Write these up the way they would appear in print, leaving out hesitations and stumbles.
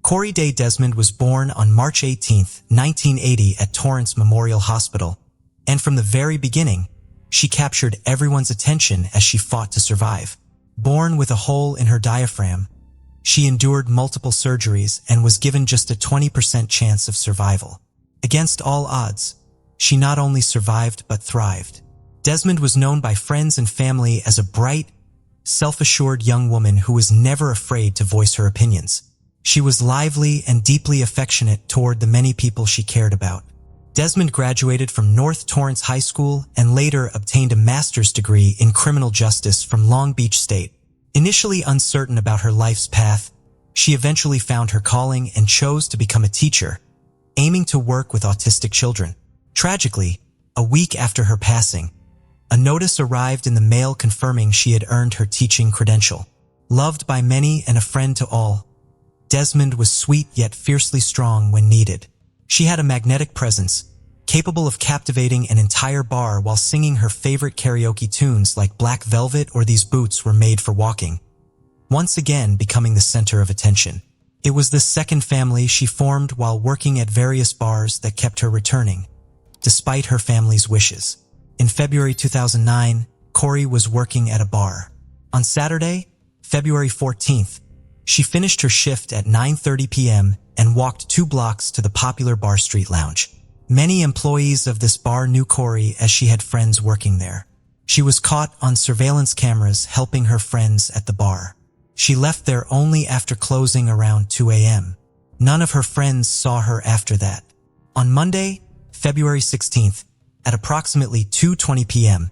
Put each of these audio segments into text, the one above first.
Corey Day Desmond was born on March 18, 1980 at Torrance Memorial Hospital, and from the very beginning, she captured everyone's attention as she fought to survive. Born with a hole in her diaphragm, she endured multiple surgeries and was given just a 20% chance of survival. Against all odds, she not only survived but thrived. Desmond was known by friends and family as a bright, self-assured young woman who was never afraid to voice her opinions. She was lively and deeply affectionate toward the many people she cared about. Desmond graduated from North Torrance High School and later obtained a master's degree in criminal justice from Long Beach State. Initially uncertain about her life's path, she eventually found her calling and chose to become a teacher, aiming to work with autistic children. Tragically, a week after her passing, a notice arrived in the mail confirming she had earned her teaching credential. Loved by many and a friend to all, Desmond was sweet yet fiercely strong when needed. She had a magnetic presence, capable of captivating an entire bar while singing her favorite karaoke tunes like Black Velvet or These Boots Were Made for Walking, once again becoming the center of attention. It was this second family she formed while working at various bars that kept her returning, despite her family's wishes. In February 2009, Corey was working at a bar. On Saturday, February 14th, she finished her shift at 9:30 p.m. and walked 2 blocks to the popular Bar Street Lounge. Many employees of this bar knew Corey as she had friends working there. She was caught on surveillance cameras helping her friends at the bar. She left there only after closing around 2 a.m. None of her friends saw her after that. On Monday, February 16th, at approximately 2:20 p.m.,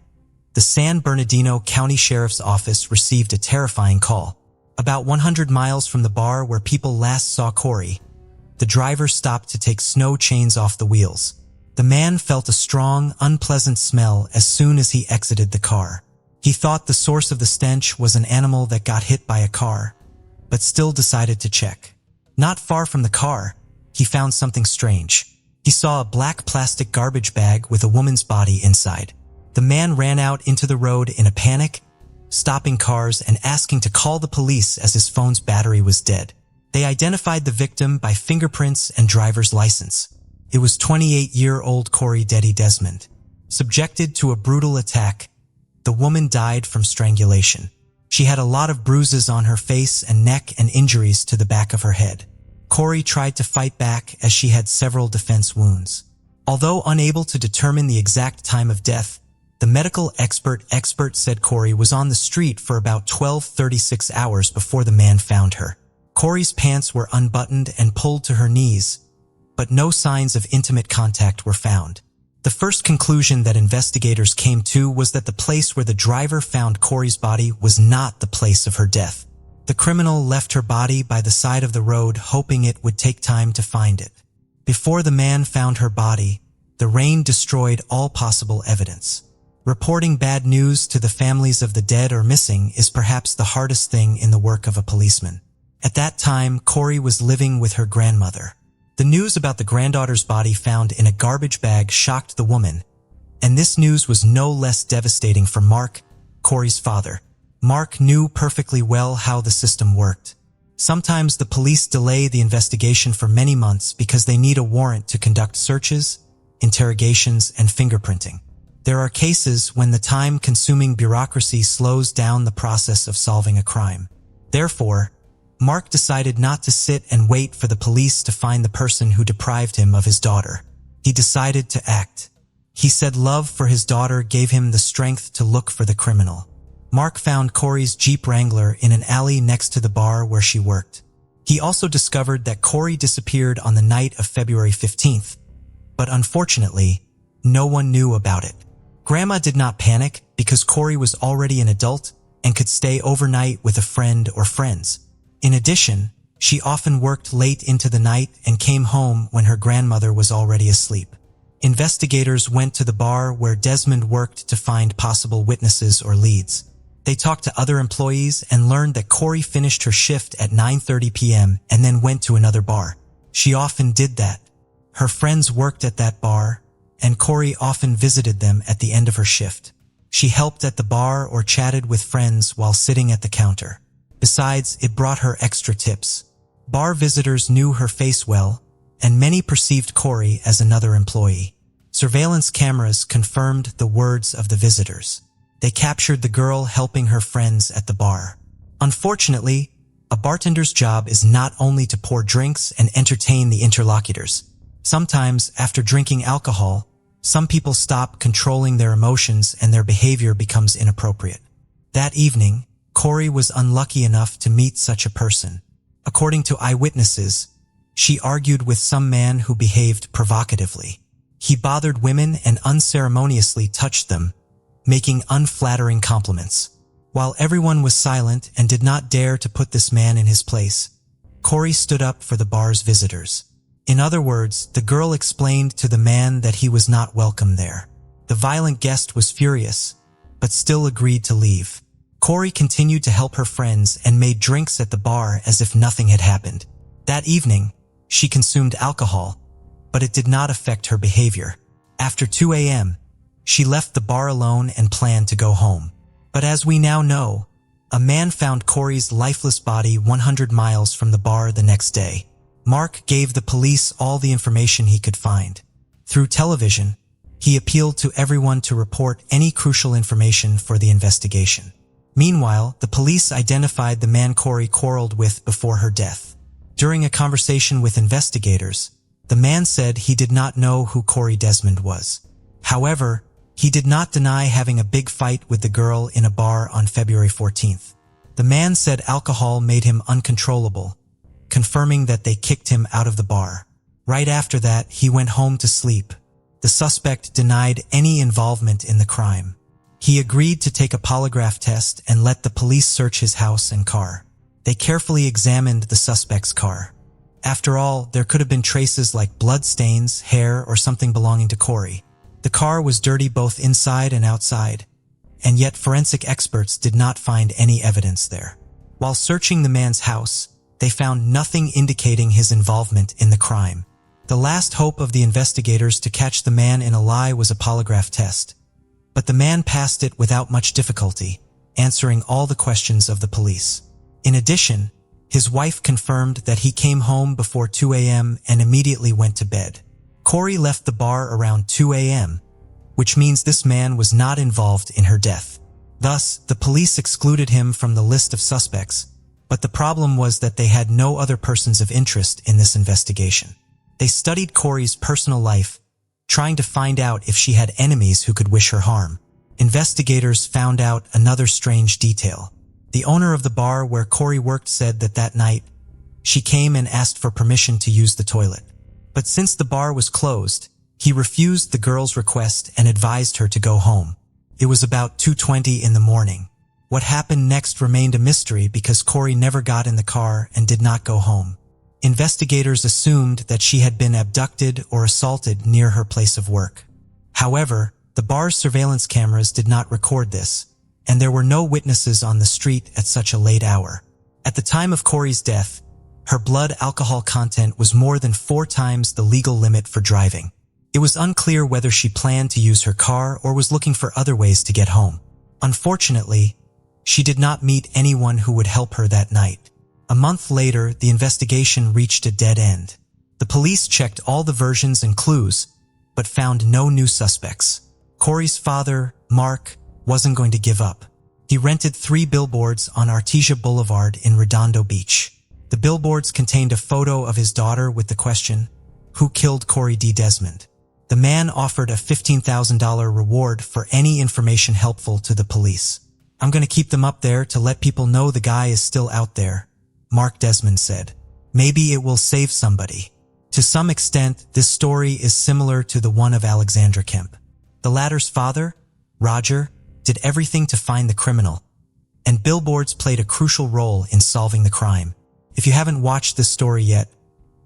the San Bernardino County Sheriff's Office received a terrifying call. About 100 miles from the bar where people last saw Corey, the driver stopped to take snow chains off the wheels. The man felt a strong, unpleasant smell as soon as he exited the car. He thought the source of the stench was an animal that got hit by a car, but still decided to check. Not far from the car, he found something strange. He saw a black plastic garbage bag with a woman's body inside. The man ran out into the road in a panic, stopping cars and asking to call the police as his phone's battery was dead. They identified the victim by fingerprints and driver's license. It was 28-year-old Corey Day Desmond. Subjected to a brutal attack, the woman died from strangulation. She had a lot of bruises on her face and neck and injuries to the back of her head. Corey tried to fight back as she had several defense wounds. Although unable to determine the exact time of death, the medical expert said Corey was on the street for about 12:36 hours before the man found her. Corey's pants were unbuttoned and pulled to her knees, but no signs of intimate contact were found. The first conclusion that investigators came to was that the place where the driver found Corey's body was not the place of her death. The criminal left her body by the side of the road, hoping it would take time to find it. Before the man found her body, the rain destroyed all possible evidence. Reporting bad news to the families of the dead or missing is perhaps the hardest thing in the work of a policeman. At that time, Corey was living with her grandmother. The news about the granddaughter's body found in a garbage bag shocked the woman, and this news was no less devastating for Mark, Corey's father. Mark knew perfectly well how the system worked. Sometimes the police delay the investigation for many months because they need a warrant to conduct searches, interrogations, and fingerprinting. There are cases when the time-consuming bureaucracy slows down the process of solving a crime. Therefore, Mark decided not to sit and wait for the police to find the person who deprived him of his daughter. He decided to act. He said love for his daughter gave him the strength to look for the criminal. Mark found Corey's Jeep Wrangler in an alley next to the bar where she worked. He also discovered that Corey disappeared on the night of February 15th, but unfortunately, no one knew about it. Grandma did not panic because Corey was already an adult and could stay overnight with a friend or friends. In addition, she often worked late into the night and came home when her grandmother was already asleep. Investigators went to the bar where Desmond worked to find possible witnesses or leads. They talked to other employees and learned that Corey finished her shift at 9:30 p.m. and then went to another bar. She often did that. Her friends worked at that bar, and Corey often visited them at the end of her shift. She helped at the bar or chatted with friends while sitting at the counter. Besides, it brought her extra tips. Bar visitors knew her face well, and many perceived Corey as another employee. Surveillance cameras confirmed the words of the visitors. They captured the girl helping her friends at the bar. Unfortunately, a bartender's job is not only to pour drinks and entertain the interlocutors. Sometimes, after drinking alcohol, some people stop controlling their emotions and their behavior becomes inappropriate. That evening, Corey was unlucky enough to meet such a person. According to eyewitnesses, she argued with some man who behaved provocatively. He bothered women and unceremoniously touched them, making unflattering compliments. While everyone was silent and did not dare to put this man in his place, Corey stood up for the bar's visitors. In other words, the girl explained to the man that he was not welcome there. The violent guest was furious, but still agreed to leave. Corey continued to help her friends and made drinks at the bar as if nothing had happened. That evening, she consumed alcohol, but it did not affect her behavior. After 2 a.m., she left the bar alone and planned to go home. But as we now know, a man found Corey's lifeless body 100 miles from the bar the next day. Mark gave the police all the information he could find. Through television, he appealed to everyone to report any crucial information for the investigation. Meanwhile, the police identified the man Corey quarreled with before her death. During a conversation with investigators, the man said he did not know who Corey Desmond was. However, he did not deny having a big fight with the girl in a bar on February 14th. The man said alcohol made him uncontrollable, confirming that they kicked him out of the bar. Right after that, he went home to sleep. The suspect denied any involvement in the crime. He agreed to take a polygraph test and let the police search his house and car. They carefully examined the suspect's car. After all, there could have been traces like blood stains, hair, or something belonging to Corey. The car was dirty both inside and outside, and yet forensic experts did not find any evidence there. While searching the man's house, they found nothing indicating his involvement in the crime. The last hope of the investigators to catch the man in a lie was a polygraph test. But the man passed it without much difficulty, answering all the questions of the police. In addition, his wife confirmed that he came home before 2 a.m. and immediately went to bed. Corey left the bar around 2 a.m., which means this man was not involved in her death. Thus, the police excluded him from the list of suspects, but the problem was that they had no other persons of interest in this investigation. They studied Corey's personal life, trying to find out if she had enemies who could wish her harm. Investigators found out another strange detail. The owner of the bar where Corey worked said that that night, she came and asked for permission to use the toilet. But since the bar was closed, he refused the girl's request and advised her to go home. It was about 2:20 in the morning. What happened next remained a mystery because Corey never got in the car and did not go home. Investigators assumed that she had been abducted or assaulted near her place of work. However, the bar's surveillance cameras did not record this, and there were no witnesses on the street at such a late hour. At the time of Corey's death, her blood alcohol content was more than 4 times the legal limit for driving. It was unclear whether she planned to use her car or was looking for other ways to get home. Unfortunately, she did not meet anyone who would help her that night. A month later, the investigation reached a dead end. The police checked all the versions and clues, but found no new suspects. Corey's father, Mark, wasn't going to give up. He rented 3 billboards on Artesia Boulevard in Redondo Beach. The billboards contained a photo of his daughter with the question, "Who killed Corey D. Desmond?" The man offered a $15,000 reward for any information helpful to the police. "I'm going to keep them up there to let people know the guy is still out there," Mark Desmond said. "Maybe it will save somebody." To some extent, this story is similar to the one of Alexandra Kemp. The latter's father, Roger, did everything to find the criminal, and billboards played a crucial role in solving the crime. If you haven't watched this story yet,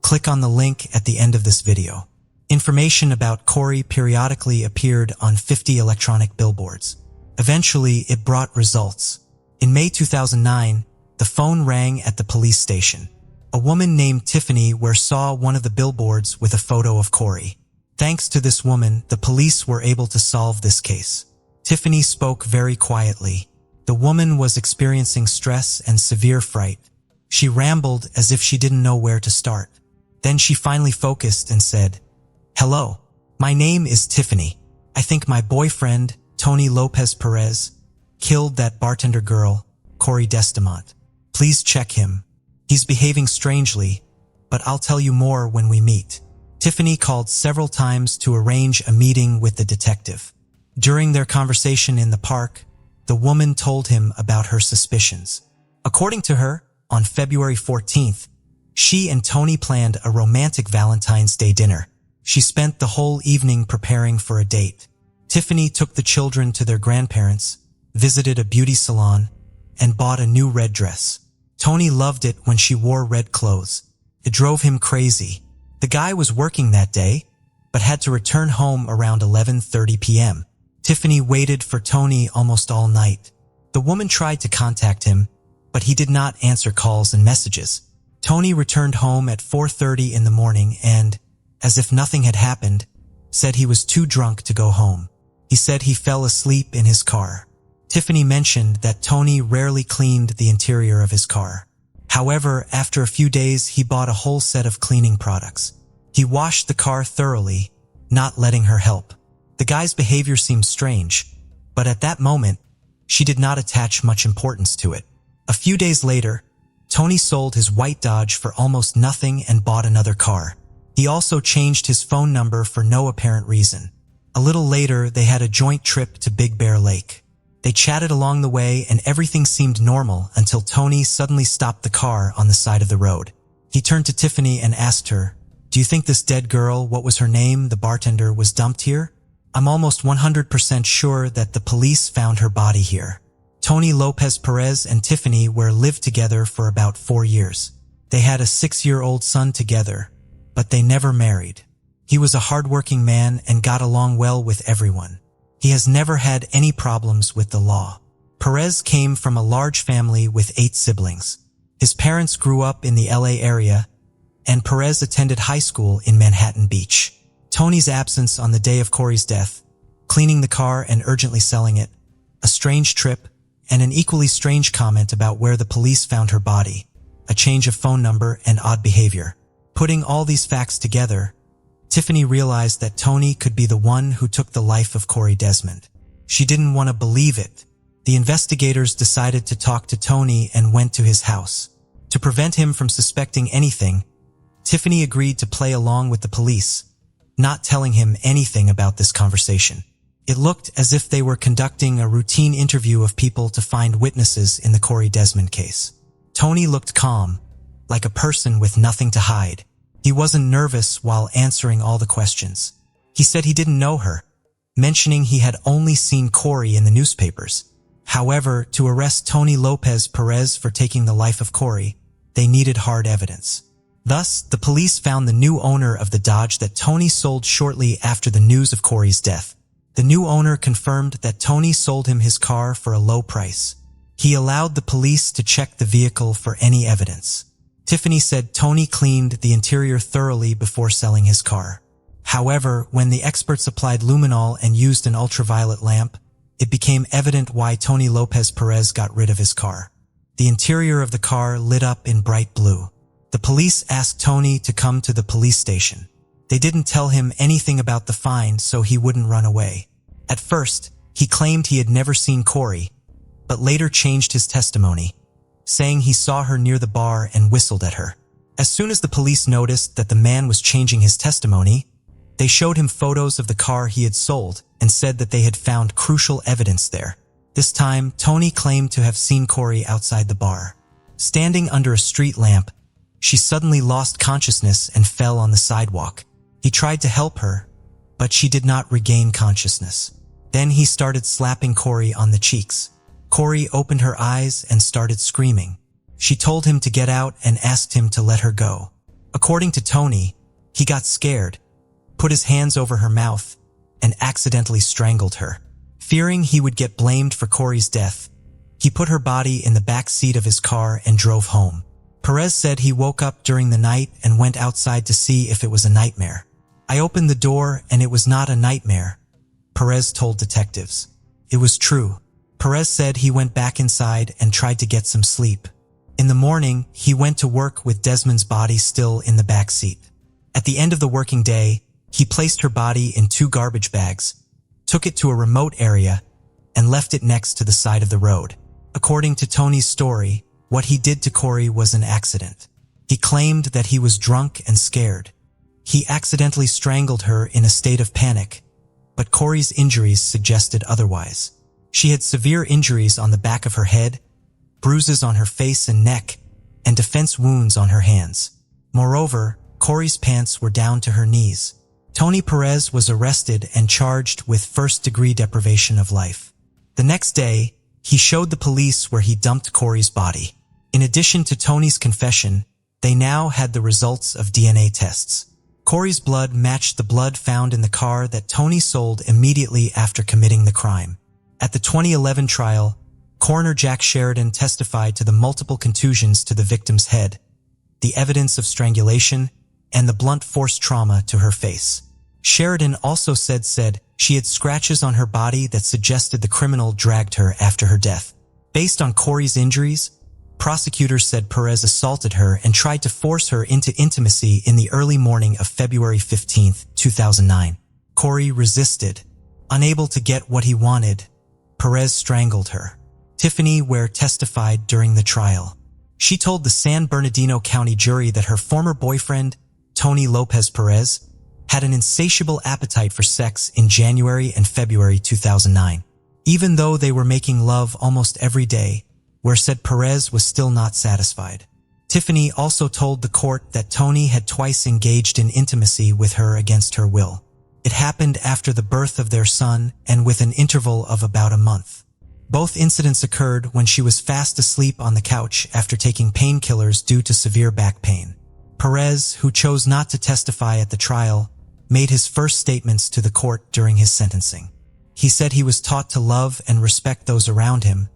click on the link at the end of this video. Information about Corey periodically appeared on 50 electronic billboards. Eventually, it brought results. In May 2009, the phone rang at the police station. A woman named Tiffany saw one of the billboards with a photo of Corey. Thanks to this woman, the police were able to solve this case. Tiffany spoke very quietly. The woman was experiencing stress and severe fright. She rambled as if she didn't know where to start. Then she finally focused and said, "Hello, my name is Tiffany. I think my boyfriend, Tony Lopez Perez, killed that bartender girl, Corey Destamont. Please check him. He's behaving strangely, but I'll tell you more when we meet." Tiffany called several times to arrange a meeting with the detective. During their conversation in the park, the woman told him about her suspicions. According to her, on February 14th, she and Tony planned a romantic Valentine's Day dinner. She spent the whole evening preparing for a date. Tiffany took the children to their grandparents, visited a beauty salon, and bought a new red dress. Tony loved it when she wore red clothes. It drove him crazy. The guy was working that day, but had to return home around 11:30 p.m. Tiffany waited for Tony almost all night. The woman tried to contact him, but he did not answer calls and messages. Tony returned home at 4:30 in the morning and, as if nothing had happened, said he was too drunk to go home. He said he fell asleep in his car. Tiffany mentioned that Tony rarely cleaned the interior of his car. However, after a few days, he bought a whole set of cleaning products. He washed the car thoroughly, not letting her help. The guy's behavior seemed strange, but at that moment, she did not attach much importance to it. A few days later, Tony sold his white Dodge for almost nothing and bought another car. He also changed his phone number for no apparent reason. A little later, they had a joint trip to Big Bear Lake. They chatted along the way and everything seemed normal until Tony suddenly stopped the car on the side of the road. He turned to Tiffany and asked her, "Do you think this dead girl, what was her name, the bartender, was dumped here? I'm almost 100% sure that the police found her body here." Tony Lopez Perez and Tiffany lived together for about 4 years. They had a 6-year-old son together, but they never married. He was a hardworking man and got along well with everyone. He has never had any problems with the law. Perez came from a large family with 8 siblings. His parents grew up in the LA area, and Perez attended high school in Manhattan Beach. Tony's absence on the day of Corey's death, cleaning the car and urgently selling it, a strange trip, and an equally strange comment about where the police found her body, a change of phone number, and odd behavior. Putting all these facts together, Tiffany realized that Tony could be the one who took the life of Corey Desmond. She didn't want to believe it. The investigators decided to talk to Tony and went to his house. To prevent him from suspecting anything, Tiffany agreed to play along with the police, not telling him anything about this conversation. It looked as if they were conducting a routine interview of people to find witnesses in the Corey Desmond case. Tony looked calm, like a person with nothing to hide. He wasn't nervous while answering all the questions. He said he didn't know her, mentioning he had only seen Corey in the newspapers. However, to arrest Tony Lopez Perez for taking the life of Corey, they needed hard evidence. Thus, the police found the new owner of the Dodge that Tony sold shortly after the news of Corey's death. The new owner confirmed that Tony sold him his car for a low price. He allowed the police to check the vehicle for any evidence. Tiffany said Tony cleaned the interior thoroughly before selling his car. However, when the experts applied luminol and used an ultraviolet lamp, it became evident why Tony Lopez Perez got rid of his car. The interior of the car lit up in bright blue. The police asked Tony to come to the police station. They didn't tell him anything about the find so he wouldn't run away. At first, he claimed he had never seen Corey, but later changed his testimony, saying he saw her near the bar and whistled at her. As soon as the police noticed that the man was changing his testimony, they showed him photos of the car he had sold and said that they had found crucial evidence there. This time, Tony claimed to have seen Corey outside the bar. Standing under a street lamp, she suddenly lost consciousness and fell on the sidewalk. He tried to help her, but she did not regain consciousness. Then he started slapping Corey on the cheeks. Corey opened her eyes and started screaming. She told him to get out and asked him to let her go. According to Tony, he got scared, put his hands over her mouth, and accidentally strangled her. Fearing he would get blamed for Corey's death, he put her body in the back seat of his car and drove home. Perez said he woke up during the night and went outside to see if it was a nightmare. "I opened the door and it was not a nightmare," Perez told detectives. It was true. Perez said he went back inside and tried to get some sleep. In the morning, he went to work with Desmond's body still in the back seat. At the end of the working day, he placed her body in 2 garbage bags, took it to a remote area, and left it next to the side of the road. According to Tony's story, what he did to Corey was an accident. He claimed that he was drunk and scared. He accidentally strangled her in a state of panic, but Corey's injuries suggested otherwise. She had severe injuries on the back of her head, bruises on her face and neck, and defense wounds on her hands. Moreover, Corey's pants were down to her knees. Tony Perez was arrested and charged with first-degree deprivation of life. The next day, he showed the police where he dumped Corey's body. In addition to Tony's confession, they now had the results of DNA tests. Corey's blood matched the blood found in the car that Tony sold immediately after committing the crime. At the 2011 trial, Coroner Jack Sheridan testified to the multiple contusions to the victim's head, the evidence of strangulation, and the blunt force trauma to her face. Sheridan also said she had scratches on her body that suggested the criminal dragged her after her death. Based on Corey's injuries, prosecutors said Perez assaulted her and tried to force her into intimacy in the early morning of February 15, 2009. Corey resisted. Unable to get what he wanted, Perez strangled her. Tiffany Ware testified during the trial. She told the San Bernardino County jury that her former boyfriend, Tony Lopez Perez, had an insatiable appetite for sex in January and February 2009. Even though they were making love almost every day, Ware said Perez was still not satisfied. Tiffany also told the court that Tony had twice engaged in intimacy with her against her will. It happened after the birth of their son and with an interval of about a month. Both incidents occurred when she was fast asleep on the couch after taking painkillers due to severe back pain. Perez, who chose not to testify at the trial, made his first statements to the court during his sentencing. He said he was taught to love and respect those around him,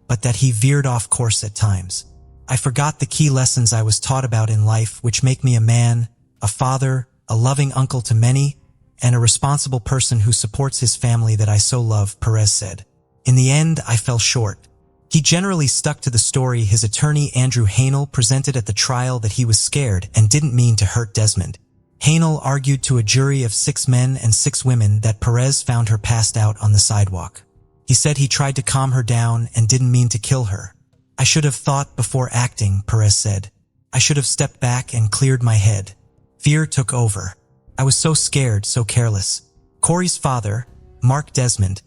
but that he veered off course at times. I forgot the key lessons I was taught about in life, which make me a man, a father, a loving uncle to many, and a responsible person who supports his family that I so love, Perez said. In the end, I fell short. He generally stuck to the story his attorney Andrew Hanel presented at the trial that he was scared and didn't mean to hurt Desmond. Hanel argued to a jury of 6 men and 6 women that Perez found her passed out on the sidewalk. He said he tried to calm her down and didn't mean to kill her. I should have thought before acting, Perez said. I should have stepped back and cleared my head. Fear took over. I was so scared, so careless. Corey's father, Mark Desmond,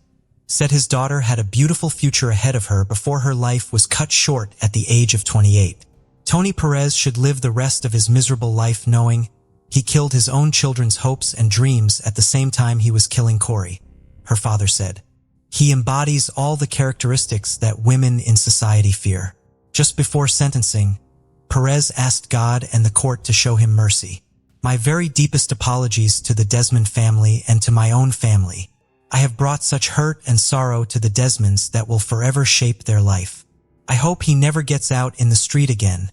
said his daughter had a beautiful future ahead of her before her life was cut short at the age of 28. Tony Perez should live the rest of his miserable life knowing he killed his own children's hopes and dreams at the same time he was killing Corey, her father said. He embodies all the characteristics that women in society fear. Just before sentencing, Perez asked God and the court to show him mercy. My very deepest apologies to the Desmond family and to my own family. I have brought such hurt and sorrow to the Desmonds that will forever shape their life. I hope he never gets out in the street again,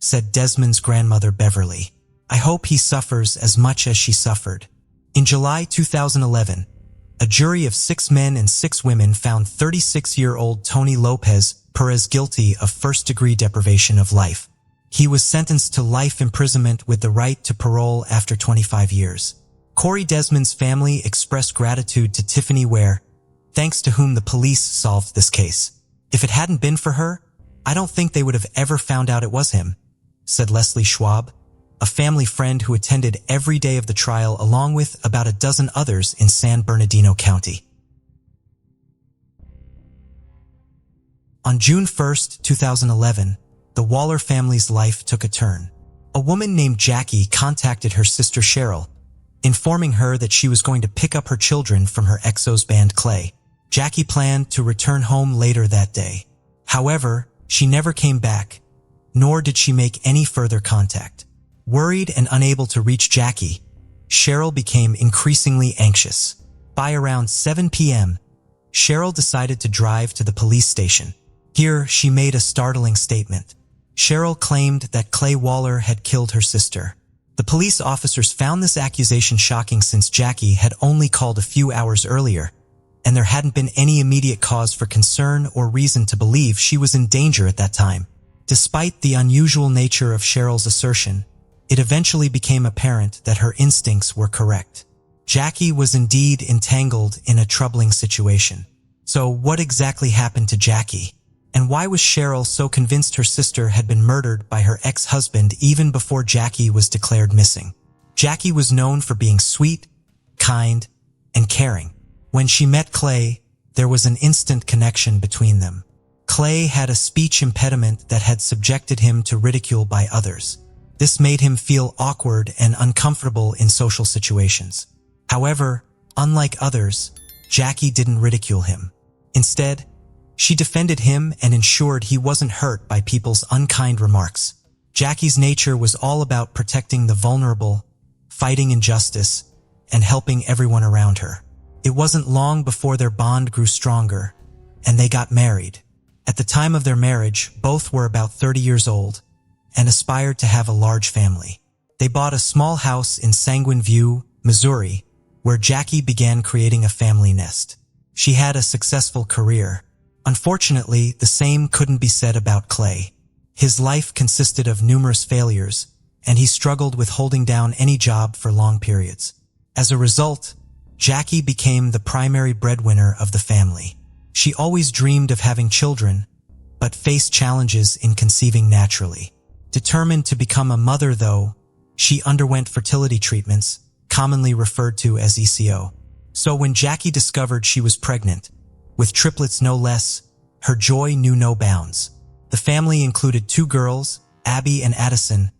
said Desmond's grandmother Beverly. I hope he suffers as much as she suffered. In July 2011, a jury of 6 men and 6 women found 36-year-old Tony Lopez Perez guilty of first-degree deprivation of life. He was sentenced to life imprisonment with the right to parole after 25 years. Corey Desmond's family expressed gratitude to Tiffany Ware, thanks to whom the police solved this case. If it hadn't been for her, I don't think they would have ever found out it was him, said Leslie Schwab, a family friend who attended every day of the trial along with about a dozen others in San Bernardino County. On June 1, 2011, the Waller family's life took a turn. A woman named Jackie contacted her sister Cheryl, informing her that she was going to pick up her children from her exo's band Clay. Jackie planned to return home later that day. However, she never came back, nor did she make any further contact. Worried and unable to reach Jackie, Cheryl became increasingly anxious. By around 7 p.m., Cheryl decided to drive to the police station. Here, she made a startling statement. Cheryl claimed that Clay Waller had killed her sister. The police officers found this accusation shocking since Jackie had only called a few hours earlier, and there hadn't been any immediate cause for concern or reason to believe she was in danger at that time. Despite the unusual nature of Cheryl's assertion, it eventually became apparent that her instincts were correct. Jackie was indeed entangled in a troubling situation. So what exactly happened to Jackie? And why was Cheryl so convinced her sister had been murdered by her ex-husband even before Jackie was declared missing? Jackie was known for being sweet, kind, and caring. When she met Clay, there was an instant connection between them. Clay had a speech impediment that had subjected him to ridicule by others. This made him feel awkward and uncomfortable in social situations. However, unlike others, Jackie didn't ridicule him. Instead, she defended him and ensured he wasn't hurt by people's unkind remarks. Jackie's nature was all about protecting the vulnerable, fighting injustice, and helping everyone around her. It wasn't long before their bond grew stronger, and they got married. At the time of their marriage, both were about 30 years old and aspired to have a large family. They bought a small house in Sanguine View, Missouri, where Jackie began creating a family nest. She had a successful career. Unfortunately, the same couldn't be said about Clay. His life consisted of numerous failures, and he struggled with holding down any job for long periods. As a result, Jackie became the primary breadwinner of the family. She always dreamed of having children, but faced challenges in conceiving naturally. Determined to become a mother, though, she underwent fertility treatments, commonly referred to as ECO. So when Jackie discovered she was pregnant, with triplets no less, her joy knew no bounds. The family included 2 girls, Abby and Addison,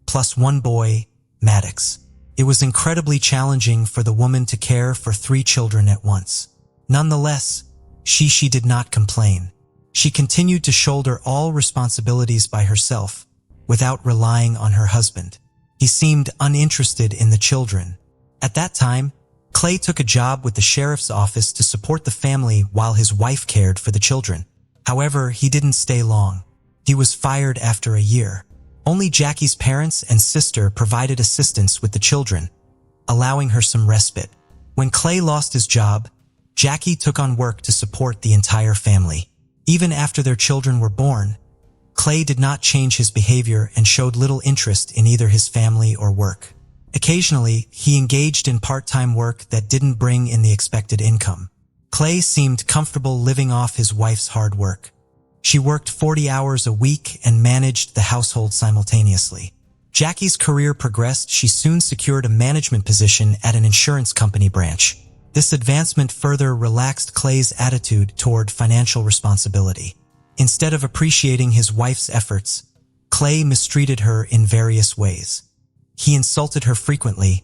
plus 1 boy, Maddox. It was incredibly challenging for the woman to care for 3 children at once. Nonetheless, she did not complain. She continued to shoulder all responsibilities by herself, without relying on her husband. He seemed uninterested in the children. At that time, Clay took a job with the sheriff's office to support the family while his wife cared for the children. However, he didn't stay long. He was fired after a year. Only Jackie's parents and sister provided assistance with the children, allowing her some respite. When Clay lost his job, Jackie took on work to support the entire family. Even after their children were born, Clay did not change his behavior and showed little interest in either his family or work. Occasionally, he engaged in part-time work that didn't bring in the expected income. Clay seemed comfortable living off his wife's hard work. She worked 40 hours a week and managed the household simultaneously. Jackie's career progressed. She soon secured a management position at an insurance company branch. This advancement further relaxed Clay's attitude toward financial responsibility. Instead of appreciating his wife's efforts, Clay mistreated her in various ways. He insulted her frequently,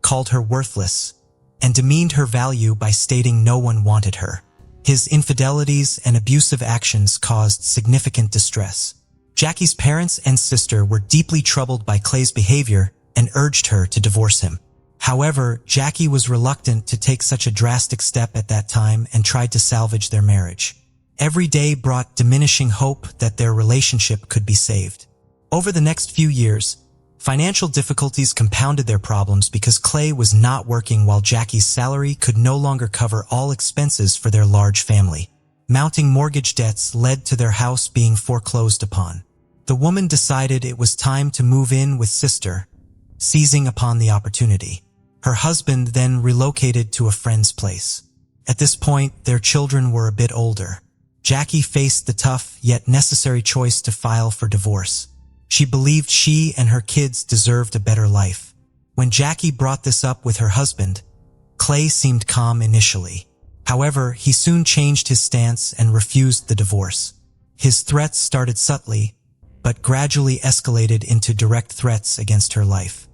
called her worthless, and demeaned her value by stating no one wanted her. His infidelities and abusive actions caused significant distress. Jackie's parents and sister were deeply troubled by Clay's behavior and urged her to divorce him. However, Jackie was reluctant to take such a drastic step at that time and tried to salvage their marriage. Every day brought diminishing hope that their relationship could be saved. Over the next few years, financial difficulties compounded their problems because Clay was not working while Jackie's salary could no longer cover all expenses for their large family. Mounting mortgage debts led to their house being foreclosed upon. The woman decided it was time to move in with sister, seizing upon the opportunity. Her husband then relocated to a friend's place. At this point, their children were a bit older. Jackie faced the tough yet necessary choice to file for divorce. She believed she and her kids deserved a better life. When Jackie brought this up with her husband, Clay seemed calm initially. However, he soon changed his stance and refused the divorce. His threats started subtly, but gradually escalated into direct threats against her life.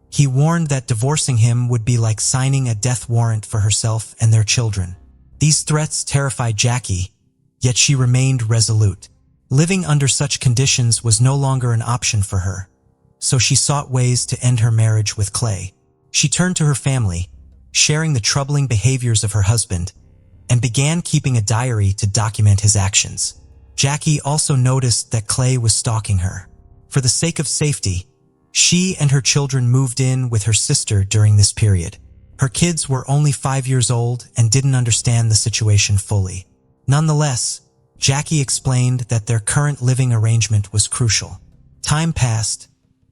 He warned that divorcing him would be like signing a death warrant for herself and their children. These threats terrified Jackie, yet she remained resolute. Living under such conditions was no longer an option for her, so she sought ways to end her marriage with Clay. She turned to her family, sharing the troubling behaviors of her husband, and began keeping a diary to document his actions. Jackie also noticed that Clay was stalking her. For the sake of safety, she and her children moved in with her sister during this period. Her kids were only 5 years old and didn't understand the situation fully. Nonetheless, Jackie explained that their current living arrangement was crucial. Time passed,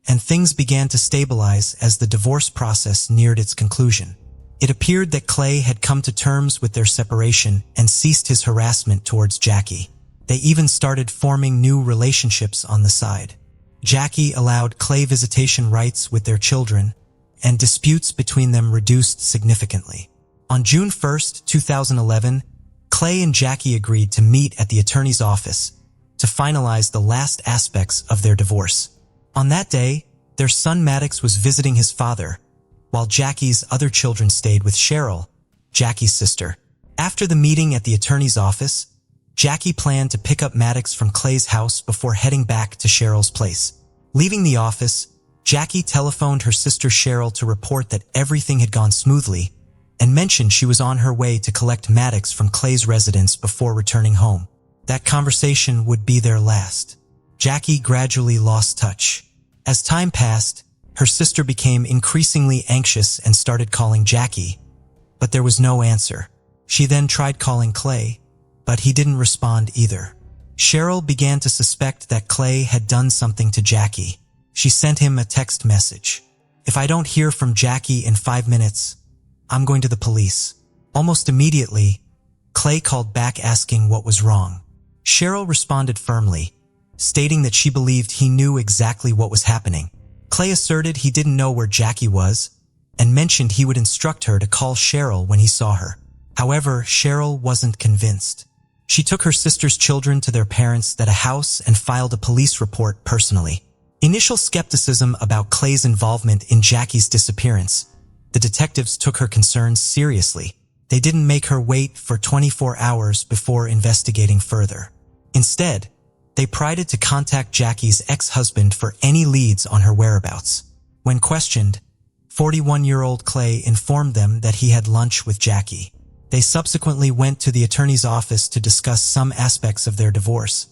and things began to stabilize as the divorce process neared its conclusion. It appeared that Clay had come to terms with their separation and ceased his harassment towards Jackie. They even started forming new relationships on the side. Jackie allowed Clay visitation rights with their children, and disputes between them reduced significantly. On June 1, 2011, Clay and Jackie agreed to meet at the attorney's office to finalize the last aspects of their divorce. On that day, their son Maddox was visiting his father, while Jackie's other children stayed with Cheryl, Jackie's sister. After the meeting at the attorney's office, Jackie planned to pick up Maddox from Clay's house before heading back to Cheryl's place. Leaving the office, Jackie telephoned her sister Cheryl to report that everything had gone smoothly and mentioned she was on her way to collect Maddox from Clay's residence before returning home. That conversation would be their last. Jackie gradually lost touch. As time passed, her sister became increasingly anxious and started calling Jackie, but there was no answer. She then tried calling Clay, but he didn't respond either. Cheryl began to suspect that Clay had done something to Jackie. She sent him a text message. "If I don't hear from Jackie in 5 minutes, I'm going to the police." Almost immediately, Clay called back asking what was wrong. Cheryl responded firmly, stating that she believed he knew exactly what was happening. Clay asserted he didn't know where Jackie was and mentioned he would instruct her to call Cheryl when he saw her. However, Cheryl wasn't convinced. She took her sister's children to their parents at a house and filed a police report personally. Initial skepticism about Clay's involvement in Jackie's disappearance. The detectives took her concerns seriously. They didn't make her wait for 24 hours before investigating further. Instead, they pried to contact Jackie's ex-husband for any leads on her whereabouts. When questioned, 41-year-old Clay informed them that he had lunch with Jackie. They subsequently went to the attorney's office to discuss some aspects of their divorce,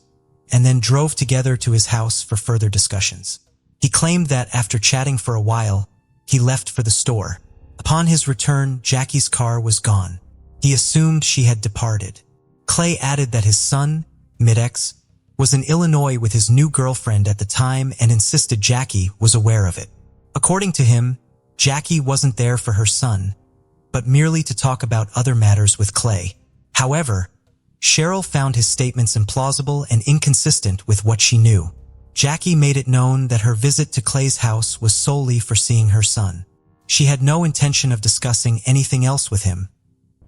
and then drove together to his house for further discussions. He claimed that after chatting for a while, he left for the store. Upon his return, Jackie's car was gone. He assumed she had departed. Clay added that his son, Maddox, was in Illinois with his new girlfriend at the time and insisted Jackie was aware of it. According to him, Jackie wasn't there for her son, but merely to talk about other matters with Clay. However, Cheryl found his statements implausible and inconsistent with what she knew. Jackie made it known that her visit to Clay's house was solely for seeing her son. She had no intention of discussing anything else with him,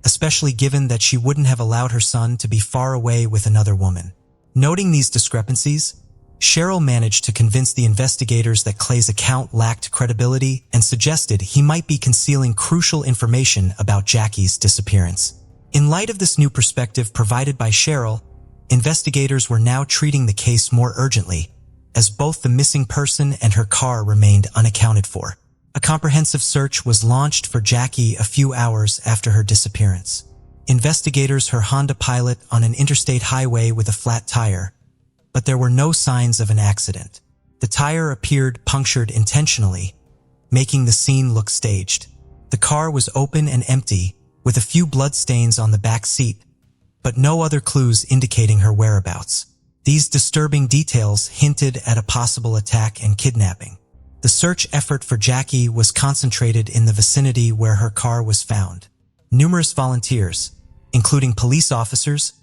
especially given that she wouldn't have allowed her son to be far away with another woman. Noting these discrepancies, Cheryl managed to convince the investigators that Clay's account lacked credibility and suggested he might be concealing crucial information about Jackie's disappearance. In light of this new perspective provided by Cheryl, investigators were now treating the case more urgently, as both the missing person and her car remained unaccounted for. A comprehensive search was launched for Jackie a few hours after her disappearance. Investigators heard Honda Pilot on an interstate highway with a flat tire, but there were no signs of an accident. The tire appeared punctured intentionally, making the scene look staged. The car was open and empty, with a few bloodstains on the back seat, but no other clues indicating her whereabouts. These disturbing details hinted at a possible attack and kidnapping. The search effort for Jackie was concentrated in the vicinity where her car was found. Numerous volunteers, including police officers,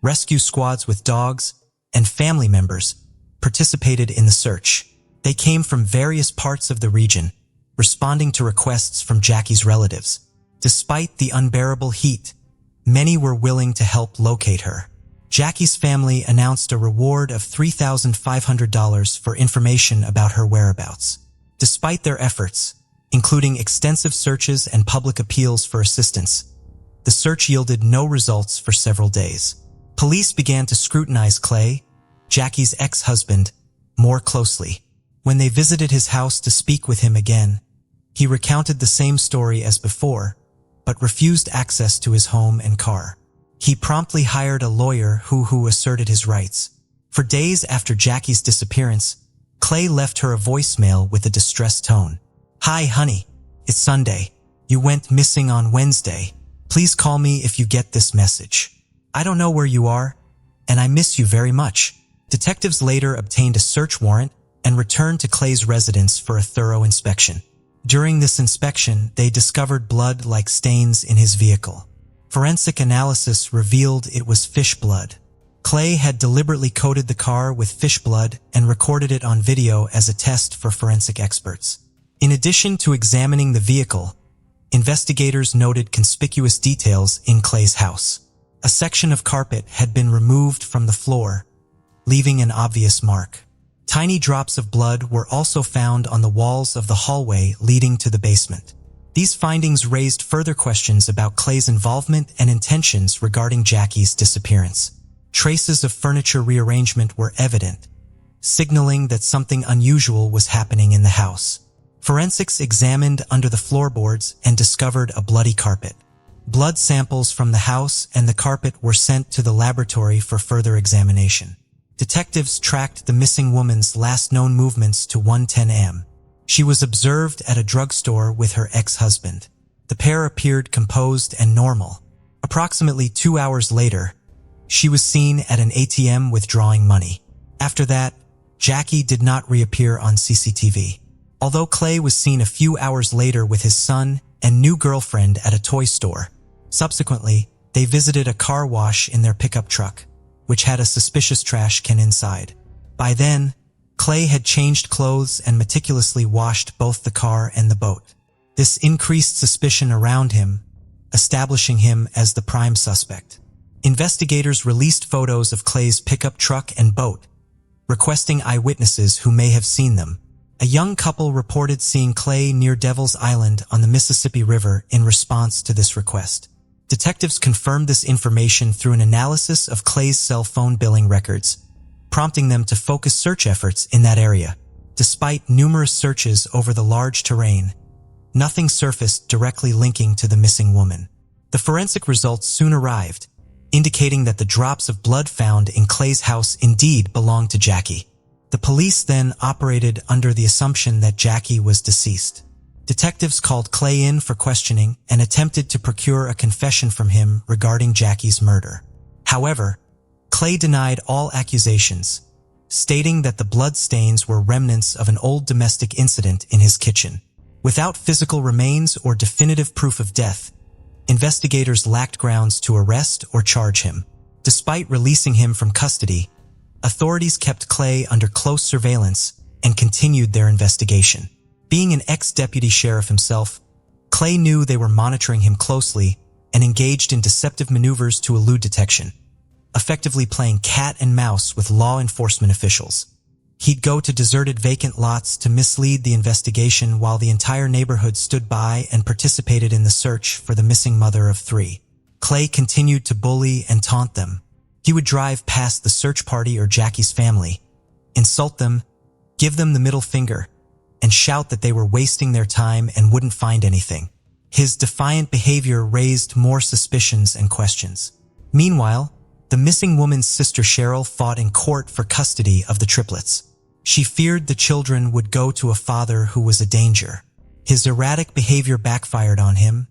rescue squads with dogs, and family members, participated in the search. They came from various parts of the region, responding to requests from Jackie's relatives. Despite the unbearable heat, many were willing to help locate her. Jackie's family announced a reward of $3,500 for information about her whereabouts. Despite their efforts, including extensive searches and public appeals for assistance, the search yielded no results for several days. Police began to scrutinize Clay, Jackie's ex-husband, more closely. When they visited his house to speak with him again, he recounted the same story as before, but refused access to his home and car. He promptly hired a lawyer who asserted his rights. For days after Jackie's disappearance, Clay left her a voicemail with a distressed tone. "Hi, honey. It's Sunday. You went missing on Wednesday. Please call me if you get this message. I don't know where you are, and I miss you very much." Detectives later obtained a search warrant and returned to Clay's residence for a thorough inspection. During this inspection, they discovered blood-like stains in his vehicle. Forensic analysis revealed it was fish blood. Clay had deliberately coated the car with fish blood and recorded it on video as a test for forensic experts. In addition to examining the vehicle, investigators noted conspicuous details in Clay's house. A section of carpet had been removed from the floor, leaving an obvious mark. Tiny drops of blood were also found on the walls of the hallway leading to the basement. These findings raised further questions about Clay's involvement and intentions regarding Jackie's disappearance. Traces of furniture rearrangement were evident, signaling that something unusual was happening in the house. Forensics examined under the floorboards and discovered a bloody carpet. Blood samples from the house and the carpet were sent to the laboratory for further examination. Detectives tracked the missing woman's last known movements to 1:10 a.m. She was observed at a drugstore with her ex-husband. The pair appeared composed and normal. Approximately 2 hours later, she was seen at an ATM withdrawing money. After that, Jackie did not reappear on CCTV. Although Clay was seen a few hours later with his son and new girlfriend at a toy store. Subsequently, they visited a car wash in their pickup truck, which had a suspicious trash can inside. By then, Clay had changed clothes and meticulously washed both the car and the boat. This increased suspicion around him, establishing him as the prime suspect. Investigators released photos of Clay's pickup truck and boat, requesting eyewitnesses who may have seen them. A young couple reported seeing Clay near Devil's Island on the Mississippi River in response to this request. Detectives confirmed this information through an analysis of Clay's cell phone billing records, prompting them to focus search efforts in that area. Despite numerous searches over the large terrain, nothing surfaced directly linking to the missing woman. The forensic results soon arrived, indicating that the drops of blood found in Clay's house indeed belonged to Jackie. The police then operated under the assumption that Jackie was deceased. Detectives called Clay in for questioning and attempted to procure a confession from him regarding Jackie's murder. However, Clay denied all accusations, stating that the blood stains were remnants of an old domestic incident in his kitchen. Without physical remains or definitive proof of death, investigators lacked grounds to arrest or charge him. Despite releasing him from custody, authorities kept Clay under close surveillance and continued their investigation. Being an ex-deputy sheriff himself, Clay knew they were monitoring him closely and engaged in deceptive maneuvers to elude detection, effectively playing cat and mouse with law enforcement officials. He'd go to deserted vacant lots to mislead the investigation while the entire neighborhood stood by and participated in the search for the missing mother of 3. Clay continued to bully and taunt them. He would drive past the search party or Jackie's family, insult them, give them the middle finger, and shout that they were wasting their time and wouldn't find anything. His defiant behavior raised more suspicions and questions. Meanwhile, the missing woman's sister Cheryl fought in court for custody of the triplets. She feared the children would go to a father who was a danger. His erratic behavior backfired on him,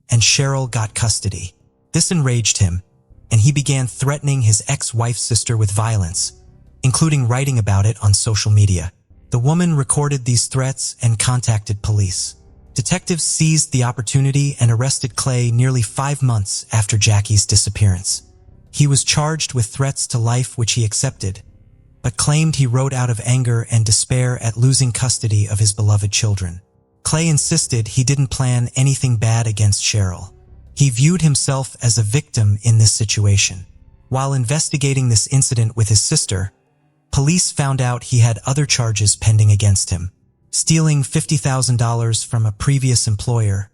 and Cheryl got custody. This enraged him, and he began threatening his ex-wife's sister with violence, including writing about it on social media. The woman recorded these threats and contacted police. Detectives seized the opportunity and arrested Clay nearly 5 months after Jackie's disappearance. He was charged with threats to life, which he accepted, but claimed he wrote out of anger and despair at losing custody of his beloved children. Clay insisted he didn't plan anything bad against Cheryl. He viewed himself as a victim in this situation. While investigating this incident with his sister, police found out he had other charges pending against him, stealing $50,000 from a previous employer,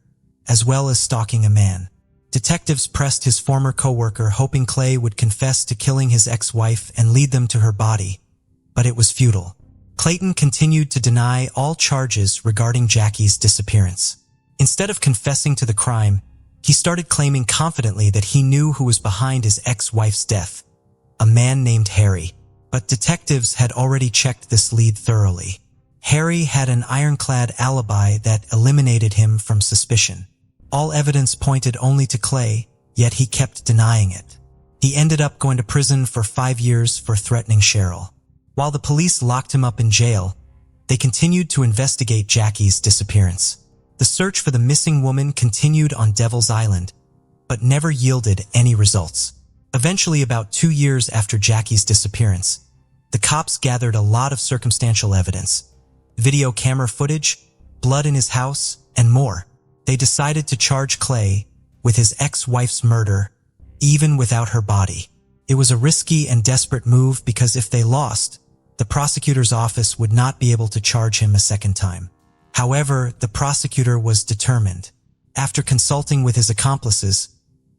as well as stalking a man. Detectives pressed his former coworker, hoping Clay would confess to killing his ex-wife and lead them to her body, but it was futile. Clayton continued to deny all charges regarding Jackie's disappearance. Instead of confessing to the crime, he started claiming confidently that he knew who was behind his ex-wife's death, a man named Harry. But detectives had already checked this lead thoroughly. Harry had an ironclad alibi that eliminated him from suspicion. All evidence pointed only to Clay, yet he kept denying it. He ended up going to prison for 5 years for threatening Cheryl. While the police locked him up in jail, they continued to investigate Jackie's disappearance. The search for the missing woman continued on Devil's Island, but never yielded any results. Eventually, about 2 years after Jackie's disappearance, the cops gathered a lot of circumstantial evidence: video camera footage, blood in his house, and more. They decided to charge Clay with his ex-wife's murder, even without her body. It was a risky and desperate move because if they lost, the prosecutor's office would not be able to charge him a second time. However, the prosecutor was determined. After consulting with his accomplices,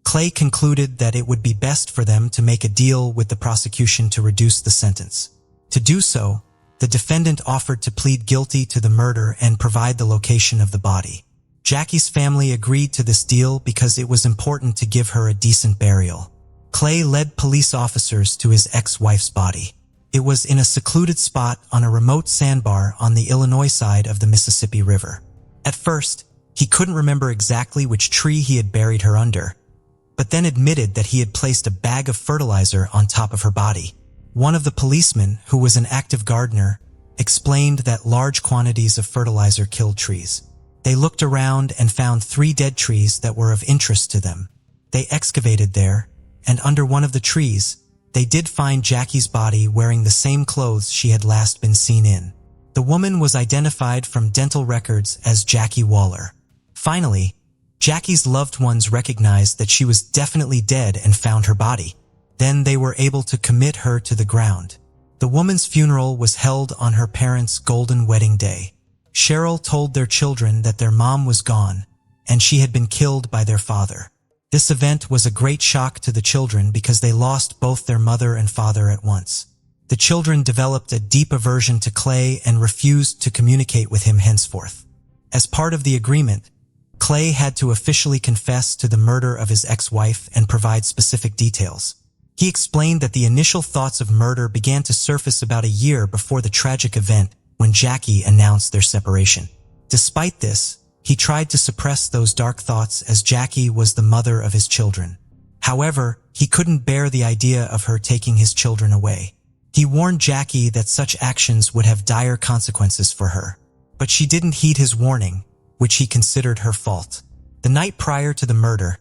Clay concluded that it would be best for them to make a deal with the prosecution to reduce the sentence. To do so, the defendant offered to plead guilty to the murder and provide the location of the body. Jackie's family agreed to this deal because it was important to give her a decent burial. Clay led police officers to his ex-wife's body. It was in a secluded spot on a remote sandbar on the Illinois side of the Mississippi River. At first, he couldn't remember exactly which tree he had buried her under, but then admitted that he had placed a bag of fertilizer on top of her body. One of the policemen, who was an active gardener, explained that large quantities of fertilizer killed trees. They looked around and found 3 dead trees that were of interest to them. They excavated there, and under one of the trees, they did find Jackie's body wearing the same clothes she had last been seen in. The woman was identified from dental records as Jackie Waller. Finally, Jackie's loved ones recognized that she was definitely dead and found her body. Then they were able to commit her to the ground. The woman's funeral was held on her parents' golden wedding day. Cheryl told their children that their mom was gone and she had been killed by their father. This event was a great shock to the children because they lost both their mother and father at once. The children developed a deep aversion to Clay and refused to communicate with him henceforth. As part of the agreement, Clay had to officially confess to the murder of his ex-wife and provide specific details. He explained that the initial thoughts of murder began to surface about a year before the tragic event when Jackie announced their separation. Despite this, he tried to suppress those dark thoughts as Jackie was the mother of his children. However, he couldn't bear the idea of her taking his children away. He warned Jackie that such actions would have dire consequences for her. But she didn't heed his warning, which he considered her fault. The night prior to the murder,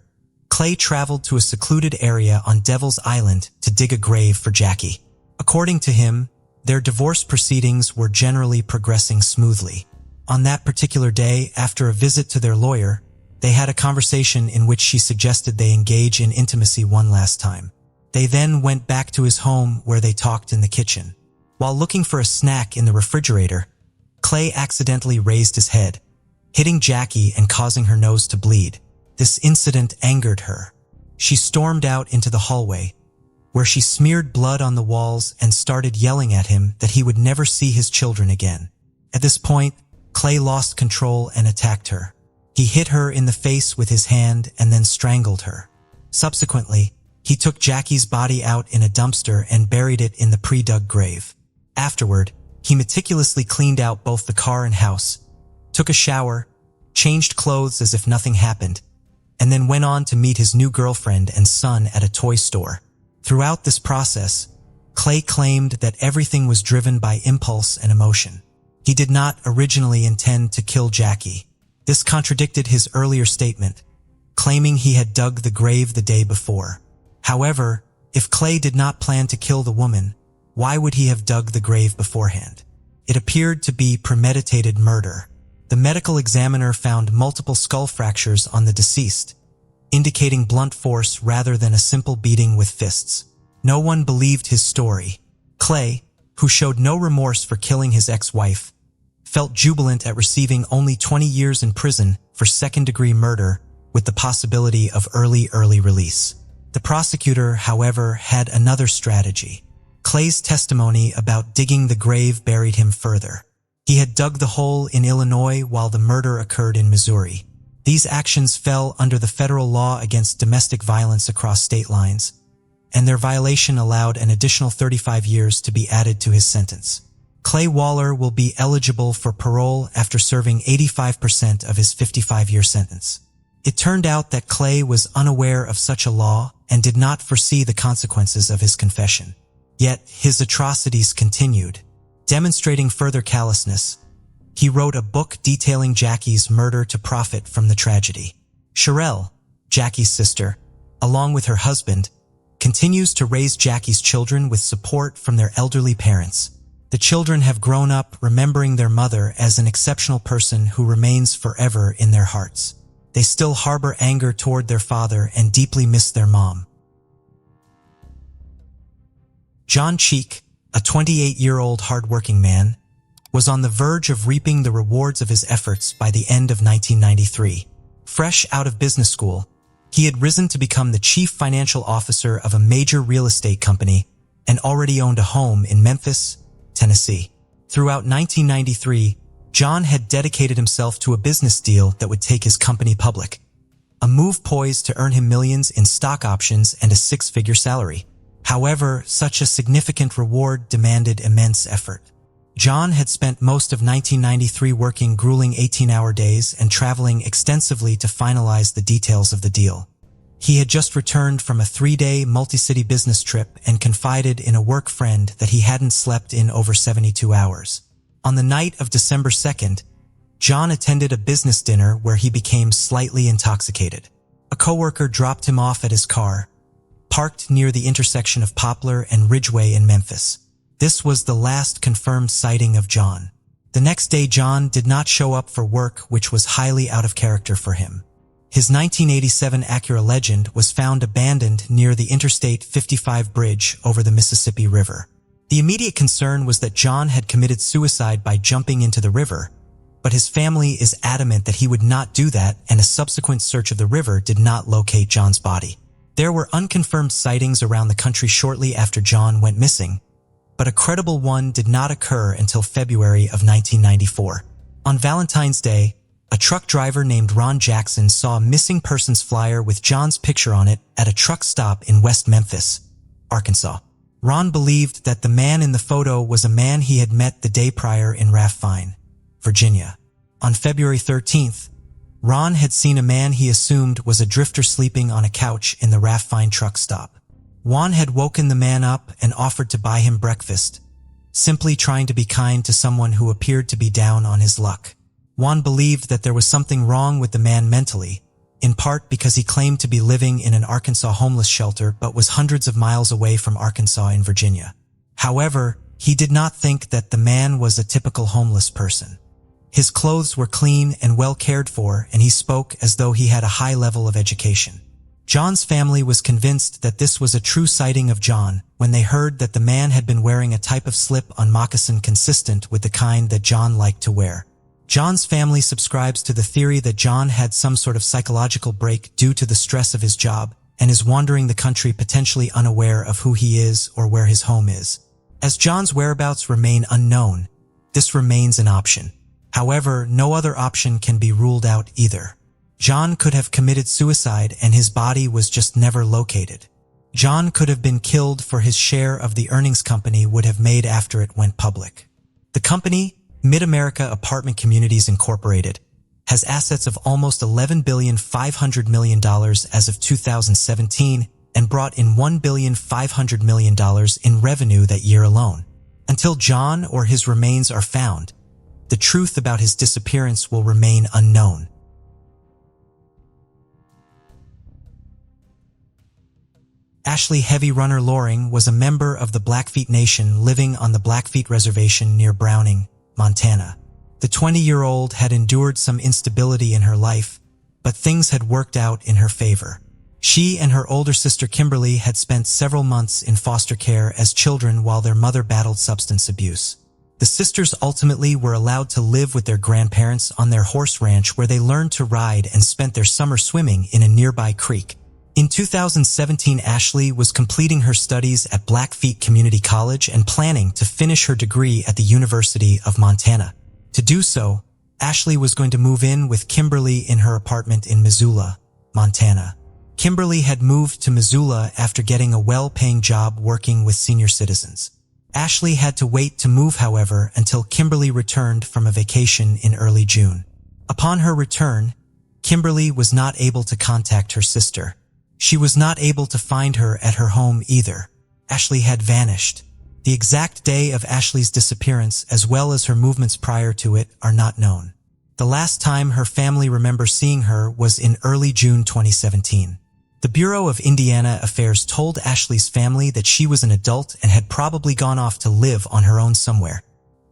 Clay traveled to a secluded area on Devil's Island to dig a grave for Jackie. According to him, their divorce proceedings were generally progressing smoothly. On that particular day, after a visit to their lawyer, they had a conversation in which she suggested they engage in intimacy one last time. They then went back to his home where they talked in the kitchen. While looking for a snack in the refrigerator, Clay accidentally raised his head, hitting Jackie and causing her nose to bleed. This incident angered her. She stormed out into the hallway, where she smeared blood on the walls and started yelling at him that he would never see his children again. At this point, Clay lost control and attacked her. He hit her in the face with his hand and then strangled her. Subsequently, he took Jackie's body out in a dumpster and buried it in the pre-dug grave. Afterward, he meticulously cleaned out both the car and house, took a shower, changed clothes as if nothing happened, and then went on to meet his new girlfriend and son at a toy store. Throughout this process, Clay claimed that everything was driven by impulse and emotion. He did not originally intend to kill Jackie. This contradicted his earlier statement, claiming he had dug the grave the day before. However, if Clay did not plan to kill the woman, why would he have dug the grave beforehand? It appeared to be premeditated murder. The medical examiner found multiple skull fractures on the deceased, indicating blunt force rather than a simple beating with fists. No one believed his story. Clay, who showed no remorse for killing his ex-wife, felt jubilant at receiving only 20 years in prison for second-degree murder with the possibility of early release. The prosecutor, however, had another strategy. Clay's testimony about digging the grave buried him further. He had dug the hole in Illinois while the murder occurred in Missouri. These actions fell under the federal law against domestic violence across state lines, and their violation allowed an additional 35 years to be added to his sentence. Clay Waller will be eligible for parole after serving 85% of his 55-year sentence. It turned out that Clay was unaware of such a law and did not foresee the consequences of his confession. Yet, his atrocities continued. Demonstrating further callousness, he wrote a book detailing Jackie's murder to profit from the tragedy. Sherelle, Jackie's sister, along with her husband, continues to raise Jackie's children with support from their elderly parents. The children have grown up remembering their mother as an exceptional person who remains forever in their hearts. They still harbor anger toward their father and deeply miss their mom. John Cheek, a 28-year-old hardworking man, was on the verge of reaping the rewards of his efforts by the end of 1993. Fresh out of business school, he had risen to become the chief financial officer of a major real estate company and already owned a home in Memphis, Tennessee. Throughout 1993, John had dedicated himself to a business deal that would take his company public, a move poised to earn him millions in stock options and a six-figure salary. However, such a significant reward demanded immense effort. John had spent most of 1993 working grueling 18-hour days and traveling extensively to finalize the details of the deal. He had just returned from a 3-day multi-city business trip and confided in a work friend that he hadn't slept in over 72 hours. On the night of December 2nd, John attended a business dinner where he became slightly intoxicated. A coworker dropped him off at his car, parked near the intersection of Poplar and Ridgeway in Memphis. This was the last confirmed sighting of John. The next day, John did not show up for work, which was highly out of character for him. His 1987 Acura Legend was found abandoned near the Interstate 55 bridge over the Mississippi River. The immediate concern was that John had committed suicide by jumping into the river, but his family is adamant that he would not do that, and a subsequent search of the river did not locate John's body. There were unconfirmed sightings around the country shortly after John went missing, but a credible one did not occur until February of 1994. On Valentine's Day, a truck driver named Ron Jackson saw a missing persons flyer with John's picture on it at a truck stop in West Memphis, Arkansas. Ron believed that the man in the photo was a man he had met the day prior in Raffine, Virginia. On February 13th, Ron had seen a man he assumed was a drifter sleeping on a couch in the Raffine truck stop. Juan had woken the man up and offered to buy him breakfast, simply trying to be kind to someone who appeared to be down on his luck. Juan believed that there was something wrong with the man mentally, in part because he claimed to be living in an Arkansas homeless shelter but was hundreds of miles away from Arkansas in Virginia. However, he did not think that the man was a typical homeless person. His clothes were clean and well cared for, and he spoke as though he had a high level of education. John's family was convinced that this was a true sighting of John when they heard that the man had been wearing a type of slip-on moccasin consistent with the kind that John liked to wear. John's family subscribes to the theory that John had some sort of psychological break due to the stress of his job and is wandering the country potentially unaware of who he is or where his home is. As John's whereabouts remain unknown, this remains an option. However, no other option can be ruled out either. John could have committed suicide and his body was just never located. John could have been killed for his share of the earnings company would have made after it went public. The company, Mid-America Apartment Communities Incorporated, has assets of almost $11.5 billion as of 2017 and brought in $1.5 billion in revenue that year alone. Until John or his remains are found, the truth about his disappearance will remain unknown. Ashley Heavyrunner Loring was a member of the Blackfeet Nation living on the Blackfeet Reservation near Browning, Montana. The 20-year-old had endured some instability in her life, but things had worked out in her favor. She and her older sister Kimberly had spent several months in foster care as children while their mother battled substance abuse. The sisters ultimately were allowed to live with their grandparents on their horse ranch where they learned to ride and spent their summer swimming in a nearby creek. In 2017, Ashley was completing her studies at Blackfeet Community College and planning to finish her degree at the University of Montana. To do so, Ashley was going to move in with Kimberly in her apartment in Missoula, Montana. Kimberly had moved to Missoula after getting a well-paying job working with senior citizens. Ashley had to wait to move, however, until Kimberly returned from a vacation in early June. Upon her return, Kimberly was not able to contact her sister. She was not able to find her at her home either. Ashley had vanished. The exact day of Ashley's disappearance, as well as her movements prior to it, are not known. The last time her family remember seeing her was in early June 2017. The Bureau of Indiana Affairs told Ashley's family that she was an adult and had probably gone off to live on her own somewhere.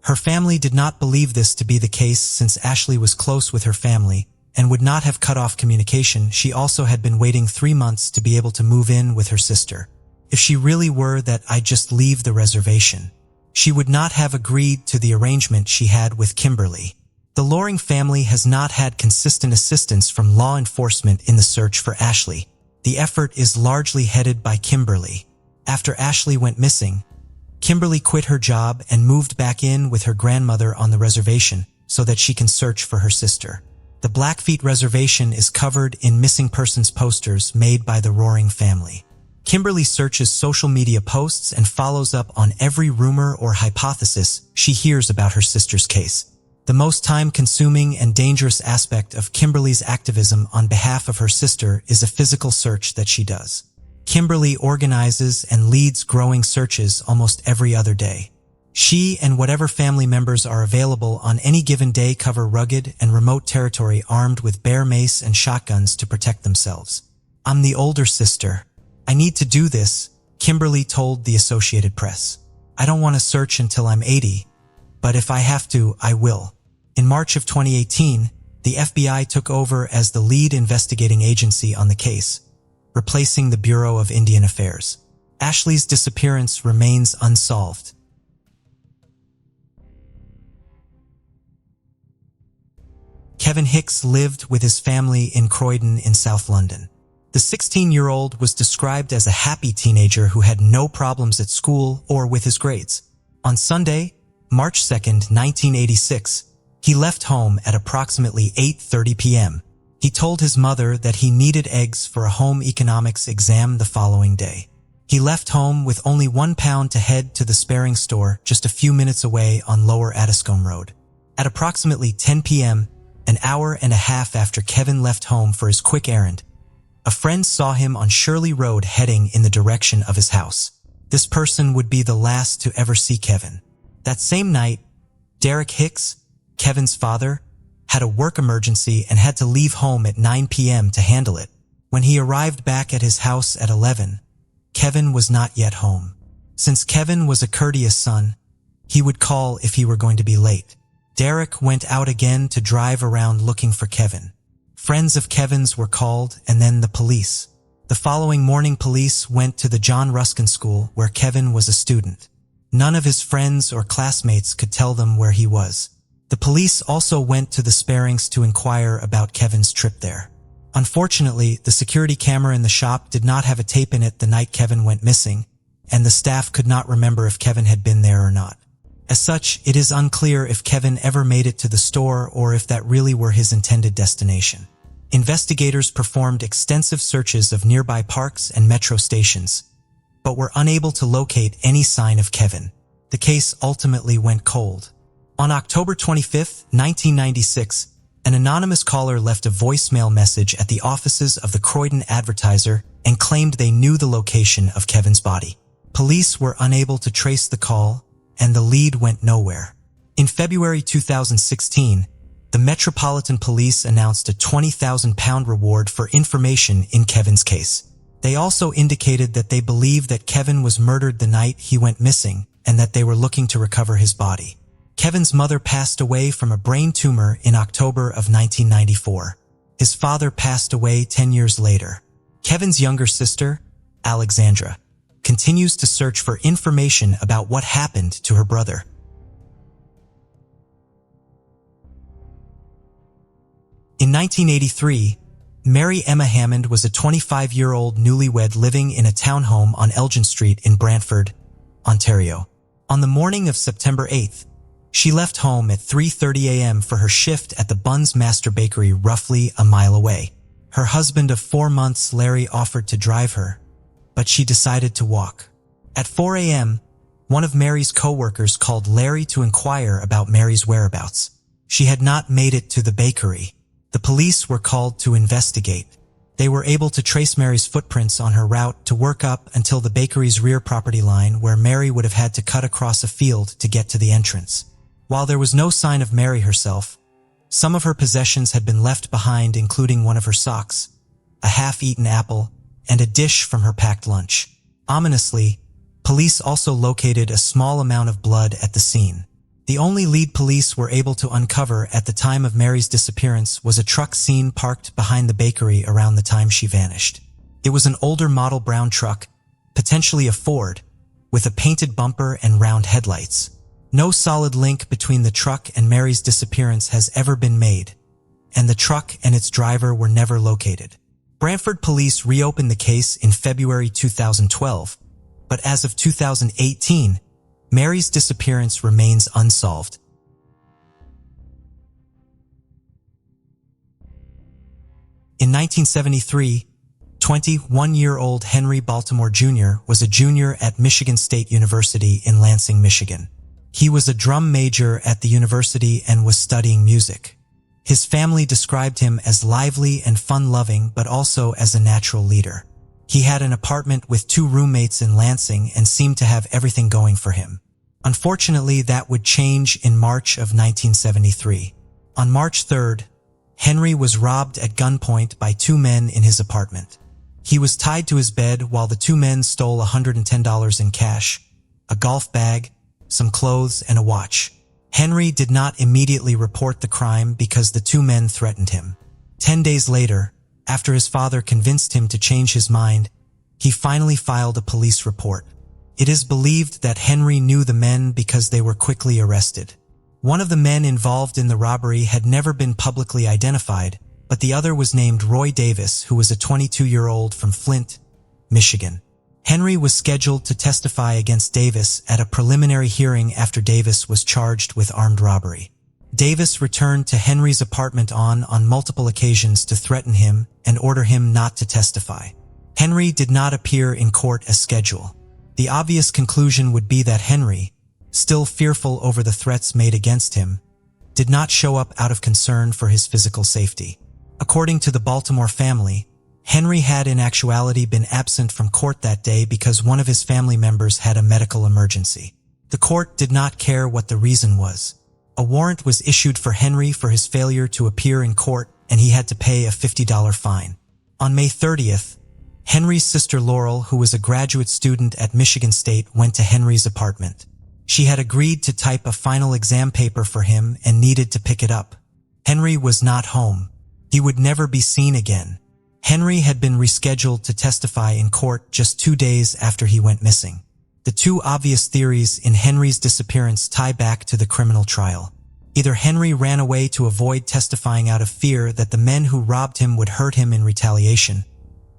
Her family did not believe this to be the case since Ashley was close with her family and would not have cut off communication. She also had been waiting 3 months to be able to move in with her sister. If she really were that I'd just leave the reservation, she would not have agreed to the arrangement she had with Kimberly. The Loring family has not had consistent assistance from law enforcement in the search for Ashley. The effort is largely headed by Kimberly. After Ashley went missing, Kimberly quit her job and moved back in with her grandmother on the reservation so that she can search for her sister. The Blackfeet Reservation is covered in missing persons posters made by the Loring family. Kimberly searches social media posts and follows up on every rumor or hypothesis she hears about her sister's case. The most time-consuming and dangerous aspect of Kimberly's activism on behalf of her sister is a physical search that she does. Kimberly organizes and leads growing searches almost every other day. She and whatever family members are available on any given day cover rugged and remote territory armed with bear mace and shotguns to protect themselves. "I'm the older sister. I need to do this," Kimberly told the Associated Press. "I don't want to search until I'm 80, but if I have to, I will." In March of 2018, the FBI took over as the lead investigating agency on the case, replacing the Bureau of Indian Affairs. Ashley's disappearance remains unsolved. Kevin Hicks lived with his family in Croydon in South London. The 16-year-old was described as a happy teenager who had no problems at school or with his grades. On Sunday, March 2, 1986, he left home at approximately 8:30 p.m. He told his mother that he needed eggs for a home economics exam the following day. He left home with only £1 to head to the Sparing store just a few minutes away on Lower Addiscombe Road. At approximately 10 p.m., an hour and a half after Kevin left home for his quick errand, a friend saw him on Shirley Road heading in the direction of his house. This person would be the last to ever see Kevin. That same night, Derek Hicks, Kevin's father, had a work emergency and had to leave home at 9 p.m. to handle it. When he arrived back at his house at 11, Kevin was not yet home. Since Kevin was a courteous son, he would call if he were going to be late. Derek went out again to drive around looking for Kevin. Friends of Kevin's were called and then the police. The following morning, police went to the John Ruskin School where Kevin was a student. None of his friends or classmates could tell them where he was. The police also went to the Sparings to inquire about Kevin's trip there. Unfortunately, the security camera in the shop did not have a tape in it the night Kevin went missing, and the staff could not remember if Kevin had been there or not. As such, it is unclear if Kevin ever made it to the store or if that really were his intended destination. Investigators performed extensive searches of nearby parks and metro stations, but were unable to locate any sign of Kevin. The case ultimately went cold. On October 25, 1996, an anonymous caller left a voicemail message at the offices of the Croydon Advertiser and claimed they knew the location of Kevin's body. Police were unable to trace the call, and the lead went nowhere. In February 2016, the Metropolitan Police announced a £20,000 reward for information in Kevin's case. They also indicated that they believed that Kevin was murdered the night he went missing and that they were looking to recover his body. Kevin's mother passed away from a brain tumor in October of 1994. His father passed away 10 years later. Kevin's younger sister, Alexandra, continues to search for information about what happened to her brother. In 1983, Mary Emma Hammond was a 25-year-old newlywed living in a townhome on Elgin Street in Brantford, Ontario. On the morning of September 8th, she left home at 3:30 a.m. for her shift at the Buns Master Bakery roughly a mile away. Her husband of 4 months, Larry, offered to drive her, but she decided to walk. At 4 a.m., one of Mary's co-workers called Larry to inquire about Mary's whereabouts. She had not made it to the bakery. The police were called to investigate. They were able to trace Mary's footprints on her route to work up until the bakery's rear property line, where Mary would have had to cut across a field to get to the entrance. While there was no sign of Mary herself, some of her possessions had been left behind, including one of her socks, a half-eaten apple, and a dish from her packed lunch. Ominously, police also located a small amount of blood at the scene. The only lead police were able to uncover at the time of Mary's disappearance was a truck seen parked behind the bakery around the time she vanished. It was an older model brown truck, potentially a Ford, with a painted bumper and round headlights. No solid link between the truck and Mary's disappearance has ever been made, and the truck and its driver were never located. Brantford police reopened the case in February 2012, but as of 2018, Mary's disappearance remains unsolved. In 1973, 21-year-old Henry Baltimore Jr. was a junior at Michigan State University in Lansing, Michigan. He was a drum major at the university and was studying music. His family described him as lively and fun-loving, but also as a natural leader. He had an apartment with 2 roommates in Lansing and seemed to have everything going for him. Unfortunately, that would change in March of 1973. On March 3rd, Henry was robbed at gunpoint by 2 men in his apartment. He was tied to his bed while the 2 men stole $110 in cash, a golf bag, some clothes, and a watch. Henry did not immediately report the crime because the 2 men threatened him. 10 days later, after his father convinced him to change his mind, he finally filed a police report. It is believed that Henry knew the men because they were quickly arrested. One of the men involved in the robbery had never been publicly identified, but the other was named Roy Davis, who was a 22-year-old from Flint, Michigan. Henry was scheduled to testify against Davis at a preliminary hearing after Davis was charged with armed robbery. Davis returned to Henry's apartment on multiple occasions to threaten him and order him not to testify. Henry did not appear in court as scheduled. The obvious conclusion would be that Henry, still fearful over the threats made against him, did not show up out of concern for his physical safety. According to the Baltimore family, Henry had in actuality been absent from court that day because one of his family members had a medical emergency. The court did not care what the reason was. A warrant was issued for Henry for his failure to appear in court, and he had to pay a $50 fine. On May 30th, Henry's sister Laurel, who was a graduate student at Michigan State, went to Henry's apartment. She had agreed to type a final exam paper for him and needed to pick it up. Henry was not home. He would never be seen again. Henry had been rescheduled to testify in court just 2 days after he went missing. The 2 obvious theories in Henry's disappearance tie back to the criminal trial. Either Henry ran away to avoid testifying out of fear that the men who robbed him would hurt him in retaliation,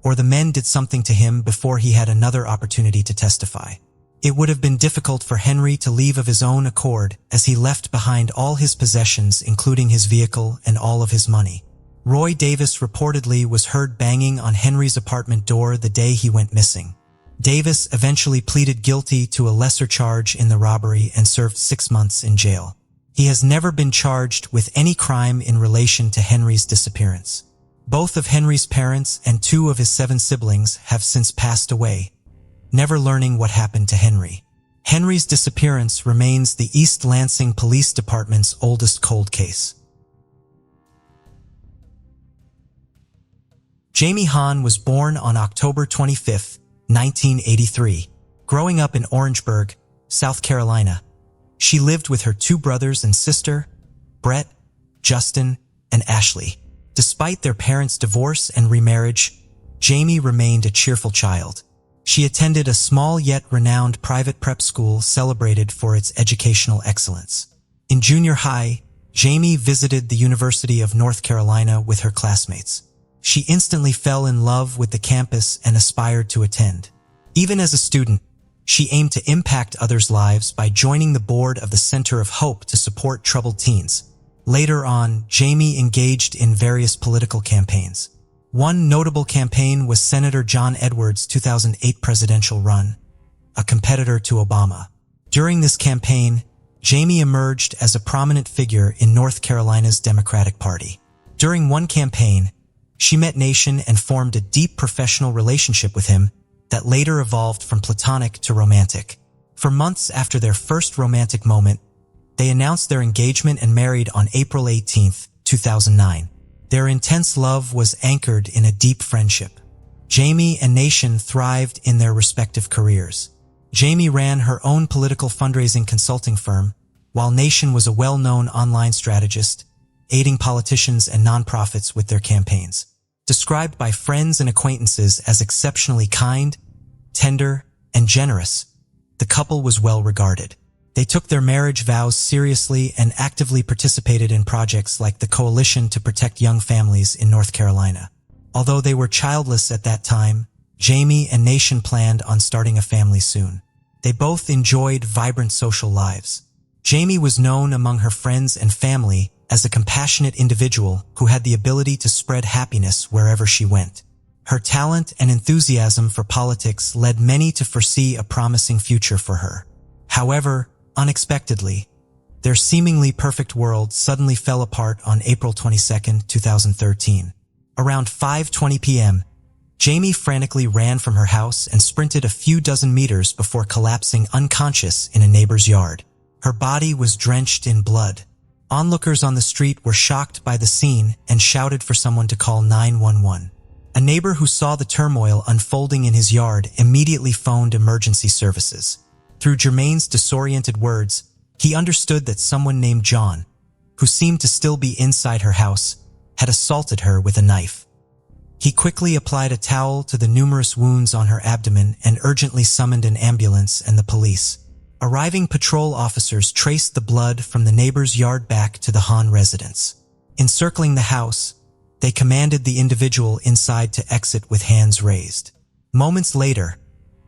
or the men did something to him before he had another opportunity to testify. It would have been difficult for Henry to leave of his own accord, as he left behind all his possessions, including his vehicle and all of his money. Roy Davis reportedly was heard banging on Henry's apartment door the day he went missing. Davis eventually pleaded guilty to a lesser charge in the robbery and served 6 months in jail. He has never been charged with any crime in relation to Henry's disappearance. Both of Henry's parents and 2 of his 7 siblings have since passed away, never learning what happened to Henry. Henry's disappearance remains the East Lansing Police Department's oldest cold case. Jaimie Han was born on October 25, 1983. Growing up in Orangeburg, South Carolina, she lived with her 2 brothers and sister, Brett, Justin, and Ashley. Despite their parents' divorce and remarriage, Jaimie remained a cheerful child. She attended a small yet renowned private prep school celebrated for its educational excellence. In junior high, Jaimie visited the University of North Carolina with her classmates. She instantly fell in love with the campus and aspired to attend. Even as a student, she aimed to impact others' lives by joining the board of the Center of Hope to support troubled teens. Later on, Jaimie engaged in various political campaigns. One notable campaign was Senator John Edwards' 2008 presidential run, a competitor to Obama. During this campaign, Jaimie emerged as a prominent figure in North Carolina's Democratic Party. During one campaign, She met Nation and formed a deep professional relationship with him that later evolved from platonic to romantic. For months after their first romantic moment, they announced their engagement and married on April 18, 2009. Their intense love was anchored in a deep friendship. Jaimie and Nation thrived in their respective careers. Jaimie ran her own political fundraising consulting firm, while Nation was a well-known online strategist, aiding politicians and nonprofits with their campaigns. Described by friends and acquaintances as exceptionally kind, tender, and generous, the couple was well regarded. They took their marriage vows seriously and actively participated in projects like the Coalition to Protect Young Families in North Carolina. Although they were childless at that time, Jaimie and Nation planned on starting a family soon. They both enjoyed vibrant social lives. Jaimie was known among her friends and family as a compassionate individual who had the ability to spread happiness wherever she went. Her talent and enthusiasm for politics led many to foresee a promising future for her. However, unexpectedly, their seemingly perfect world suddenly fell apart on April 22, 2013. Around 5:20 p.m., Jaimie frantically ran from her house and sprinted a few dozen meters before collapsing unconscious in a neighbor's yard. Her body was drenched in blood. Onlookers on the street were shocked by the scene and shouted for someone to call 911. A neighbor who saw the turmoil unfolding in his yard immediately phoned emergency services. Through Jermaine's disoriented words, he understood that someone named John, who seemed to still be inside her house, had assaulted her with a knife. He quickly applied a towel to the numerous wounds on her abdomen and urgently summoned an ambulance and the police. Arriving patrol officers traced the blood from the neighbor's yard back to the Han residence. Encircling the house, they commanded the individual inside to exit with hands raised. Moments later,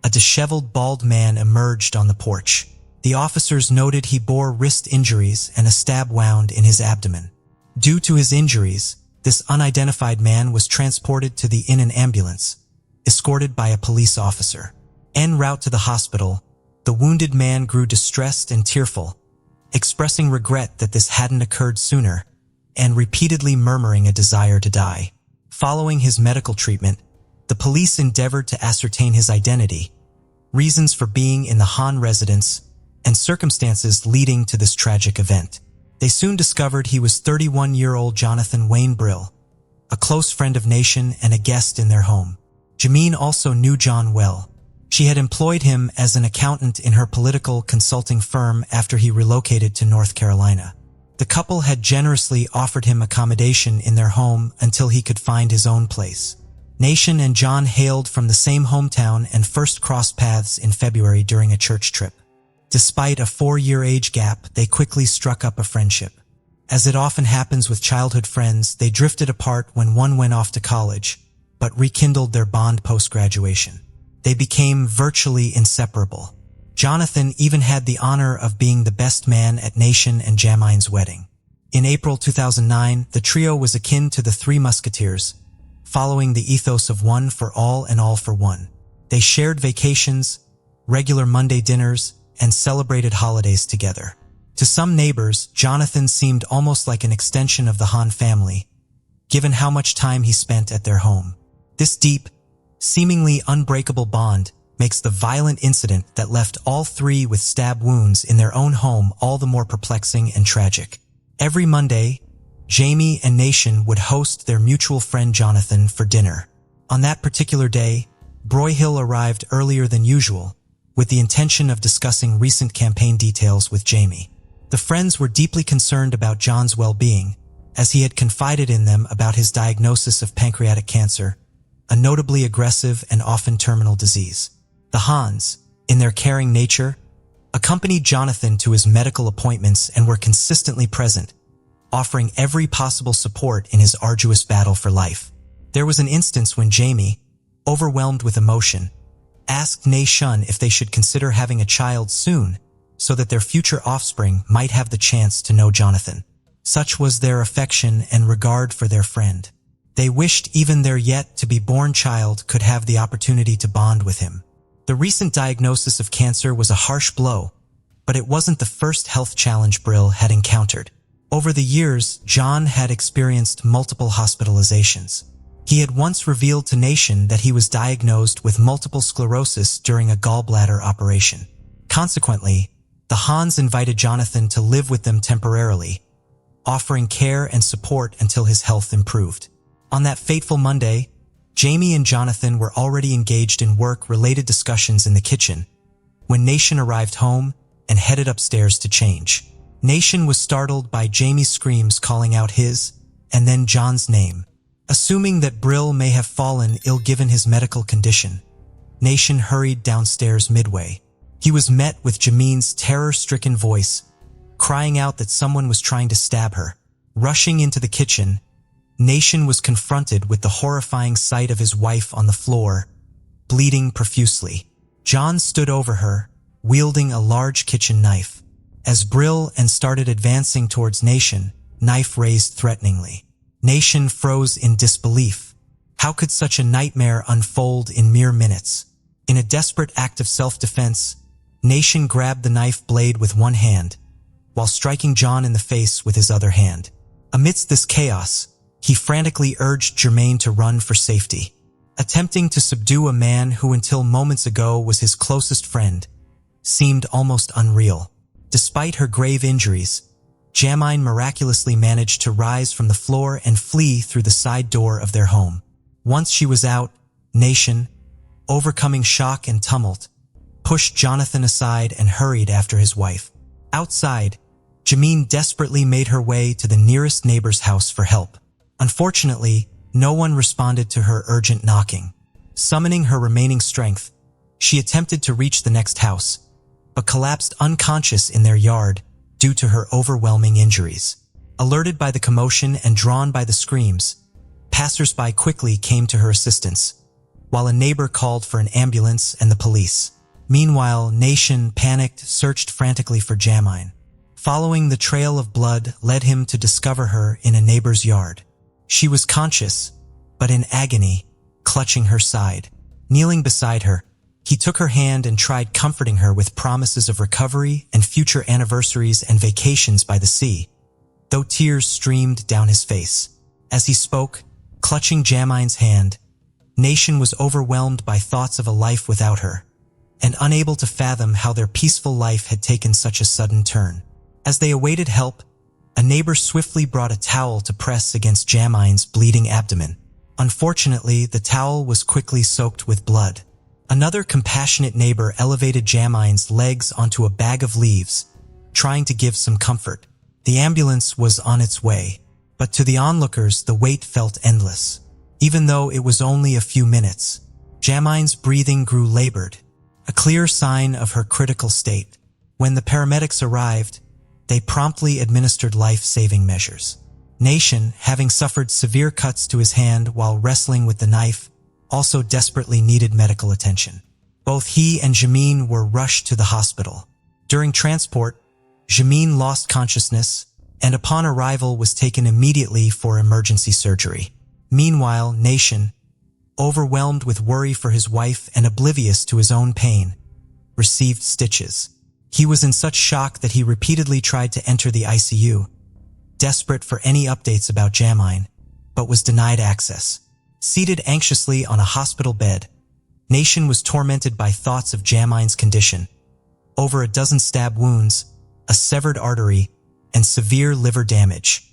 a disheveled bald man emerged on the porch. The officers noted he bore wrist injuries and a stab wound in his abdomen. Due to his injuries, this unidentified man was transported to the inn in an ambulance, escorted by a police officer. En route to the hospital, the wounded man grew distressed and tearful, expressing regret that this hadn't occurred sooner and repeatedly murmuring a desire to die. Following his medical treatment, the police endeavored to ascertain his identity, reasons for being in the Han residence, and circumstances leading to this tragic event. They soon discovered he was 31-year-old Jonathan Wayne Brill, a close friend of Nation and a guest in their home. Jaimie also knew John well. She had employed him as an accountant in her political consulting firm after he relocated to North Carolina. The couple had generously offered him accommodation in their home until he could find his own place. Nation and John hailed from the same hometown and first crossed paths in February during a church trip. Despite a 4-year age gap, they quickly struck up a friendship. As it often happens with childhood friends, they drifted apart when one went off to college, but rekindled their bond post-graduation. They became virtually inseparable. Jonathan even had the honor of being the best man at Nation and Jaime's wedding. In April 2009, the trio was akin to the Three Musketeers, following the ethos of one for all and all for one. They shared vacations, regular Monday dinners, and celebrated holidays together. To some neighbors, Jonathan seemed almost like an extension of the Han family, given how much time he spent at their home. This deep, seemingly unbreakable bond makes the violent incident that left all three with stab wounds in their own home all the more perplexing and tragic. Every Monday, Jaimie and Nation would host their mutual friend Jonathan for dinner. On that particular day, Broyhill arrived earlier than usual, with the intention of discussing recent campaign details with Jaimie. The friends were deeply concerned about John's well-being, as he had confided in them about his diagnosis of pancreatic cancer, a notably aggressive and often terminal disease. The Hans, in their caring nature, accompanied Jonathan to his medical appointments and were consistently present, offering every possible support in his arduous battle for life. There was an instance when Jaimie, overwhelmed with emotion, asked Nation if they should consider having a child soon so that their future offspring might have the chance to know Jonathan. Such was their affection and regard for their friend. They wished even their yet-to-be-born child could have the opportunity to bond with him. The recent diagnosis of cancer was a harsh blow, but it wasn't the first health challenge Brill had encountered. Over the years, John had experienced multiple hospitalizations. He had once revealed to Nation that he was diagnosed with multiple sclerosis during a gallbladder operation. Consequently, the Hans invited Jonathan to live with them temporarily, offering care and support until his health improved. On that fateful Monday, Jaimie and Jonathan were already engaged in work-related discussions in the kitchen when Nation arrived home and headed upstairs to change. Nation was startled by Jaimie's screams calling out his and then John's name. Assuming that Brill may have fallen ill given his medical condition, Nation hurried downstairs midway. He was met with Jaime's terror-stricken voice, crying out that someone was trying to stab her. Rushing into the kitchen, Nation was confronted with the horrifying sight of his wife on the floor, bleeding profusely. John stood over her, wielding a large kitchen knife. As Brill and started advancing towards Nation, knife raised threateningly. Nation froze in disbelief. How could such a nightmare unfold in mere minutes? In a desperate act of self-defense, Nation grabbed the knife blade with one hand, while striking John in the face with his other hand. Amidst this chaos, he frantically urged Jermaine to run for safety. Attempting to subdue a man who until moments ago was his closest friend seemed almost unreal. Despite her grave injuries, Jaimie miraculously managed to rise from the floor and flee through the side door of their home. Once she was out, Nation, overcoming shock and tumult, pushed Jonathan aside and hurried after his wife. Outside, Jaimie desperately made her way to the nearest neighbor's house for help. Unfortunately, no one responded to her urgent knocking. Summoning her remaining strength, she attempted to reach the next house, but collapsed unconscious in their yard due to her overwhelming injuries. Alerted by the commotion and drawn by the screams, passers-by quickly came to her assistance, while a neighbor called for an ambulance and the police. Meanwhile, Nation, panicked, searched frantically for Jaimie. Following the trail of blood led him to discover her in a neighbor's yard. She was conscious, but in agony, clutching her side. Kneeling beside her, he took her hand and tried comforting her with promises of recovery and future anniversaries and vacations by the sea, though tears streamed down his face. As he spoke, clutching Jaimie's hand, Nation was overwhelmed by thoughts of a life without her, and unable to fathom how their peaceful life had taken such a sudden turn. As they awaited help, a neighbor swiftly brought a towel to press against Jaimie's bleeding abdomen. Unfortunately, the towel was quickly soaked with blood. Another compassionate neighbor elevated Jaimie's legs onto a bag of leaves, trying to give some comfort. The ambulance was on its way, but to the onlookers the wait felt endless. Even though it was only a few minutes, Jaimie's breathing grew labored, a clear sign of her critical state. When the paramedics arrived, they promptly administered life-saving measures. Nation, having suffered severe cuts to his hand while wrestling with the knife, also desperately needed medical attention. Both he and Jaimie were rushed to the hospital. During transport, Jaimie lost consciousness and upon arrival was taken immediately for emergency surgery. Meanwhile, Nation, overwhelmed with worry for his wife and oblivious to his own pain, received stitches. He was in such shock that he repeatedly tried to enter the ICU, desperate for any updates about Jaimie, but was denied access. Seated anxiously on a hospital bed, Nation was tormented by thoughts of Jaimie's condition, over a dozen stab wounds, a severed artery, and severe liver damage.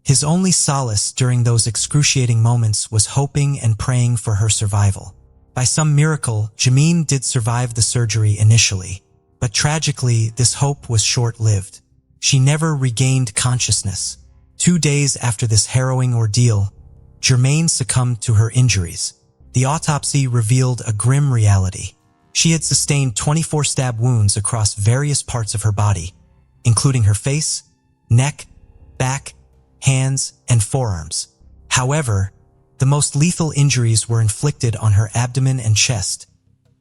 His only solace during those excruciating moments was hoping and praying for her survival. By some miracle, Jaimie did survive the surgery initially, but tragically, this hope was short-lived. She never regained consciousness. 2 days after this harrowing ordeal, Jermaine succumbed to her injuries. The autopsy revealed a grim reality. She had sustained 24 stab wounds across various parts of her body, including her face, neck, back, hands, and forearms. However, the most lethal injuries were inflicted on her abdomen and chest,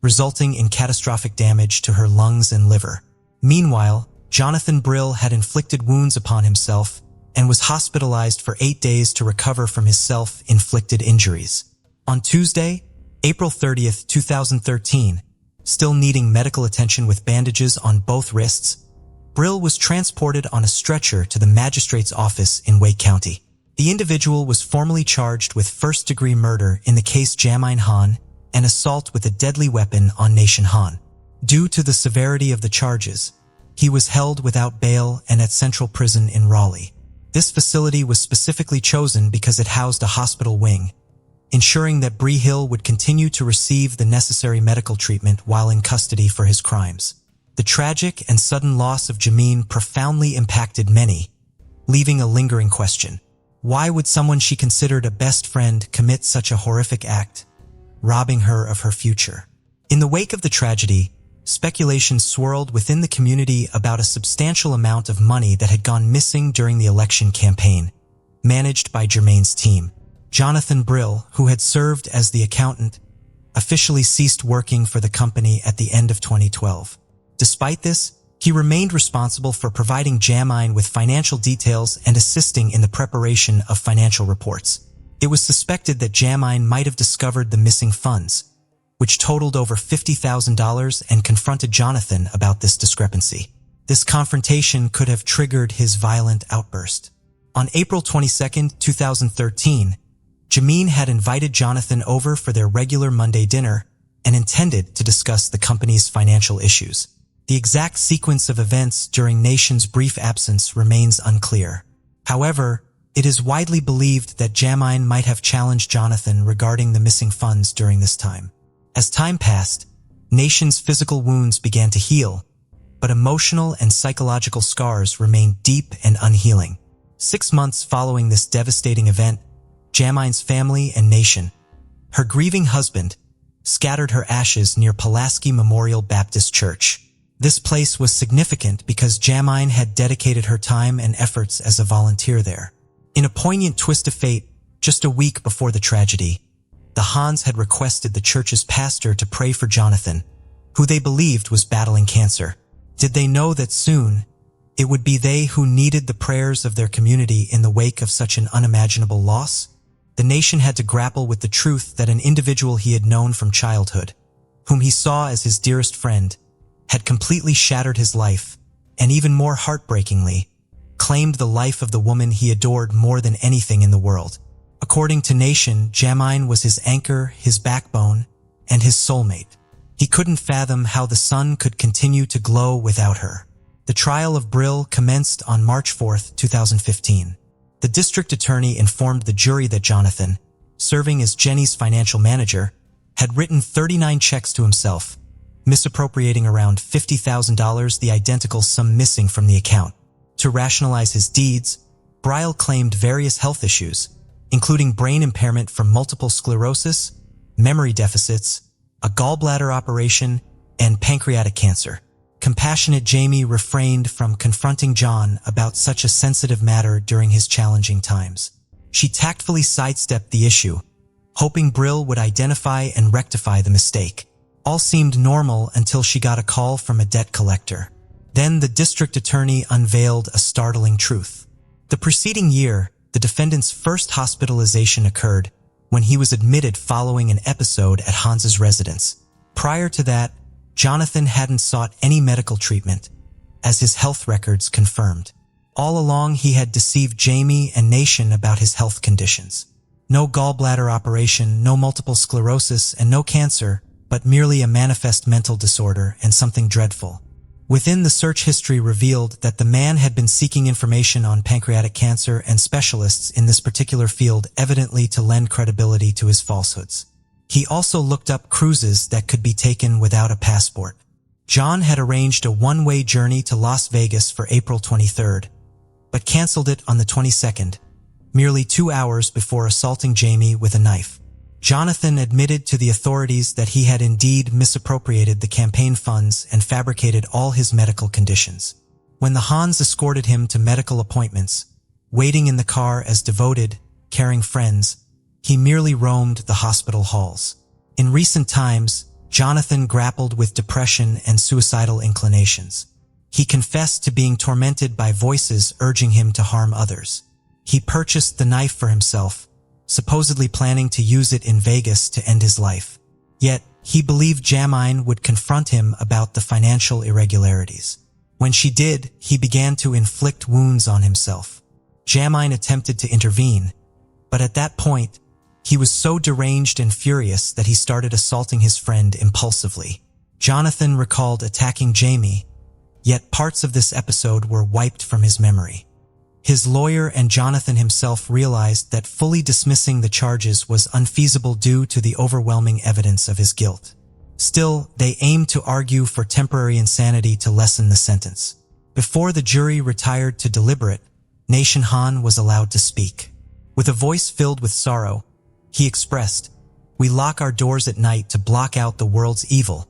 resulting in catastrophic damage to her lungs and liver. Meanwhile, Jonathan Brill had inflicted wounds upon himself and was hospitalized for 8 days to recover from his self-inflicted injuries. On Tuesday, April 30th, 2013, still needing medical attention with bandages on both wrists, Brill was transported on a stretcher to the magistrate's office in Wake County. The individual was formally charged with first-degree murder in the case Jaimie Han and assault with a deadly weapon on Nation Han. Due to the severity of the charges, he was held without bail and at Central Prison in Raleigh. This facility was specifically chosen because it housed a hospital wing, ensuring that Bree Hill would continue to receive the necessary medical treatment while in custody for his crimes. The tragic and sudden loss of Jaimie profoundly impacted many, leaving a lingering question. Why would someone she considered a best friend commit such a horrific act, robbing her of her future? In the wake of the tragedy, speculation swirled within the community about a substantial amount of money that had gone missing during the election campaign, managed by Jermaine's team. Jonathan Brill, who had served as the accountant, officially ceased working for the company at the end of 2012. Despite this, he remained responsible for providing Jaimie with financial details and assisting in the preparation of financial reports. It was suspected that Jaimie might have discovered the missing funds, which totaled over $50,000, and confronted Jonathan about this discrepancy. This confrontation could have triggered his violent outburst. On April 22, 2013, Jaimie had invited Jonathan over for their regular Monday dinner and intended to discuss the company's financial issues. The exact sequence of events during Nation's brief absence remains unclear. However, it is widely believed that Jaimie might have challenged Jonathan regarding the missing funds during this time. As time passed, Nation's physical wounds began to heal, but emotional and psychological scars remained deep and unhealing. 6 months following this devastating event, Jaimie's family and Nation, her grieving husband, scattered her ashes near Pulaski Memorial Baptist Church. This place was significant because Jaimie had dedicated her time and efforts as a volunteer there. In a poignant twist of fate, just a week before the tragedy, the Hans had requested the church's pastor to pray for Jonathan, who they believed was battling cancer. Did they know that soon, it would be they who needed the prayers of their community in the wake of such an unimaginable loss? The Nation had to grapple with the truth that an individual he had known from childhood, whom he saw as his dearest friend, had completely shattered his life, and even more heartbreakingly, claimed the life of the woman he adored more than anything in the world. According to Nation, Jaimie was his anchor, his backbone, and his soulmate. He couldn't fathom how the sun could continue to glow without her. The trial of Brill commenced on March 4, 2015. The district attorney informed the jury that Jonathan, serving as Jenny's financial manager, had written 39 checks to himself, misappropriating around $50,000, the identical sum missing from the account. To rationalize his deeds, Brill claimed various health issues, including brain impairment from multiple sclerosis, memory deficits, a gallbladder operation, and pancreatic cancer. Compassionate Jaimie refrained from confronting John about such a sensitive matter during his challenging times. She tactfully sidestepped the issue, hoping Brill would identify and rectify the mistake. All seemed normal until she got a call from a debt collector. Then the district attorney unveiled a startling truth. The preceding year, the defendant's first hospitalization occurred when he was admitted following an episode at Hans's residence. Prior to that, Jonathan hadn't sought any medical treatment, as his health records confirmed. All along, he had deceived Jaimie and Nation about his health conditions. No gallbladder operation, no multiple sclerosis, and no cancer, but merely a manifest mental disorder and something dreadful. Within the search history revealed that the man had been seeking information on pancreatic cancer and specialists in this particular field, evidently to lend credibility to his falsehoods. He also looked up cruises that could be taken without a passport. John had arranged a one-way journey to Las Vegas for April 23rd, but canceled it on the 22nd, merely 2 hours before assaulting Jaimie with a knife. Jonathan admitted to the authorities that he had indeed misappropriated the campaign funds and fabricated all his medical conditions. When the Hans escorted him to medical appointments, waiting in the car as devoted, caring friends, he merely roamed the hospital halls. In recent times, Jonathan grappled with depression and suicidal inclinations. He confessed to being tormented by voices urging him to harm others. He purchased the knife for himself, supposedly planning to use it in Vegas to end his life. Yet, he believed Jaimie would confront him about the financial irregularities. When she did, he began to inflict wounds on himself. Jaimie attempted to intervene, but at that point, he was so deranged and furious that he started assaulting his friend impulsively. Jonathan recalled attacking Jaimie, yet parts of this episode were wiped from his memory. His lawyer and Jonathan himself realized that fully dismissing the charges was unfeasible due to the overwhelming evidence of his guilt. Still, they aimed to argue for temporary insanity to lessen the sentence. Before the jury retired to deliberate, Jaimie Han was allowed to speak. With a voice filled with sorrow, he expressed, "We lock our doors at night to block out the world's evil,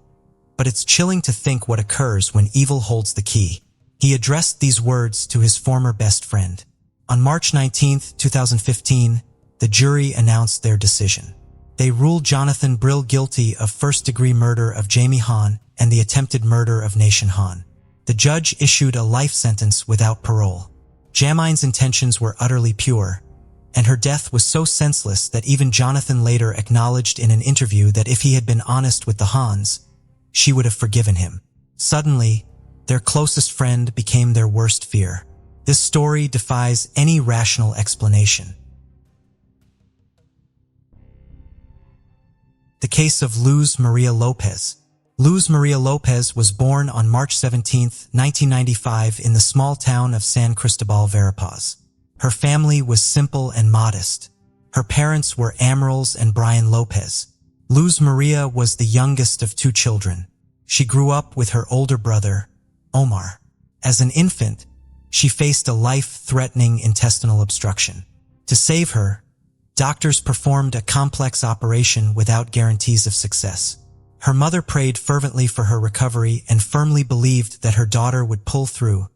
but it's chilling to think what occurs when evil holds the key." He addressed these words to his former best friend. On March 19, 2015, the jury announced their decision. They ruled Jonathan Brill guilty of first-degree murder of Jaimie Han and the attempted murder of Jaimie Han. The judge issued a life sentence without parole. Jaimie's intentions were utterly pure, and her death was so senseless that even Jonathan later acknowledged in an interview that if he had been honest with the Hans, she would have forgiven him. Suddenly, their closest friend became their worst fear. This story defies any rational explanation. The case of Luz Maria Lopez. Luz Maria Lopez was born on March 17, 1995 in the small town of San Cristobal, Verapaz. Her family was simple and modest. Her parents were Amarils and Brian Lopez. Luz Maria was the youngest of 2 children. She grew up with her older brother, Omar. As an infant, she faced a life-threatening intestinal obstruction. To save her, doctors performed a complex operation without guarantees of success. Her mother prayed fervently for her recovery and firmly believed that her daughter would pull through,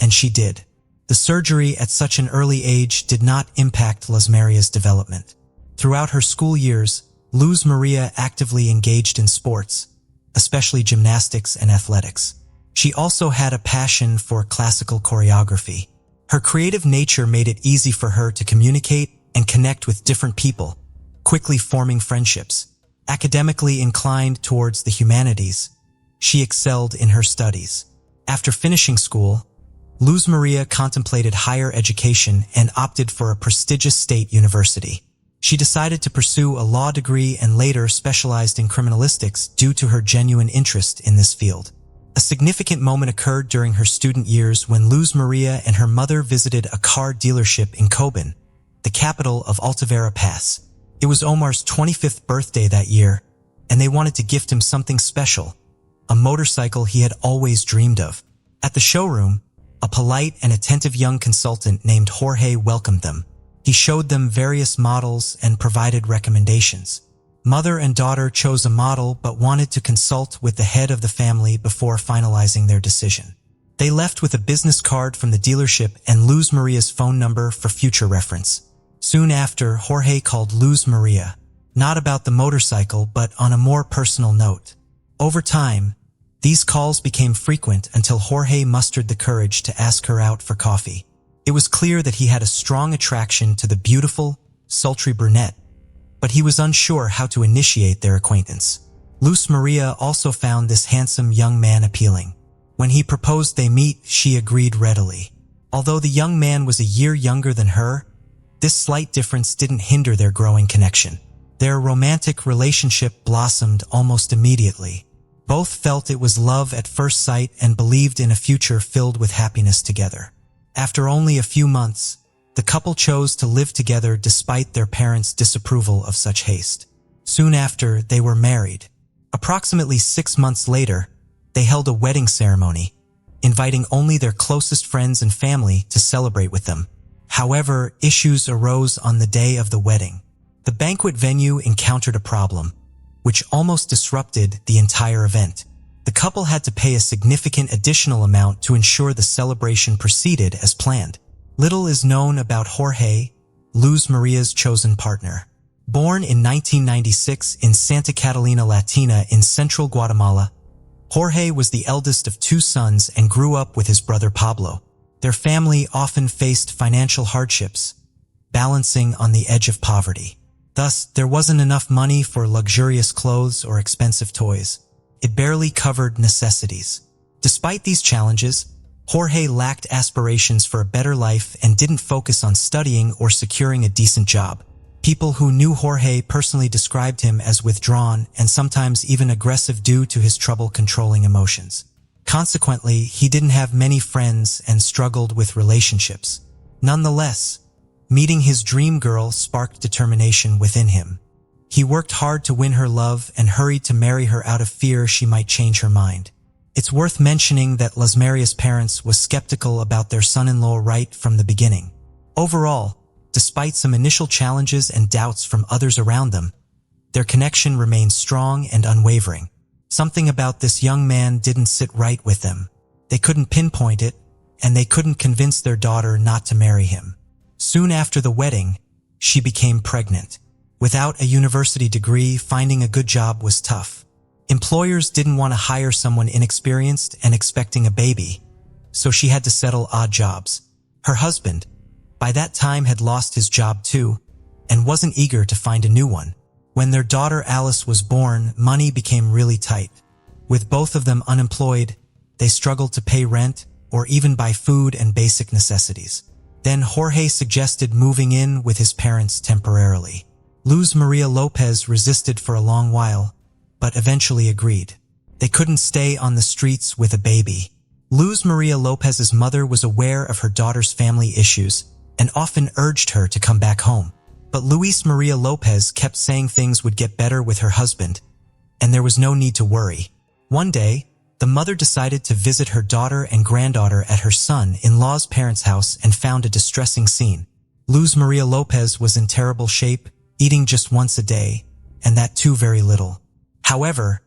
and she did. The surgery at such an early age did not impact Luz Maria's development. Throughout her school years, Luz Maria actively engaged in sports, especially gymnastics and athletics. She also had a passion for classical choreography. Her creative nature made it easy for her to communicate and connect with different people, quickly forming friendships. Academically inclined towards the humanities, she excelled in her studies. After finishing school, Luz Maria contemplated higher education and opted for a prestigious state university. She decided to pursue a law degree and later specialized in criminalistics due to her genuine interest in this field. A significant moment occurred during her student years when Luz Maria and her mother visited a car dealership in Coban, the capital of Altavera Pass. It was Omar's 25th birthday that year, and they wanted to gift him something special, a motorcycle he had always dreamed of. At the showroom, a polite and attentive young consultant named Jorge welcomed them. He showed them various models and provided recommendations. Mother and daughter chose a model but wanted to consult with the head of the family before finalizing their decision. They left with a business card from the dealership and Luz Maria's phone number for future reference. Soon after, Jorge called Luz Maria, not about the motorcycle but on a more personal note. Over time, these calls became frequent until Jorge mustered the courage to ask her out for coffee. It was clear that he had a strong attraction to the beautiful, sultry brunette, but he was unsure how to initiate their acquaintance. Luz Maria also found this handsome young man appealing. When he proposed they meet, she agreed readily. Although the young man was a year younger than her, this slight difference didn't hinder their growing connection. Their romantic relationship blossomed almost immediately. Both felt it was love at first sight and believed in a future filled with happiness together. After only a few months, the couple chose to live together despite their parents' disapproval of such haste. Soon after, they were married. Approximately 6 months later, they held a wedding ceremony, inviting only their closest friends and family to celebrate with them. However, issues arose on the day of the wedding. The banquet venue encountered a problem, which almost disrupted the entire event. The couple had to pay a significant additional amount to ensure the celebration proceeded as planned. Little is known about Jorge, Luz Maria's chosen partner. Born in 1996 in Santa Catalina Latina in central Guatemala, Jorge was the eldest of 2 sons and grew up with his brother Pablo. Their family often faced financial hardships, balancing on the edge of poverty. Thus, there wasn't enough money for luxurious clothes or expensive toys. It barely covered necessities. Despite these challenges, Jorge lacked aspirations for a better life and didn't focus on studying or securing a decent job. People who knew Jorge personally described him as withdrawn and sometimes even aggressive due to his trouble controlling emotions. Consequently, he didn't have many friends and struggled with relationships. Nonetheless, meeting his dream girl sparked determination within him. He worked hard to win her love and hurried to marry her out of fear she might change her mind. It's worth mentioning that Luz Maria's parents was skeptical about their son-in-law right from the beginning. Overall, despite some initial challenges and doubts from others around them, their connection remained strong and unwavering. Something about this young man didn't sit right with them. They couldn't pinpoint it, and they couldn't convince their daughter not to marry him. Soon after the wedding, she became pregnant. Without a university degree, finding a good job was tough. Employers didn't want to hire someone inexperienced and expecting a baby, so she had to settle odd jobs. Her husband, by that time, had lost his job too, and wasn't eager to find a new one. When their daughter Alice was born, money became really tight. With both of them unemployed, they struggled to pay rent or even buy food and basic necessities. Then Jorge suggested moving in with his parents temporarily. Luz Maria Lopez resisted for a long while, but eventually agreed. They couldn't stay on the streets with a baby. Luz Maria Lopez's mother was aware of her daughter's family issues and often urged her to come back home. But Luz Maria Lopez kept saying things would get better with her husband, and there was no need to worry. One day, the mother decided to visit her daughter and granddaughter at her son-in-law's parents' house and found a distressing scene. Luz Maria Lopez was in terrible shape, eating just once a day, and that too very little. However,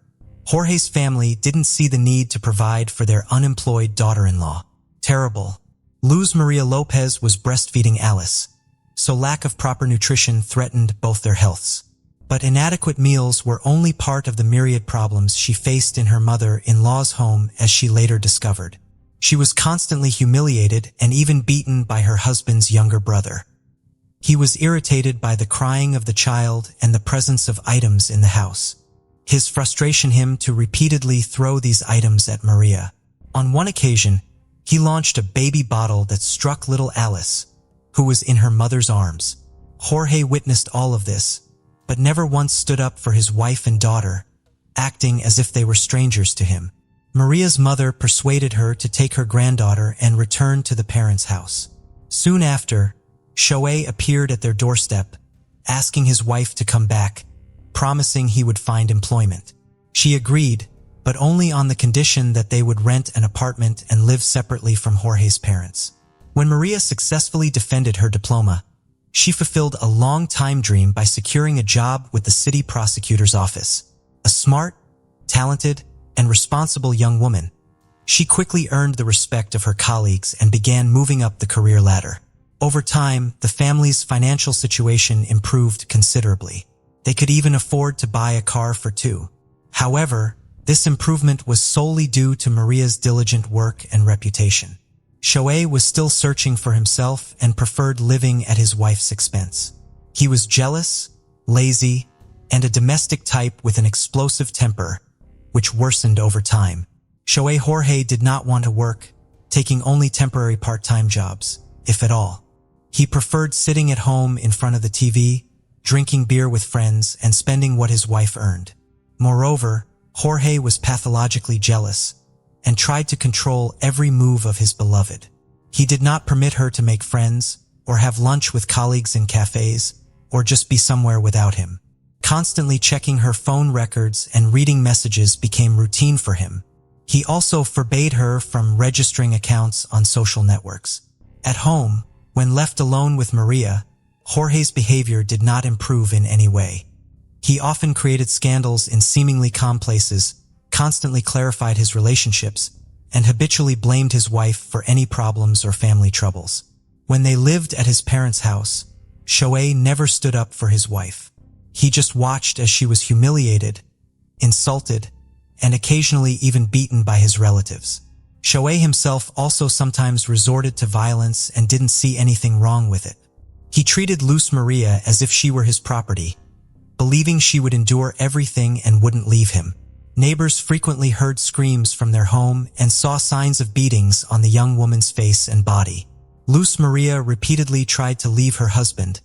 Jorge's family didn't see the need to provide for their unemployed daughter-in-law. Terrible. Luz Maria Lopez was breastfeeding Alice, so lack of proper nutrition threatened both their healths. But inadequate meals were only part of the myriad problems she faced in her mother-in-law's home, as she later discovered. She was constantly humiliated and even beaten by her husband's younger brother. He was irritated by the crying of the child and the presence of items in the house. His frustration him to repeatedly throw these items at Maria. On one occasion, he launched a baby bottle that struck little Alice, who was in her mother's arms. Jorge witnessed all of this, but never once stood up for his wife and daughter, acting as if they were strangers to him. Maria's mother persuaded her to take her granddaughter and return to the parents' house. Soon after, Shoei appeared at their doorstep, asking his wife to come back, promising he would find employment. She agreed, but only on the condition that they would rent an apartment and live separately from Jorge's parents. When Maria successfully defended her diploma, she fulfilled a long-time dream by securing a job with the city prosecutor's office. A smart, talented, and responsible young woman, she quickly earned the respect of her colleagues and began moving up the career ladder. Over time, the family's financial situation improved considerably. They could even afford to buy a car for two. However, this improvement was solely due to Maria's diligent work and reputation. Shoei was still searching for himself and preferred living at his wife's expense. He was jealous, lazy, and a domestic type with an explosive temper, which worsened over time. Shoei Jorge did not want to work, taking only temporary part-time jobs, if at all. He preferred sitting at home in front of the TV, drinking beer with friends, and spending what his wife earned. Moreover, Jorge was pathologically jealous and tried to control every move of his beloved. He did not permit her to make friends or have lunch with colleagues in cafes or just be somewhere without him. Constantly checking her phone records and reading messages became routine for him. He also forbade her from registering accounts on social networks. At home, when left alone with Maria, Jorge's behavior did not improve in any way. He often created scandals in seemingly calm places, constantly clarified his relationships, and habitually blamed his wife for any problems or family troubles. When they lived at his parents' house, Shoei never stood up for his wife. He just watched as she was humiliated, insulted, and occasionally even beaten by his relatives. Shoei himself also sometimes resorted to violence and didn't see anything wrong with it. He treated Luz Maria as if she were his property, believing she would endure everything and wouldn't leave him. Neighbors frequently heard screams from their home and saw signs of beatings on the young woman's face and body. Luz Maria repeatedly tried to leave her husband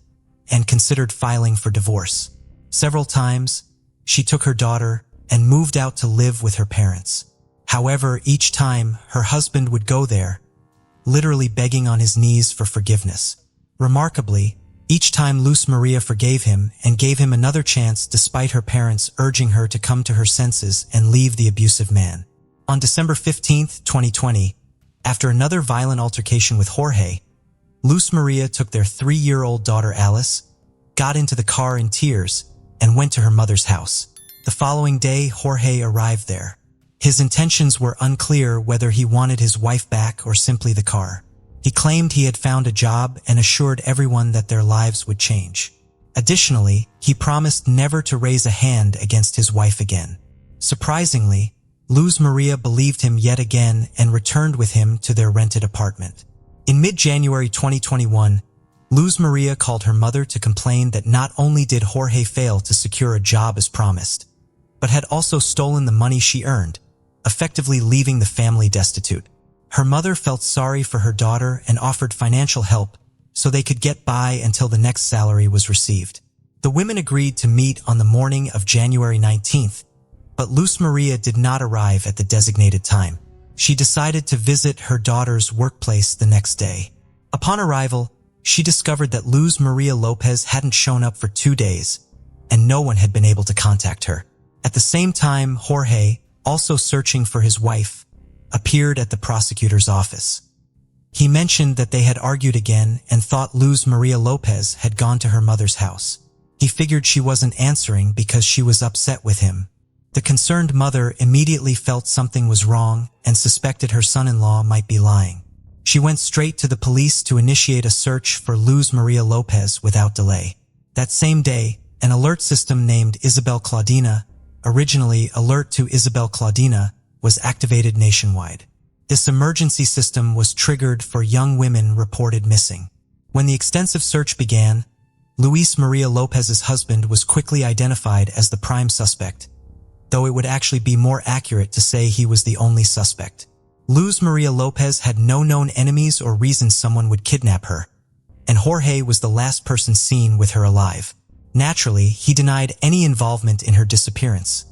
and considered filing for divorce. Several times, she took her daughter and moved out to live with her parents. However, each time her husband would go there, literally begging on his knees for forgiveness. Remarkably, each time Luz Maria forgave him and gave him another chance despite her parents urging her to come to her senses and leave the abusive man. On December 15, 2020, after another violent altercation with Jorge, Luz Maria took their 3-year-old daughter Alice, got into the car in tears, and went to her mother's house. The following day, Jorge arrived there. His intentions were unclear whether he wanted his wife back or simply the car. He claimed he had found a job and assured everyone that their lives would change. Additionally, he promised never to raise a hand against his wife again. Surprisingly, Luz Maria believed him yet again and returned with him to their rented apartment. In mid-January 2021, Luz Maria called her mother to complain that not only did Jorge fail to secure a job as promised, but had also stolen the money she earned, effectively leaving the family destitute. Her mother felt sorry for her daughter and offered financial help so they could get by until the next salary was received. The women agreed to meet on the morning of January 19th, but Luz Maria did not arrive at the designated time. She decided to visit her daughter's workplace the next day. Upon arrival, she discovered that Luz Maria Lopez hadn't shown up for 2 days, and no one had been able to contact her. At the same time, Jorge, also searching for his wife, appeared at the prosecutor's office. He mentioned that they had argued again and thought Luz Maria Lopez had gone to her mother's house. He figured she wasn't answering because she was upset with him. The concerned mother immediately felt something was wrong and suspected her son-in-law might be lying. She went straight to the police to initiate a search for Luz Maria Lopez without delay. That same day, an alert system named Isabel Claudina, originally Alert to Isabel Claudina, was activated nationwide. This emergency system was triggered for young women reported missing. When the extensive search began, Luz Maria Lopez's husband was quickly identified as the prime suspect, though it would actually be more accurate to say he was the only suspect. Luz Maria Lopez had no known enemies or reasons someone would kidnap her, and Jorge was the last person seen with her alive. Naturally, he denied any involvement in her disappearance,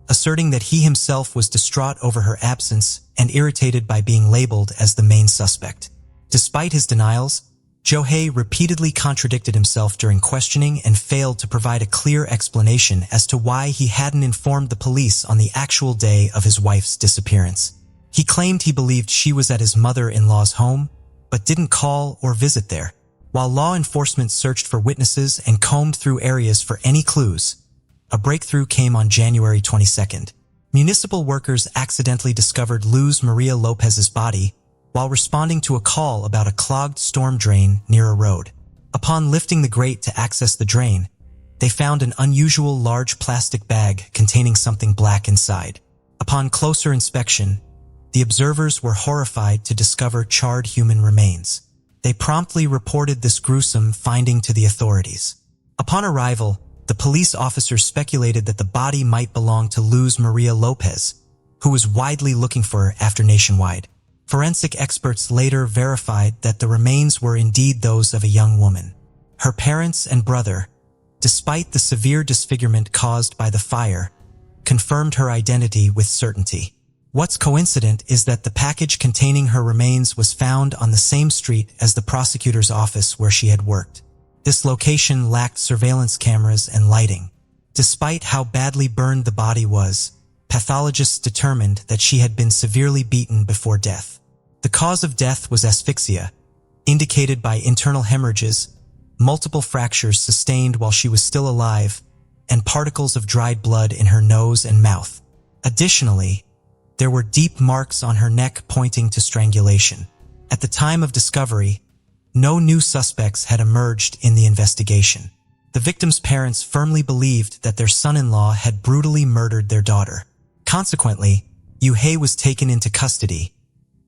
asserting that he himself was distraught over her absence and irritated by being labeled as the main suspect. Despite his denials, Jorge repeatedly contradicted himself during questioning and failed to provide a clear explanation as to why he hadn't informed the police on the actual day of his wife's disappearance. He claimed he believed she was at his mother-in-law's home, but didn't call or visit there. While law enforcement searched for witnesses and combed through areas for any clues, a breakthrough came on January 22nd. Municipal workers accidentally discovered Luz Maria Lopez's body while responding to a call about a clogged storm drain near a road. Upon lifting the grate to access the drain, they found an unusual large plastic bag containing something black inside. Upon closer inspection, the observers were horrified to discover charred human remains. They promptly reported this gruesome finding to the authorities. Upon arrival, the police officers speculated that the body might belong to Luz Maria Lopez, who was widely looking for her after Nationwide. Forensic experts later verified that the remains were indeed those of a young woman. Her parents and brother, despite the severe disfigurement caused by the fire, confirmed her identity with certainty. What's coincident is that the package containing her remains was found on the same street as the prosecutor's office where she had worked. This location lacked surveillance cameras and lighting. Despite how badly burned the body was, pathologists determined that she had been severely beaten before death. The cause of death was asphyxia, indicated by internal hemorrhages, multiple fractures sustained while she was still alive, and particles of dried blood in her nose and mouth. Additionally, there were deep marks on her neck pointing to strangulation. At the time of discovery, no new suspects had emerged in the investigation. The victim's parents firmly believed that their son-in-law had brutally murdered their daughter. Consequently, Jorge was taken into custody,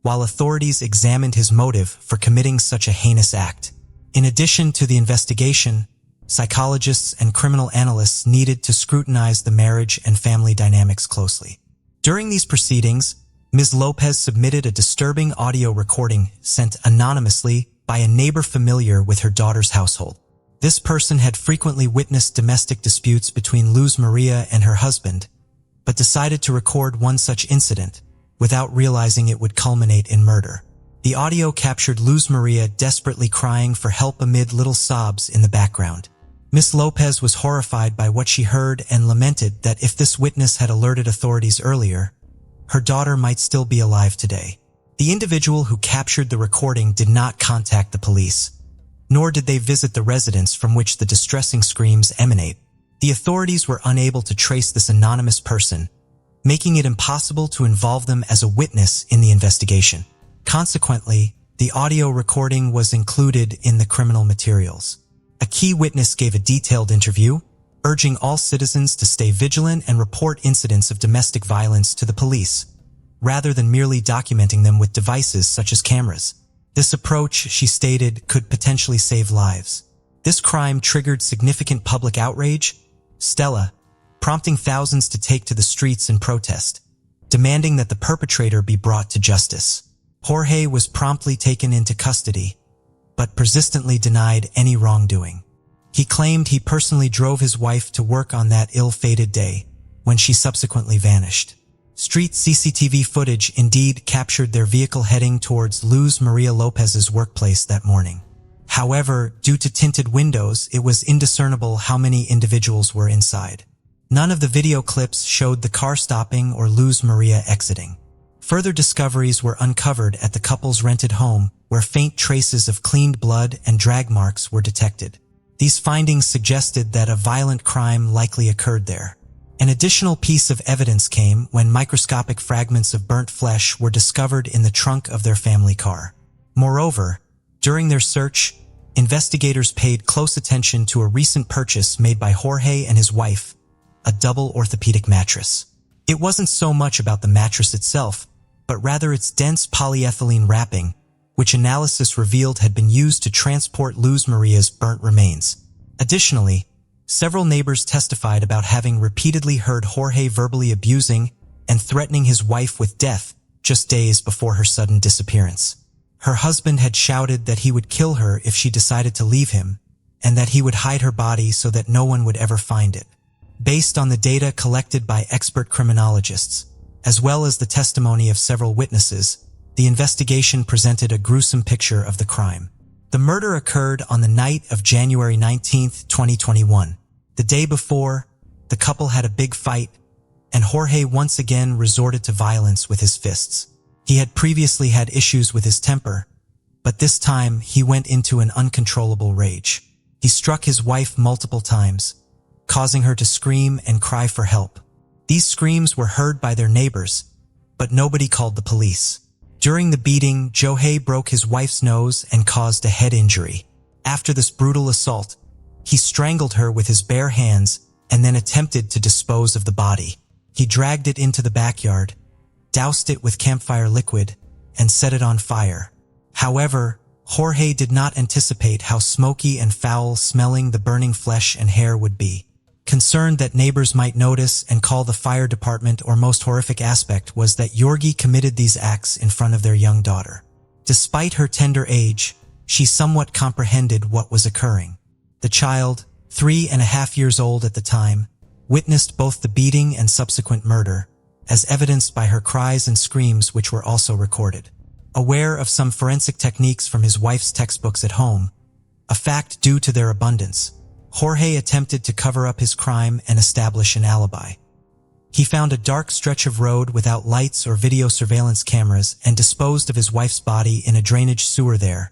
while authorities examined his motive for committing such a heinous act. In addition to the investigation, psychologists and criminal analysts needed to scrutinize the marriage and family dynamics closely. During these proceedings, Ms. Lopez submitted a disturbing audio recording sent anonymously by a neighbor familiar with her daughter's household. This person had frequently witnessed domestic disputes between Luz Maria and her husband, but decided to record one such incident without realizing it would culminate in murder. The audio captured Luz Maria desperately crying for help amid little sobs in the background. Ms. Lopez was horrified by what she heard and lamented that if this witness had alerted authorities earlier, her daughter might still be alive today. The individual who captured the recording did not contact the police, nor did they visit the residence from which the distressing screams emanate. The authorities were unable to trace this anonymous person, making it impossible to involve them as a witness in the investigation. Consequently, the audio recording was included in the criminal materials. A key witness gave a detailed interview, urging all citizens to stay vigilant and report incidents of domestic violence to the police, rather than merely documenting them with devices such as cameras. This approach, she stated, could potentially save lives. This crime triggered significant public outrage, prompting thousands to take to the streets in protest, demanding that the perpetrator be brought to justice. Jorge was promptly taken into custody, but persistently denied any wrongdoing. He claimed he personally drove his wife to work on that ill-fated day, when she subsequently vanished. Street CCTV footage indeed captured their vehicle heading towards Luz Maria Lopez's workplace that morning. However, due to tinted windows, it was indiscernible how many individuals were inside. None of the video clips showed the car stopping or Luz Maria exiting. Further discoveries were uncovered at the couple's rented home, where faint traces of cleaned blood and drag marks were detected. These findings suggested that a violent crime likely occurred there. An additional piece of evidence came when microscopic fragments of burnt flesh were discovered in the trunk of their family car. Moreover, during their search, investigators paid close attention to a recent purchase made by Jorge and his wife, a double orthopedic mattress. It wasn't so much about the mattress itself, but rather its dense polyethylene wrapping, which analysis revealed had been used to transport Luz Maria's burnt remains. Additionally, several neighbors testified about having repeatedly heard Jorge verbally abusing and threatening his wife with death just days before her sudden disappearance. Her husband had shouted that he would kill her if she decided to leave him, and that he would hide her body so that no one would ever find it. Based on the data collected by expert criminologists, as well as the testimony of several witnesses, the investigation presented a gruesome picture of the crime. The murder occurred on the night of January 19, 2021. The day before, the couple had a big fight, and Jorge once again resorted to violence with his fists. He had previously had issues with his temper, but this time he went into an uncontrollable rage. He struck his wife multiple times, causing her to scream and cry for help. These screams were heard by their neighbors, but nobody called the police. During the beating, Jorge broke his wife's nose and caused a head injury. After this brutal assault, he strangled her with his bare hands and then attempted to dispose of the body. He dragged it into the backyard, doused it with campfire liquid, and set it on fire. However, Jorge did not anticipate how smoky and foul-smelling the burning flesh and hair would be. Concerned that neighbors might notice and call the fire department, or most horrific aspect was that Jorge committed these acts in front of their young daughter. Despite her tender age, she somewhat comprehended what was occurring. The child, 3.5 years old at the time, witnessed both the beating and subsequent murder, as evidenced by her cries and screams, which were also recorded. Aware of some forensic techniques from his wife's textbooks at home, a fact due to their abundance, Jorge attempted to cover up his crime and establish an alibi. He found a dark stretch of road without lights or video surveillance cameras and disposed of his wife's body in a drainage sewer there,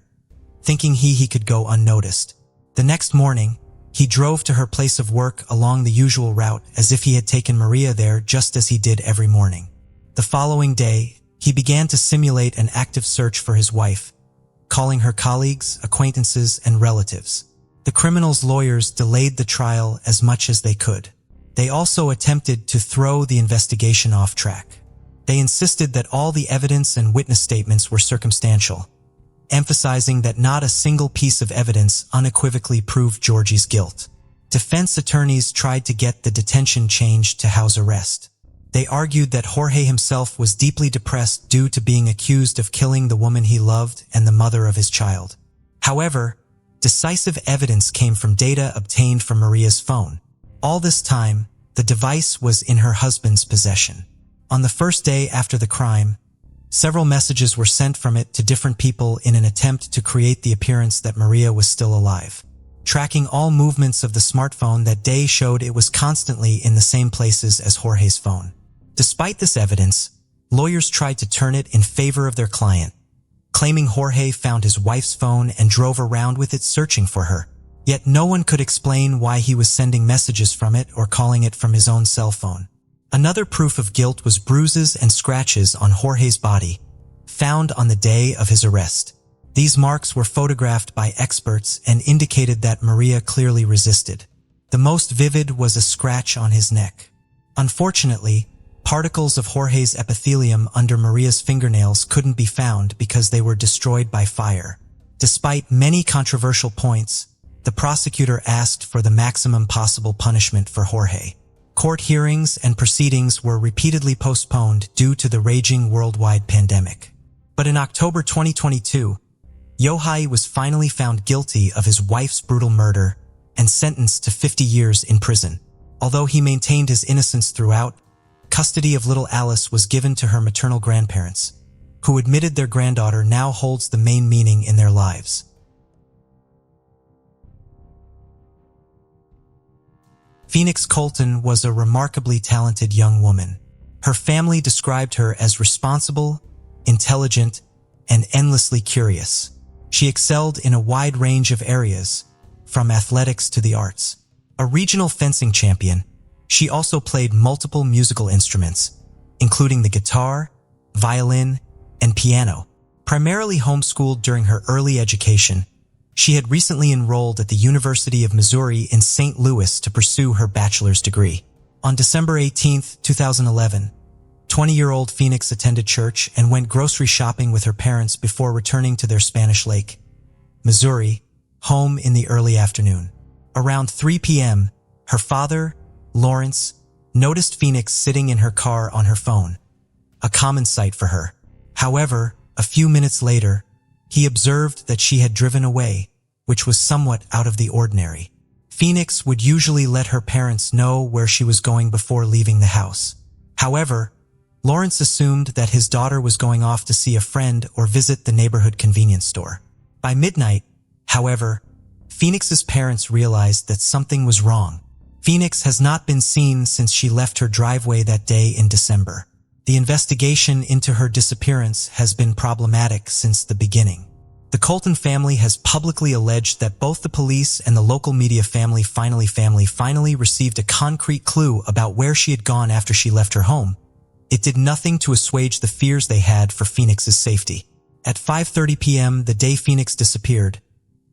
thinking he could go unnoticed. The next morning, he drove to her place of work along the usual route as if he had taken Maria there, just as he did every morning. The following day, he began to simulate an active search for his wife, calling her colleagues, acquaintances, and relatives. The criminal's lawyers delayed the trial as much as they could. They also attempted to throw the investigation off track. They insisted that all the evidence and witness statements were circumstantial, emphasizing that not a single piece of evidence unequivocally proved Jorge's guilt. Defense attorneys tried to get the detention changed to house arrest. They argued that Jorge himself was deeply depressed due to being accused of killing the woman he loved and the mother of his child. However, decisive evidence came from data obtained from Maria's phone. All this time, the device was in her husband's possession. On the first day after the crime, several messages were sent from it to different people in an attempt to create the appearance that Maria was still alive. Tracking all movements of the smartphone that day showed it was constantly in the same places as Jorge's phone. Despite this evidence, lawyers tried to turn it in favor of their client, claiming Jorge found his wife's phone and drove around with it searching for her. Yet no one could explain why he was sending messages from it or calling it from his own cell phone. Another proof of guilt was bruises and scratches on Jorge's body, found on the day of his arrest. These marks were photographed by experts and indicated that Maria clearly resisted. The most vivid was a scratch on his neck. Unfortunately, particles of Jorge's epithelium under Maria's fingernails couldn't be found because they were destroyed by fire. Despite many controversial points, the prosecutor asked for the maximum possible punishment for Jorge. Court hearings and proceedings were repeatedly postponed due to the raging worldwide pandemic. But in October 2022, Yohai was finally found guilty of his wife's brutal murder and sentenced to 50 years in prison. Although he maintained his innocence throughout, custody of little Alice was given to her maternal grandparents, who admitted their granddaughter now holds the main meaning in their lives. Felix Colton was a remarkably talented young woman. Her family described her as responsible, intelligent, and endlessly curious. She excelled in a wide range of areas, from athletics to the arts. A regional fencing champion, she also played multiple musical instruments, including the guitar, violin, and piano. Primarily homeschooled during her early education, she had recently enrolled at the University of Missouri in St. Louis to pursue her bachelor's degree. On December 18, 2011, 20-year-old Felix attended church and went grocery shopping with her parents before returning to their Spanish Lake, Missouri, home in the early afternoon. Around 3 p.m., her father, Lawrence, noticed Felix sitting in her car on her phone, a common sight for her. However, a few minutes later, he observed that she had driven away, which was somewhat out of the ordinary. Felix would usually let her parents know where she was going before leaving the house. However, Lawrence assumed that his daughter was going off to see a friend or visit the neighborhood convenience store. By midnight, however, Felix's parents realized that something was wrong. Felix has not been seen since she left her driveway that day in December. The investigation into her disappearance has been problematic since the beginning. The Colton family has publicly alleged that both the police and the local media family finally received a concrete clue about where she had gone after she left her home. It did nothing to assuage the fears they had for Felix's safety. At 5:30 p.m. the day Felix disappeared,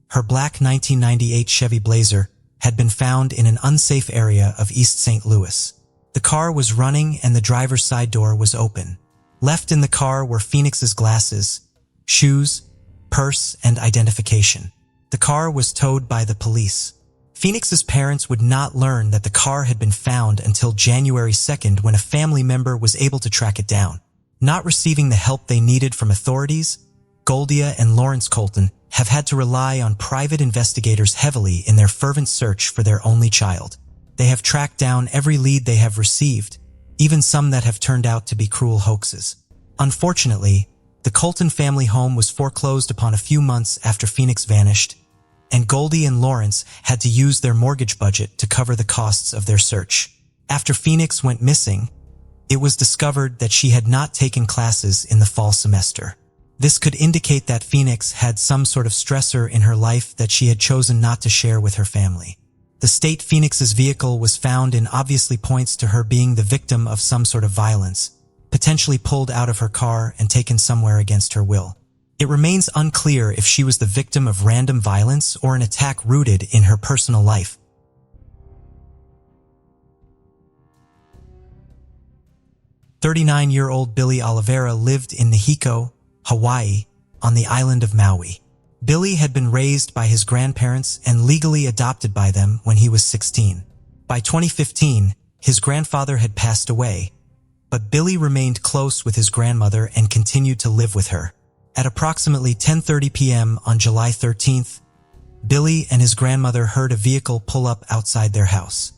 her black 1998 Chevy Blazer had been found in an unsafe area of East St. Louis. The car was running and the driver's side door was open. Left in the car were Felix's glasses, shoes, purse, and identification. The car was towed by the police. Felix's parents would not learn that the car had been found until January 2nd when a family member was able to track it down. Not receiving the help they needed from authorities, Goldia and Lawrence Colton have had to rely on private investigators heavily in their fervent search for their only child. They have tracked down every lead they have received, even some that have turned out to be cruel hoaxes. Unfortunately, the Colton family home was foreclosed upon a few months after Felix vanished, and Goldie and Lawrence had to use their mortgage budget to cover the costs of their search. After Felix went missing, it was discovered that she had not taken classes in the fall semester. This could indicate that Felix had some sort of stressor in her life that she had chosen not to share with her family. The state Felix's vehicle was found in obviously points to her being the victim of some sort of violence, potentially pulled out of her car and taken somewhere against her will. It remains unclear if she was the victim of random violence or an attack rooted in her personal life. "39-year-old Billy Oliveira lived in Nahiko, Hawaii, on the island of Maui. Billy had been raised by his grandparents and legally adopted by them when he was 16. By 2015, his grandfather had passed away, but Billy remained close with his grandmother and continued to live with her. At approximately 10:30 p.m. on July 13th, Billy and his grandmother heard a vehicle pull up outside their house.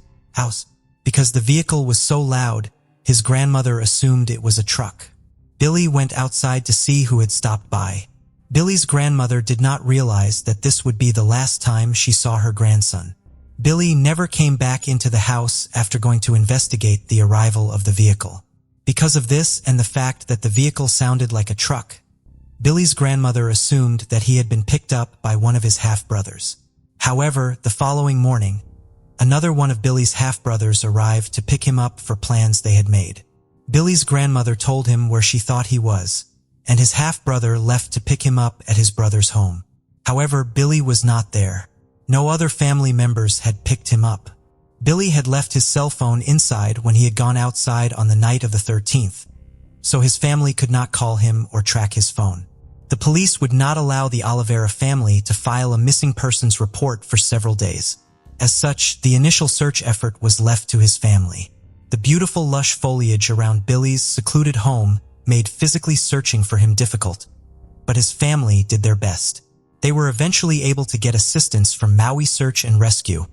Because the vehicle was so loud, his grandmother assumed it was a truck. Billy went outside to see who had stopped by. Billy's grandmother did not realize that this would be the last time she saw her grandson. Billy never came back into the house after going to investigate the arrival of the vehicle. Because of this and the fact that the vehicle sounded like a truck, Billy's grandmother assumed that he had been picked up by one of his half-brothers. However, the following morning, another one of Billy's half-brothers arrived to pick him up for plans they had made. Billy's grandmother told him where she thought he was, and his half-brother left to pick him up at his brother's home. However, Billy was not there. No other family members had picked him up. Billy had left his cell phone inside when he had gone outside on the night of the 13th, so his family could not call him or track his phone. The police would not allow the Oliveira family to file a missing persons report for several days. As such, the initial search effort was left to his family. The beautiful lush foliage around Billy's secluded home made physically searching for him difficult, but his family did their best. They were eventually able to get assistance from Maui Search and Rescue,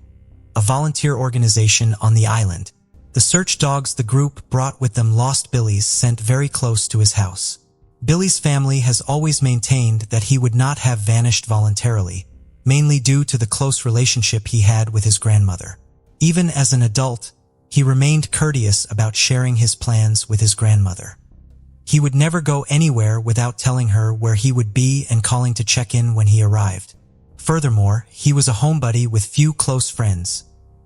a volunteer organization on the island. The search dogs the group brought with them lost Billy's sent very close to his house. Billy's family has always maintained that he would not have vanished voluntarily, mainly due to the close relationship he had with his grandmother. Even as an adult, he remained courteous about sharing his plans with his grandmother. He would never go anywhere without telling her where he would be and calling to check in when he arrived. Furthermore, he was a homebody with few close friends,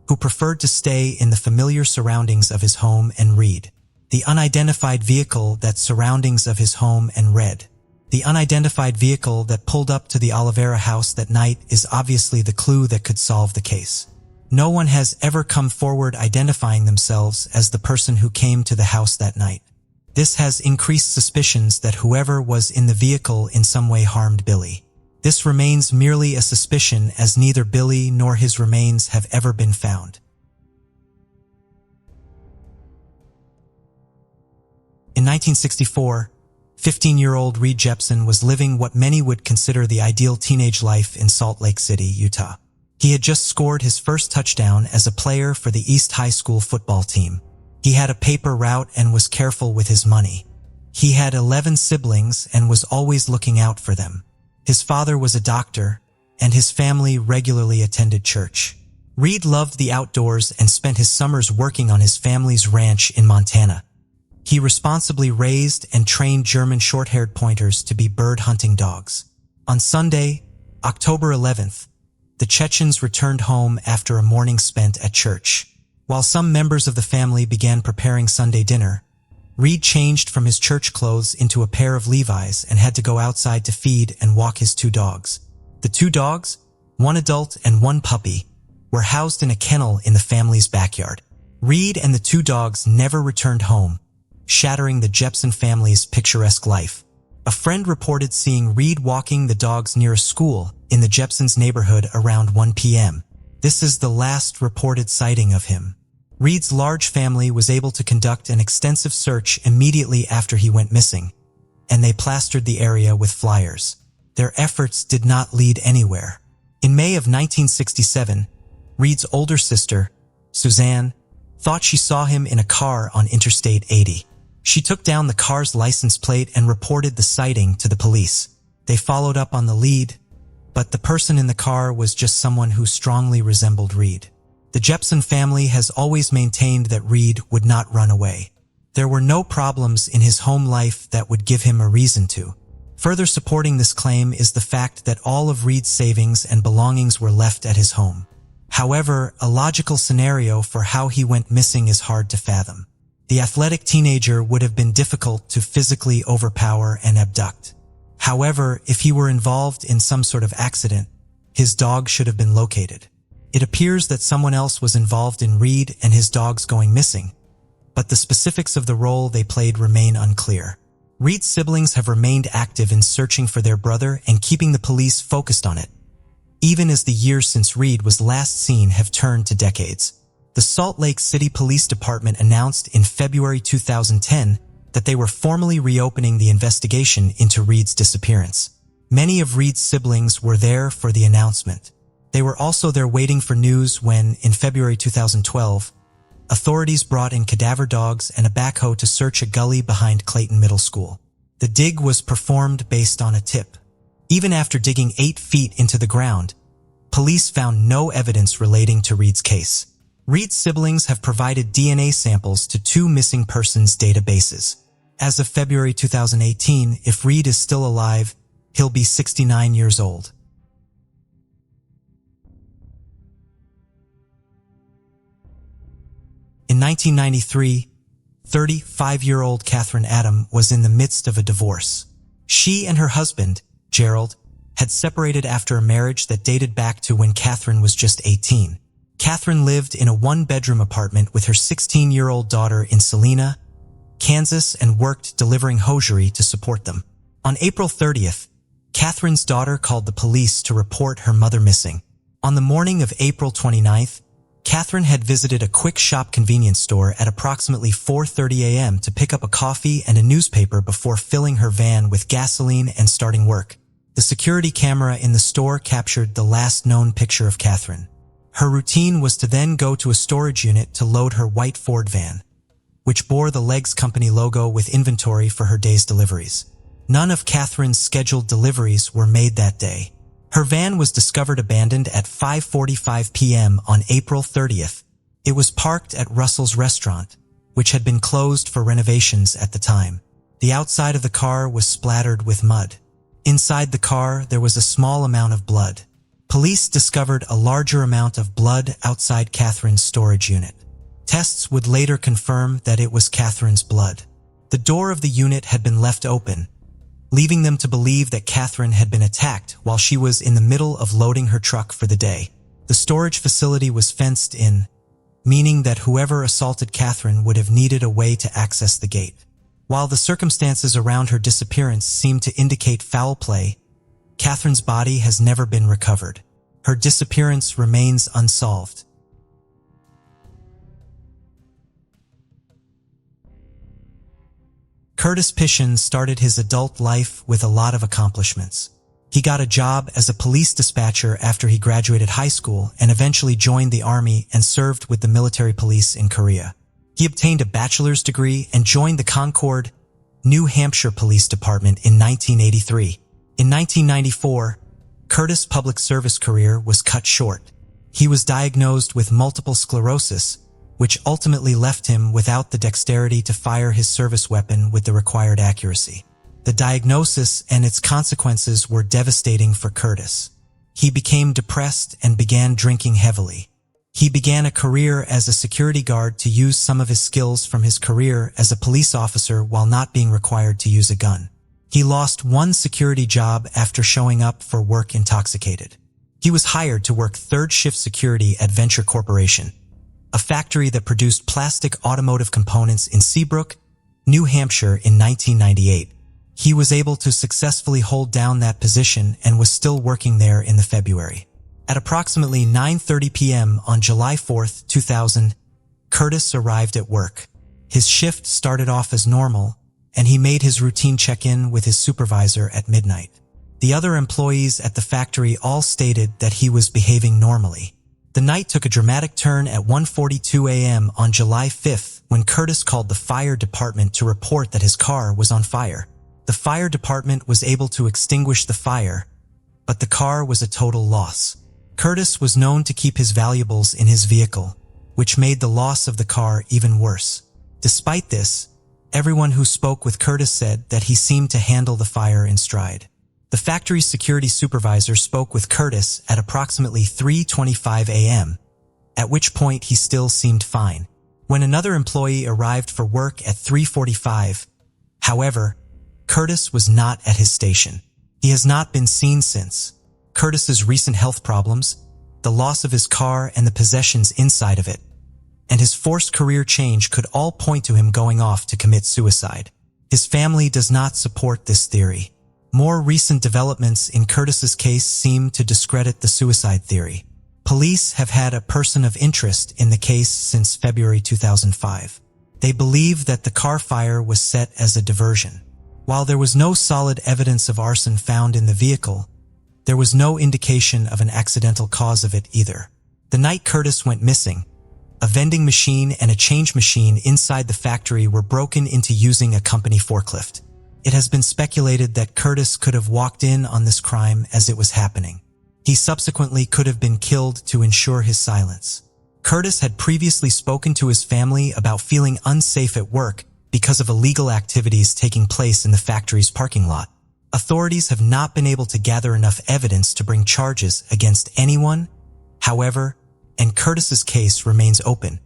who preferred to stay in the familiar surroundings of his home and read. The unidentified vehicle that surroundings of his home and read. The unidentified vehicle that pulled up to the Oliveira house that night is obviously the clue that could solve the case. No one has ever come forward identifying themselves as the person who came to the house that night. This has increased suspicions that whoever was in the vehicle in some way harmed Billy. This remains merely a suspicion as neither Billy nor his remains have ever been found. In 1964, 15-year-old Reed Jepson was living what many would consider the ideal teenage life in Salt Lake City, Utah. He had just scored his first touchdown as a player for the East High School football team. He had a paper route and was careful with his money. He had 11 siblings and was always looking out for them. His father was a doctor, and his family regularly attended church. Reed loved the outdoors and spent his summers working on his family's ranch in Montana. He responsibly raised and trained German short-haired pointers to be bird-hunting dogs. On Sunday, October 11th, the Chechens returned home after a morning spent at church. While some members of the family began preparing Sunday dinner, Reed changed from his church clothes into a pair of Levi's and had to go outside to feed and walk his two dogs. The two dogs, one adult and one puppy, were housed in a kennel in the family's backyard. Reed and the two dogs never returned home, shattering the Jepson family's picturesque life. A friend reported seeing Reed walking the dogs near a school in the Jepsons' neighborhood around 1 p.m. This is the last reported sighting of him. Reed's large family was able to conduct an extensive search immediately after he went missing, and they plastered the area with flyers. Their efforts did not lead anywhere. In May of 1967, Reed's older sister, Suzanne, thought she saw him in a car on Interstate 80. She took down the car's license plate and reported the sighting to the police. They followed up on the lead, but the person in the car was just someone who strongly resembled Reed. The Jepson family has always maintained that Reed would not run away. There were no problems in his home life that would give him a reason to. Further supporting this claim is the fact that all of Reed's savings and belongings were left at his home. However, a logical scenario for how he went missing is hard to fathom. The athletic teenager would have been difficult to physically overpower and abduct. However, if he were involved in some sort of accident, his dog should have been located. It appears that someone else was involved in Reed and his dogs going missing, but the specifics of the role they played remain unclear. Reed's siblings have remained active in searching for their brother and keeping the police focused on it, even as the years since Reed was last seen have turned to decades. The Salt Lake City Police Department announced in February 2010 that they were formally reopening the investigation into Reed's disappearance. Many of Reed's siblings were there for the announcement. They were also there waiting for news when, in February 2012, authorities brought in cadaver dogs and a backhoe to search a gully behind Clayton Middle School. The dig was performed based on a tip. Even after digging 8 feet into the ground, police found no evidence relating to Reed's case. Reed's siblings have provided DNA samples to 2 missing persons databases. As of February 2018, if Reed is still alive, he'll be 69 years old. In 1993, 35-year-old Katherine Adam was in the midst of a divorce. She and her husband, Gerald, had separated after a marriage that dated back to when Katherine was just 18. Katherine lived in a 1-bedroom apartment with her 16-year-old daughter in Salina, Kansas, and worked delivering hosiery to support them. On April 30th, Katherine's daughter called the police to report her mother missing. On the morning of April 29th, Katherine had visited a quick shop convenience store at approximately 4:30 a.m. to pick up a coffee and a newspaper before filling her van with gasoline and starting work. The security camera in the store captured the last known picture of Katherine. Her routine was to then go to a storage unit to load her white Ford van, which bore the Legs Company logo with inventory for her day's deliveries. None of Katherine's scheduled deliveries were made that day. Her van was discovered abandoned at 5:45 p.m. on April 30th. It was parked at Russell's Restaurant, which had been closed for renovations at the time. The outside of the car was splattered with mud. Inside the car, there was a small amount of blood. Police discovered a larger amount of blood outside Katherine's storage unit. Tests would later confirm that it was Katherine's blood. The door of the unit had been left open, leaving them to believe that Katherine had been attacked while she was in the middle of loading her truck for the day. The storage facility was fenced in, meaning that whoever assaulted Katherine would have needed a way to access the gate. While the circumstances around her disappearance seemed to indicate foul play, Katherine's body has never been recovered. Her disappearance remains unsolved. Curtis Pishan started his adult life with a lot of accomplishments. He got a job as a police dispatcher after he graduated high school and eventually joined the Army and served with the military police in Korea. He obtained a bachelor's degree and joined the Concord, New Hampshire Police Department in 1983. In 1994, Curtis' public service career was cut short. He was diagnosed with multiple sclerosis, which ultimately left him without the dexterity to fire his service weapon with the required accuracy. The diagnosis and its consequences were devastating for Curtis. He became depressed and began drinking heavily. He began a career as a security guard to use some of his skills from his career as a police officer while not being required to use a gun. He lost one security job after showing up for work intoxicated. He was hired to work third-shift security at Venture Corporation, a factory that produced plastic automotive components in Seabrook, New Hampshire in 1998. He was able to successfully hold down that position and was still working there in the February. At approximately 9:30 p.m. on July 4, 2000, Curtis arrived at work. His shift started off as normal, and he made his routine check-in with his supervisor at midnight. The other employees at the factory all stated that he was behaving normally. The night took a dramatic turn at 1:42 a.m. on July 5th when Curtis called the fire department to report that his car was on fire. The fire department was able to extinguish the fire, but the car was a total loss. Curtis was known to keep his valuables in his vehicle, which made the loss of the car even worse. Despite this, everyone who spoke with Curtis said that he seemed to handle the fire in stride. The factory's security supervisor spoke with Curtis at approximately 3:25 a.m., at which point he still seemed fine. When another employee arrived for work at 3:45, however, Curtis was not at his station. He has not been seen since. Curtis's recent health problems, the loss of his car and the possessions inside of it, and his forced career change could all point to him going off to commit suicide. His family does not support this theory. More recent developments in Curtis's case seem to discredit the suicide theory. Police have had a person of interest in the case since February 2005. They believe that the car fire was set as a diversion. While there was no solid evidence of arson found in the vehicle, there was no indication of an accidental cause of it either. The night Curtis went missing, a vending machine and a change machine inside the factory were broken into using a company forklift. It has been speculated that Curtis could have walked in on this crime as it was happening. He subsequently could have been killed to ensure his silence. Curtis had previously spoken to his family about feeling unsafe at work because of illegal activities taking place in the factory's parking lot. Authorities have not been able to gather enough evidence to bring charges against anyone, however, and Curtis's case remains open.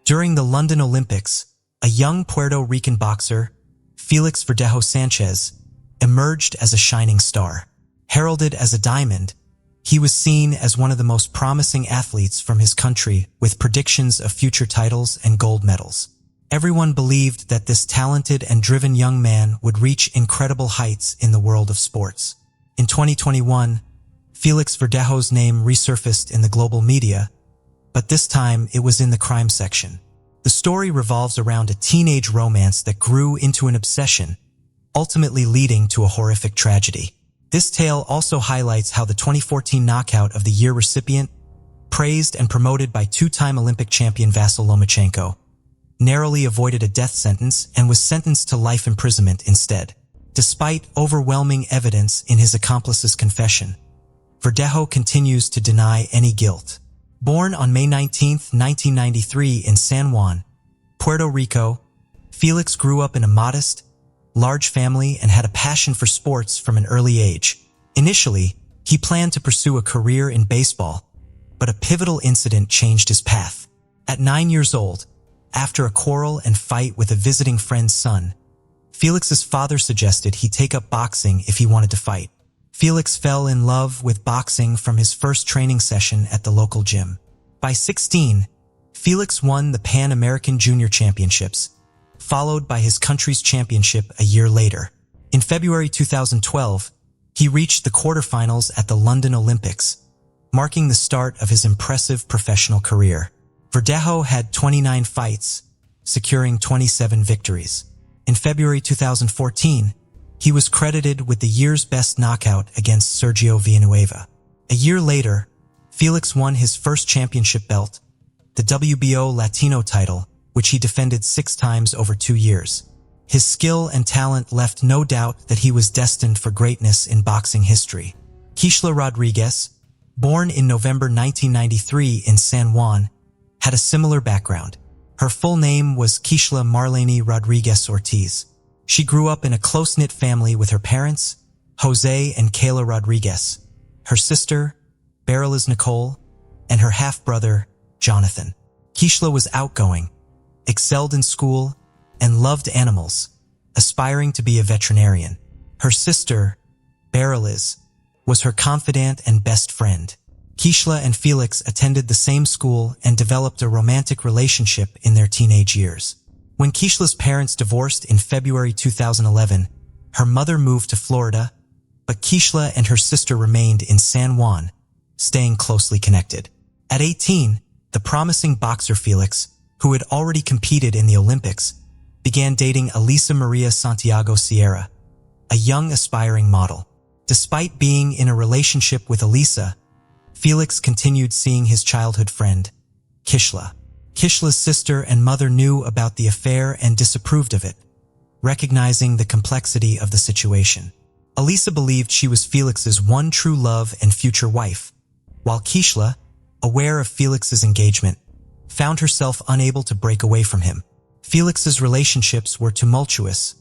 During the London Olympics, a young Puerto Rican boxer, Felix Verdejo Sanchez, emerged as a shining star. Heralded as a diamond, he was seen as one of the most promising athletes from his country with predictions of future titles and gold medals. Everyone believed that this talented and driven young man would reach incredible heights in the world of sports. In 2021, Felix Verdejo's name resurfaced in the global media, but this time it was in the crime section. The story revolves around a teenage romance that grew into an obsession, ultimately leading to a horrific tragedy. This tale also highlights how the 2014 Knockout of the Year recipient, praised and promoted by two-time Olympic champion Vasyl Lomachenko, narrowly avoided a death sentence and was sentenced to life imprisonment instead. Despite overwhelming evidence in his accomplice's confession, Verdejo continues to deny any guilt. Born on May 19, 1993 in San Juan, Puerto Rico, Felix grew up in a modest, large family and had a passion for sports from an early age. Initially, he planned to pursue a career in baseball, but a pivotal incident changed his path. At 9 years old, after a quarrel and fight with a visiting friend's son, Felix's father suggested he take up boxing if he wanted to fight. Felix fell in love with boxing from his first training session at the local gym. By 16, Felix won the Pan American Junior Championships, followed by his country's championship a year later. In February 2012, he reached the quarterfinals at the London Olympics, marking the start of his impressive professional career. Verdejo had 29 fights, securing 27 victories. In February 2014, he was credited with the year's best knockout against Sergio Villanueva. A year later, Felix won his first championship belt, the WBO Latino title, which he defended 6 times over 2 years. His skill and talent left no doubt that he was destined for greatness in boxing history. Keishla Rodriguez, born in November 1993 in San Juan, had a similar background. Her full name was Keishla Marlene Rodriguez Ortiz. She grew up in a close-knit family with her parents, Jose and Kayla Rodriguez, her sister, Beryliz Nicole, and her half-brother, Jonathan. Keishla was outgoing, excelled in school, and loved animals, aspiring to be a veterinarian. Her sister, Beryliz, was her confidant and best friend. Keishla and Felix attended the same school and developed a romantic relationship in their teenage years. When Keishla's parents divorced in February 2011, her mother moved to Florida, but Keishla and her sister remained in San Juan, staying closely connected. At 18, the promising boxer Felix, who had already competed in the Olympics, began dating Luz Maria Santiago Sierra, a young aspiring model. Despite being in a relationship with Elisa, Felix continued seeing his childhood friend, Keishla. Keishla's sister and mother knew about the affair and disapproved of it, recognizing the complexity of the situation. Elisa believed she was Felix's one true love and future wife, while Keishla, aware of Felix's engagement, found herself unable to break away from him. Felix's relationships were tumultuous,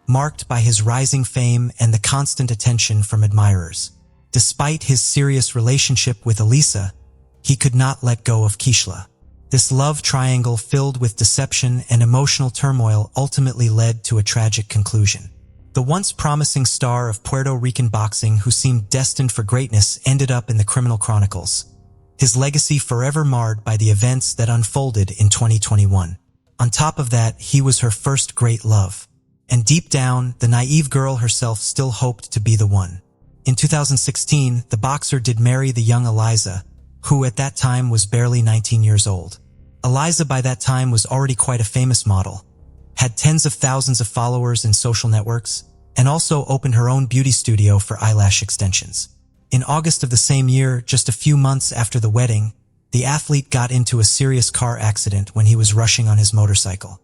marked by his rising fame and the constant attention from admirers. Despite his serious relationship with Elisa, he could not let go of Keishla. This love triangle filled with deception and emotional turmoil ultimately led to a tragic conclusion. The once promising star of Puerto Rican boxing who seemed destined for greatness ended up in the criminal chronicles, his legacy forever marred by the events that unfolded in 2021. On top of that, he was her first great love. and deep down, the naive girl herself still hoped to be the one. In 2016, the boxer did marry the young Eliza, who at that time was barely 19 years old. Eliza by that time was already quite a famous model, had tens of thousands of followers in social networks, and also opened her own beauty studio for eyelash extensions. In August of the same year, just a few months after the wedding, the athlete got into a serious car accident when he was rushing on his motorcycle.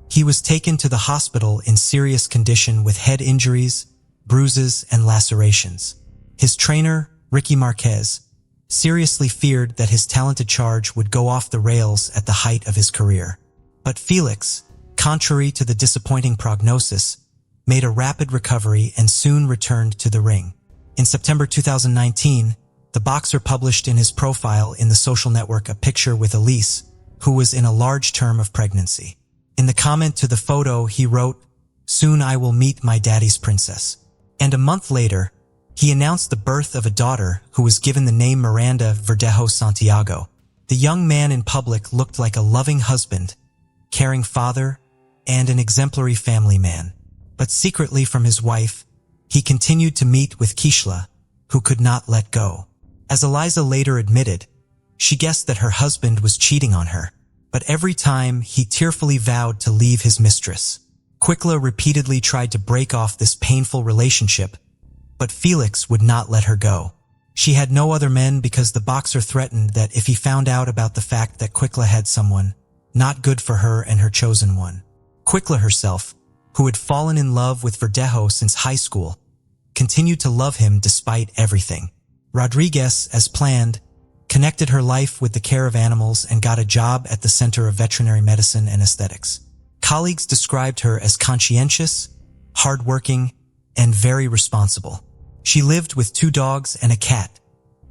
He was taken to the hospital in serious condition with head injuries, bruises, and lacerations. His trainer, Ricky Marquez, seriously feared that his talented charge would go off the rails at the height of his career. But Felix, contrary to the disappointing prognosis, made a rapid recovery and soon returned to the ring. In September 2019, the boxer published in his profile in the social network a picture with Elise, who was in a large term of pregnancy. In the comment to the photo, he wrote, "Soon I will meet my daddy's princess." And a month later, he announced the birth of a daughter who was given the name Miranda Verdejo Santiago. The young man in public looked like a loving husband, caring father, and an exemplary family man. But secretly from his wife, he continued to meet with Kishla, who could not let go. As Eliza later admitted, she guessed that her husband was cheating on her, but every time he tearfully vowed to leave his mistress. Kishla repeatedly tried to break off this painful relationship, but Felix would not let her go. She had no other men because the boxer threatened that if he found out about the fact that Kishla had someone, not good for her and her chosen one. Kishla herself, who had fallen in love with Verdejo since high school, continued to love him despite everything. Rodriguez, as planned, connected her life with the care of animals and got a job at the Center of Veterinary Medicine and Aesthetics. Colleagues described her as conscientious, hardworking, and very responsible. She lived with 2 dogs and a cat,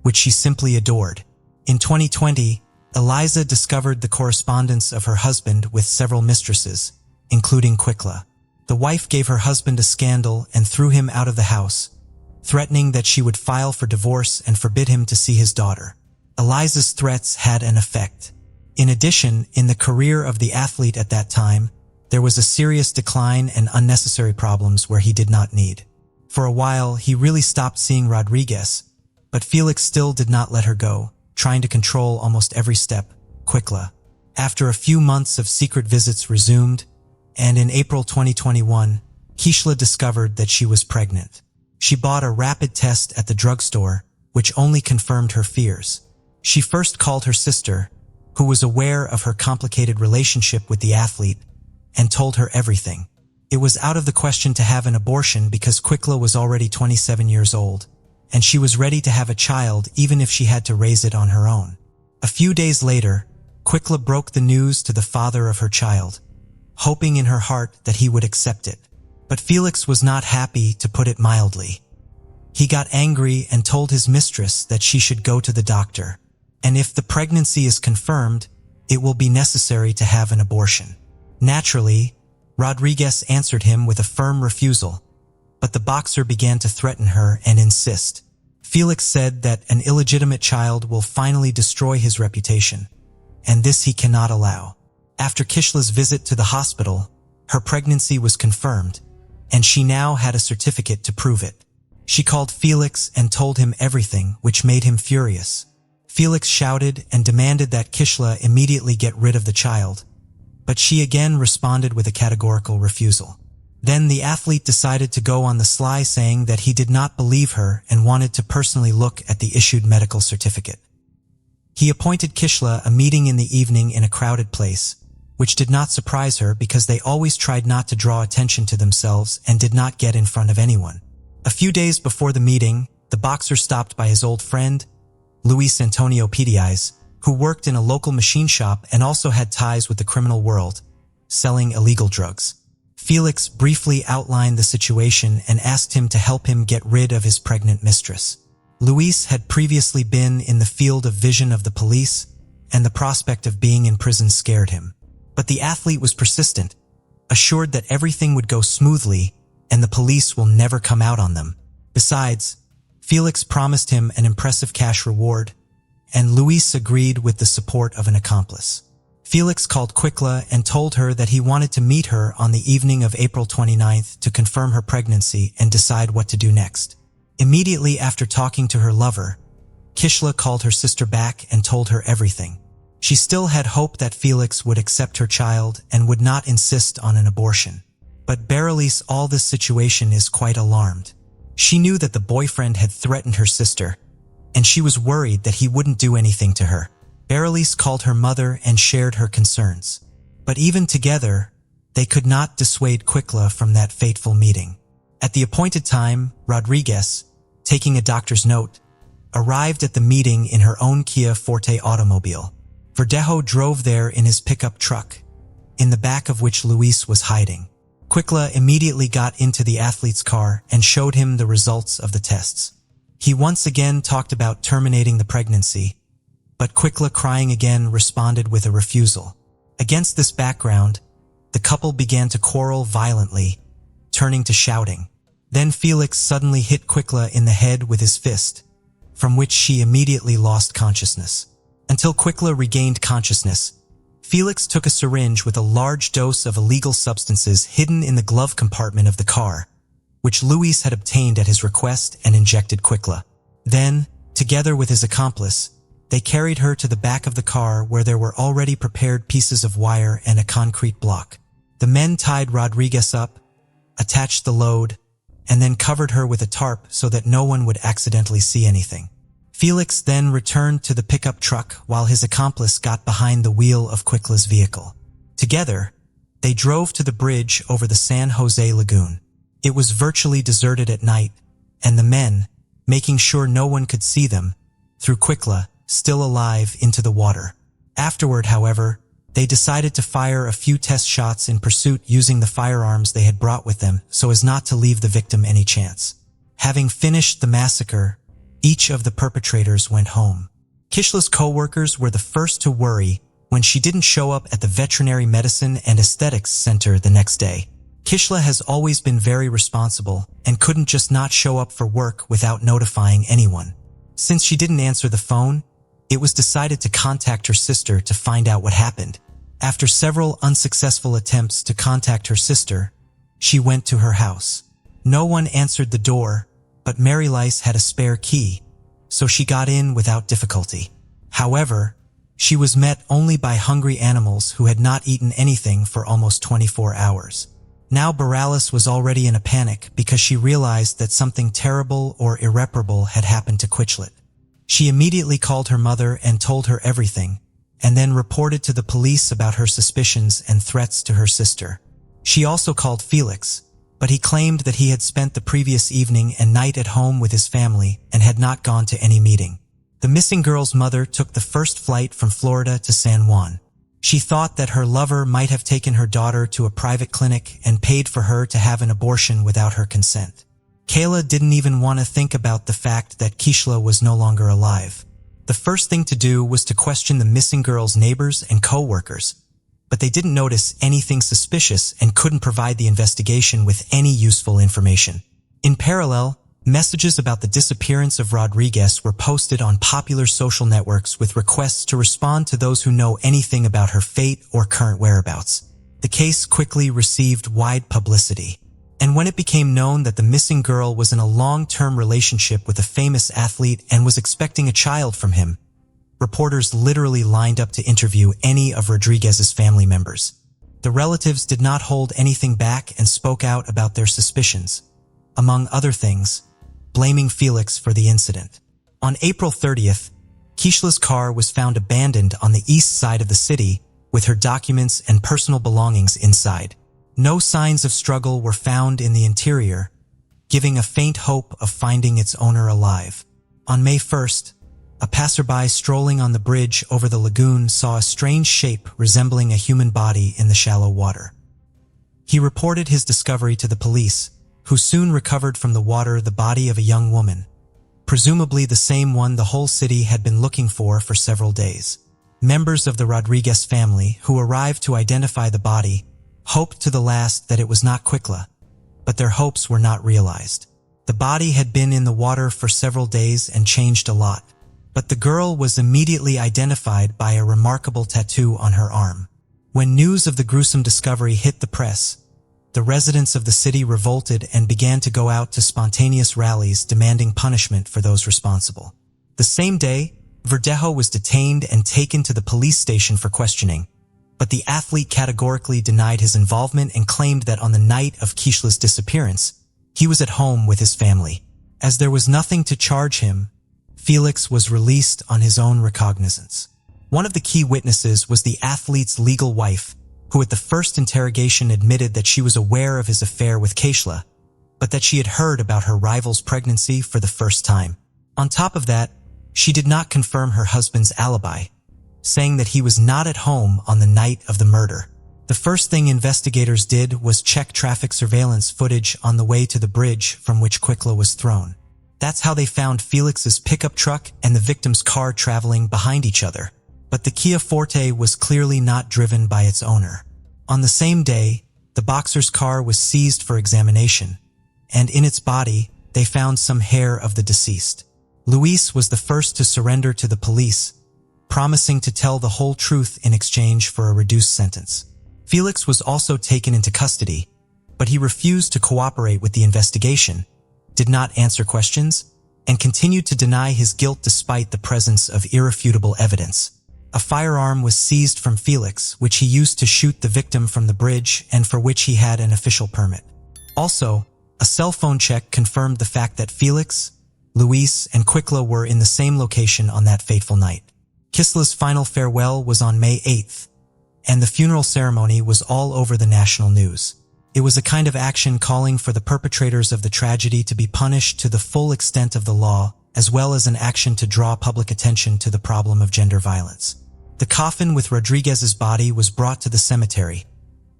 which she simply adored. In 2020, Eliza discovered the correspondence of her husband with several mistresses, including Kishla. The wife gave her husband a scandal and threw him out of the house, threatening that she would file for divorce and forbid him to see his daughter. Eliza's threats had an effect. In addition, in the career of the athlete at that time, there was a serious decline and unnecessary problems where he did not need. For a while, he really stopped seeing Rodriguez, but Felix still did not let her go, trying to control almost every step. Kishla. After a few months of secret visits resumed, and in April 2021, Kishla discovered that she was pregnant. She bought a rapid test at the drugstore, which only confirmed her fears. She first called her sister, who was aware of her complicated relationship with the athlete, and told her everything. It was out of the question to have an abortion because Kishla was already 27 years old, and she was ready to have a child even if she had to raise it on her own. A few days later, Kishla broke the news to the father of her child, hoping in her heart that he would accept it. But Felix was not happy, to put it mildly. He got angry and told his mistress that she should go to the doctor, and if the pregnancy is confirmed, it will be necessary to have an abortion. Naturally, Rodriguez answered him with a firm refusal, but the boxer began to threaten her and insist. Felix said that an illegitimate child will finally destroy his reputation, and this he cannot allow. After Kishla's visit to the hospital, her pregnancy was confirmed, and she now had a certificate to prove it. She called Felix and told him everything, which made him furious. Felix shouted and demanded that Kishla immediately get rid of the child, but she again responded with a categorical refusal. Then the athlete decided to go on the sly, saying that he did not believe her and wanted to personally look at the issued medical certificate. He appointed Kishla a meeting in the evening in a crowded place, which did not surprise her because they always tried not to draw attention to themselves and did not get in front of anyone. A few days before the meeting, the boxer stopped by his old friend, Luis Antonio Perez, who worked in a local machine shop and also had ties with the criminal world, selling illegal drugs. Felix briefly outlined the situation and asked him to help him get rid of his pregnant mistress. Luis had previously been in the field of vision of the police, and the prospect of being in prison scared him. But the athlete was persistent, assured that everything would go smoothly and the police will never come out on them. Besides, Felix promised him an impressive cash reward, and Luis agreed with the support of an accomplice. Felix called Quicla and told her that he wanted to meet her on the evening of April 29th to confirm her pregnancy and decide what to do next. Immediately after talking to her lover, Quicla called her sister back and told her everything. She still had hope that Felix would accept her child and would not insist on an abortion. But Berenice, all this situation is quite alarmed. She knew that the boyfriend had threatened her sister, and she was worried that he wouldn't do anything to her. Berenice called her mother and shared her concerns. But even together, they could not dissuade Quicla from that fateful meeting. At the appointed time, Rodriguez, taking a doctor's note, arrived at the meeting in her own Kia Forte automobile. Verdejo drove there in his pickup truck, in the back of which Luis was hiding. Quicla immediately got into the athlete's car and showed him the results of the tests. He once again talked about terminating the pregnancy, but Quicla, crying again, responded with a refusal. Against this background, the couple began to quarrel violently, turning to shouting. Then Felix suddenly hit Quicla in the head with his fist, from which she immediately lost consciousness. Until Quicla regained consciousness, Felix took a syringe with a large dose of illegal substances hidden in the glove compartment of the car, which Luis had obtained at his request, and injected Quicla. Then, together with his accomplice, they carried her to the back of the car where there were already prepared pieces of wire and a concrete block. The men tied Rodriguez up, attached the load, and then covered her with a tarp so that no one would accidentally see anything. Felix then returned to the pickup truck while his accomplice got behind the wheel of Quicla's vehicle. Together, they drove to the bridge over the San Jose Lagoon. It was virtually deserted at night, and the men, making sure no one could see them, threw Quicla, still alive, into the water. Afterward, however, they decided to fire a few test shots in pursuit using the firearms they had brought with them so as not to leave the victim any chance. Having finished the massacre, each of the perpetrators went home. Quicla's co-workers were the first to worry when she didn't show up at the Veterinary Medicine and Aesthetics Center the next day. Quicla has always been very responsible and couldn't just not show up for work without notifying anyone. Since she didn't answer the phone, it was decided to contact her sister to find out what happened. After several unsuccessful attempts to contact her sister, she went to her house. No one answered the door, but Mary Lice had a spare key, so she got in without difficulty. However, she was met only by hungry animals who had not eaten anything for almost 24 hours. Now Berenice was already in a panic because she realized that something terrible or irreparable had happened to Quicla. She immediately called her mother and told her everything, and then reported to the police about her suspicions and threats to her sister. She also called Felix, but he claimed that he had spent the previous evening and night at home with his family and had not gone to any meeting. The missing girl's mother took the first flight from Florida to San Juan. She thought that her lover might have taken her daughter to a private clinic and paid for her to have an abortion without her consent. Kayla didn't even want to think about the fact that Quicla was no longer alive. The first thing to do was to question the missing girl's neighbors and co-workers, but they didn't notice anything suspicious and couldn't provide the investigation with any useful information. In parallel, messages about the disappearance of Rodriguez were posted on popular social networks with requests to respond to those who know anything about her fate or current whereabouts. The case quickly received wide publicity. And when it became known that the missing girl was in a long-term relationship with a famous athlete and was expecting a child from him, reporters literally lined up to interview any of Rodriguez's family members. The relatives did not hold anything back and spoke out about their suspicions, among other things, blaming Felix for the incident. On April 30th, Quicla's car was found abandoned on the east side of the city with her documents and personal belongings inside. No signs of struggle were found in the interior, giving a faint hope of finding its owner alive. On May 1st, a passerby strolling on the bridge over the lagoon saw a strange shape resembling a human body in the shallow water. He reported his discovery to the police, who soon recovered from the water the body of a young woman, presumably the same one the whole city had been looking for several days. Members of the Rodriguez family, who arrived to identify the body, hoped to the last that it was not Quicla, but their hopes were not realized. The body had been in the water for several days and changed a lot, but the girl was immediately identified by a remarkable tattoo on her arm. When news of the gruesome discovery hit the press, the residents of the city revolted and began to go out to spontaneous rallies demanding punishment for those responsible. The same day, Verdejo was detained and taken to the police station for questioning, but the athlete categorically denied his involvement and claimed that on the night of Keishla's disappearance, he was at home with his family. As there was nothing to charge him, Felix was released on his own recognizance. One of the key witnesses was the athlete's legal wife, who at the first interrogation admitted that she was aware of his affair with Keishla, but that she had heard about her rival's pregnancy for the first time. On top of that, she did not confirm her husband's alibi, saying that he was not at home on the night of the murder. The first thing investigators did was check traffic surveillance footage on the way to the bridge from which Keishla was thrown. That's how they found Felix's pickup truck and the victim's car traveling behind each other. But the Kia Forte was clearly not driven by its owner. On the same day, the boxer's car was seized for examination, and in its body, they found some hair of the deceased. Luis was the first to surrender to the police, promising to tell the whole truth in exchange for a reduced sentence. Felix was also taken into custody, but he refused to cooperate with the investigation, did not answer questions, and continued to deny his guilt despite the presence of irrefutable evidence. A firearm was seized from Felix, which he used to shoot the victim from the bridge and for which he had an official permit. Also, a cell phone check confirmed the fact that Felix, Luis, and Keishla were in the same location on that fateful night. Keisla's final farewell was on May 8th, and the funeral ceremony was all over the national news. It was a kind of action calling for the perpetrators of the tragedy to be punished to the full extent of the law, as well as an action to draw public attention to the problem of gender violence. The coffin with Rodriguez's body was brought to the cemetery,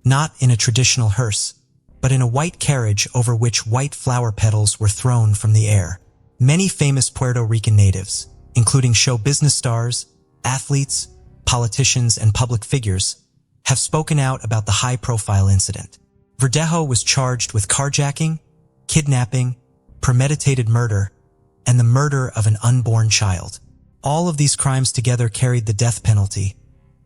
not in a traditional hearse, but in a white carriage over which white flower petals were thrown from the air. Many famous Puerto Rican natives, including show business stars, athletes, politicians, and public figures, have spoken out about the high-profile incident. Verdejo was charged with carjacking, kidnapping, premeditated murder, and the murder of an unborn child. All of these crimes together carried the death penalty,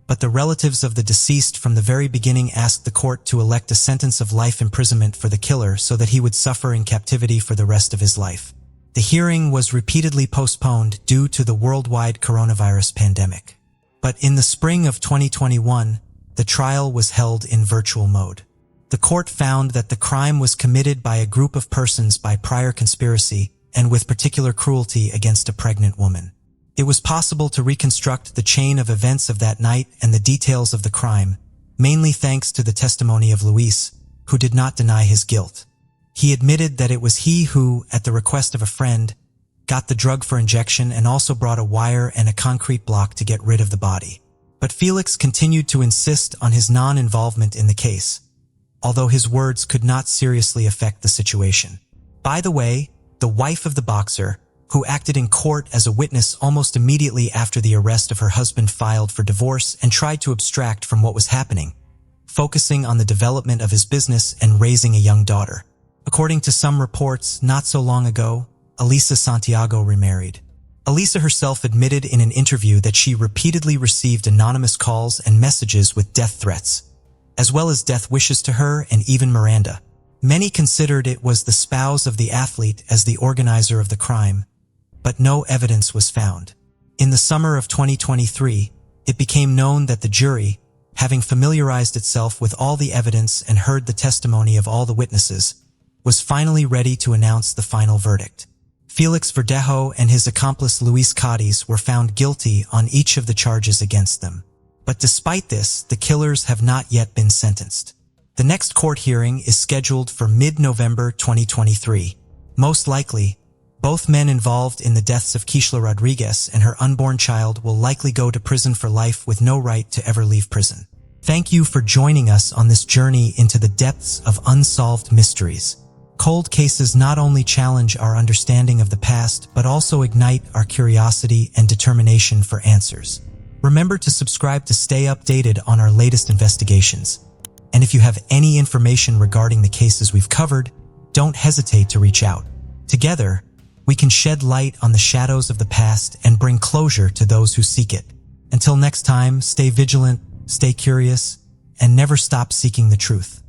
but the relatives of the deceased from the very beginning asked the court to elect a sentence of life imprisonment for the killer so that he would suffer in captivity for the rest of his life. The hearing was repeatedly postponed due to the worldwide coronavirus pandemic. But in the spring of 2021, the trial was held in virtual mode. The court found that the crime was committed by a group of persons by prior conspiracy and with particular cruelty against a pregnant woman. It was possible to reconstruct the chain of events of that night and the details of the crime, mainly thanks to the testimony of Luis, who did not deny his guilt. He admitted that it was he who, at the request of a friend, got the drug for injection and also brought a wire and a concrete block to get rid of the body. But Felix continued to insist on his non-involvement in the case, although his words could not seriously affect the situation. By the way, the wife of the boxer, who acted in court as a witness almost immediately after the arrest of her husband, filed for divorce and tried to abstract from what was happening, focusing on the development of his business and raising a young daughter. According to some reports, not so long ago, Elisa Santiago remarried. Elisa herself admitted in an interview that she repeatedly received anonymous calls and messages with death threats, as well as death wishes to her and even Miranda. Many considered it was the spouse of the athlete as the organizer of the crime, but no evidence was found. In the summer of 2023, it became known that the jury, having familiarized itself with all the evidence and heard the testimony of all the witnesses, was finally ready to announce the final verdict. Felix Verdejo and his accomplice Luis Cadiz were found guilty on each of the charges against them. But despite this, the killers have not yet been sentenced. The next court hearing is scheduled for mid-November 2023. Most likely, both men involved in the deaths of Keishla Rodriguez and her unborn child will likely go to prison for life with no right to ever leave prison. Thank you for joining us on this journey into the depths of unsolved mysteries. Cold cases not only challenge our understanding of the past, but also ignite our curiosity and determination for answers. Remember to subscribe to stay updated on our latest investigations. And if you have any information regarding the cases we've covered, don't hesitate to reach out. Together, we can shed light on the shadows of the past and bring closure to those who seek it. Until next time, stay vigilant, stay curious, and never stop seeking the truth.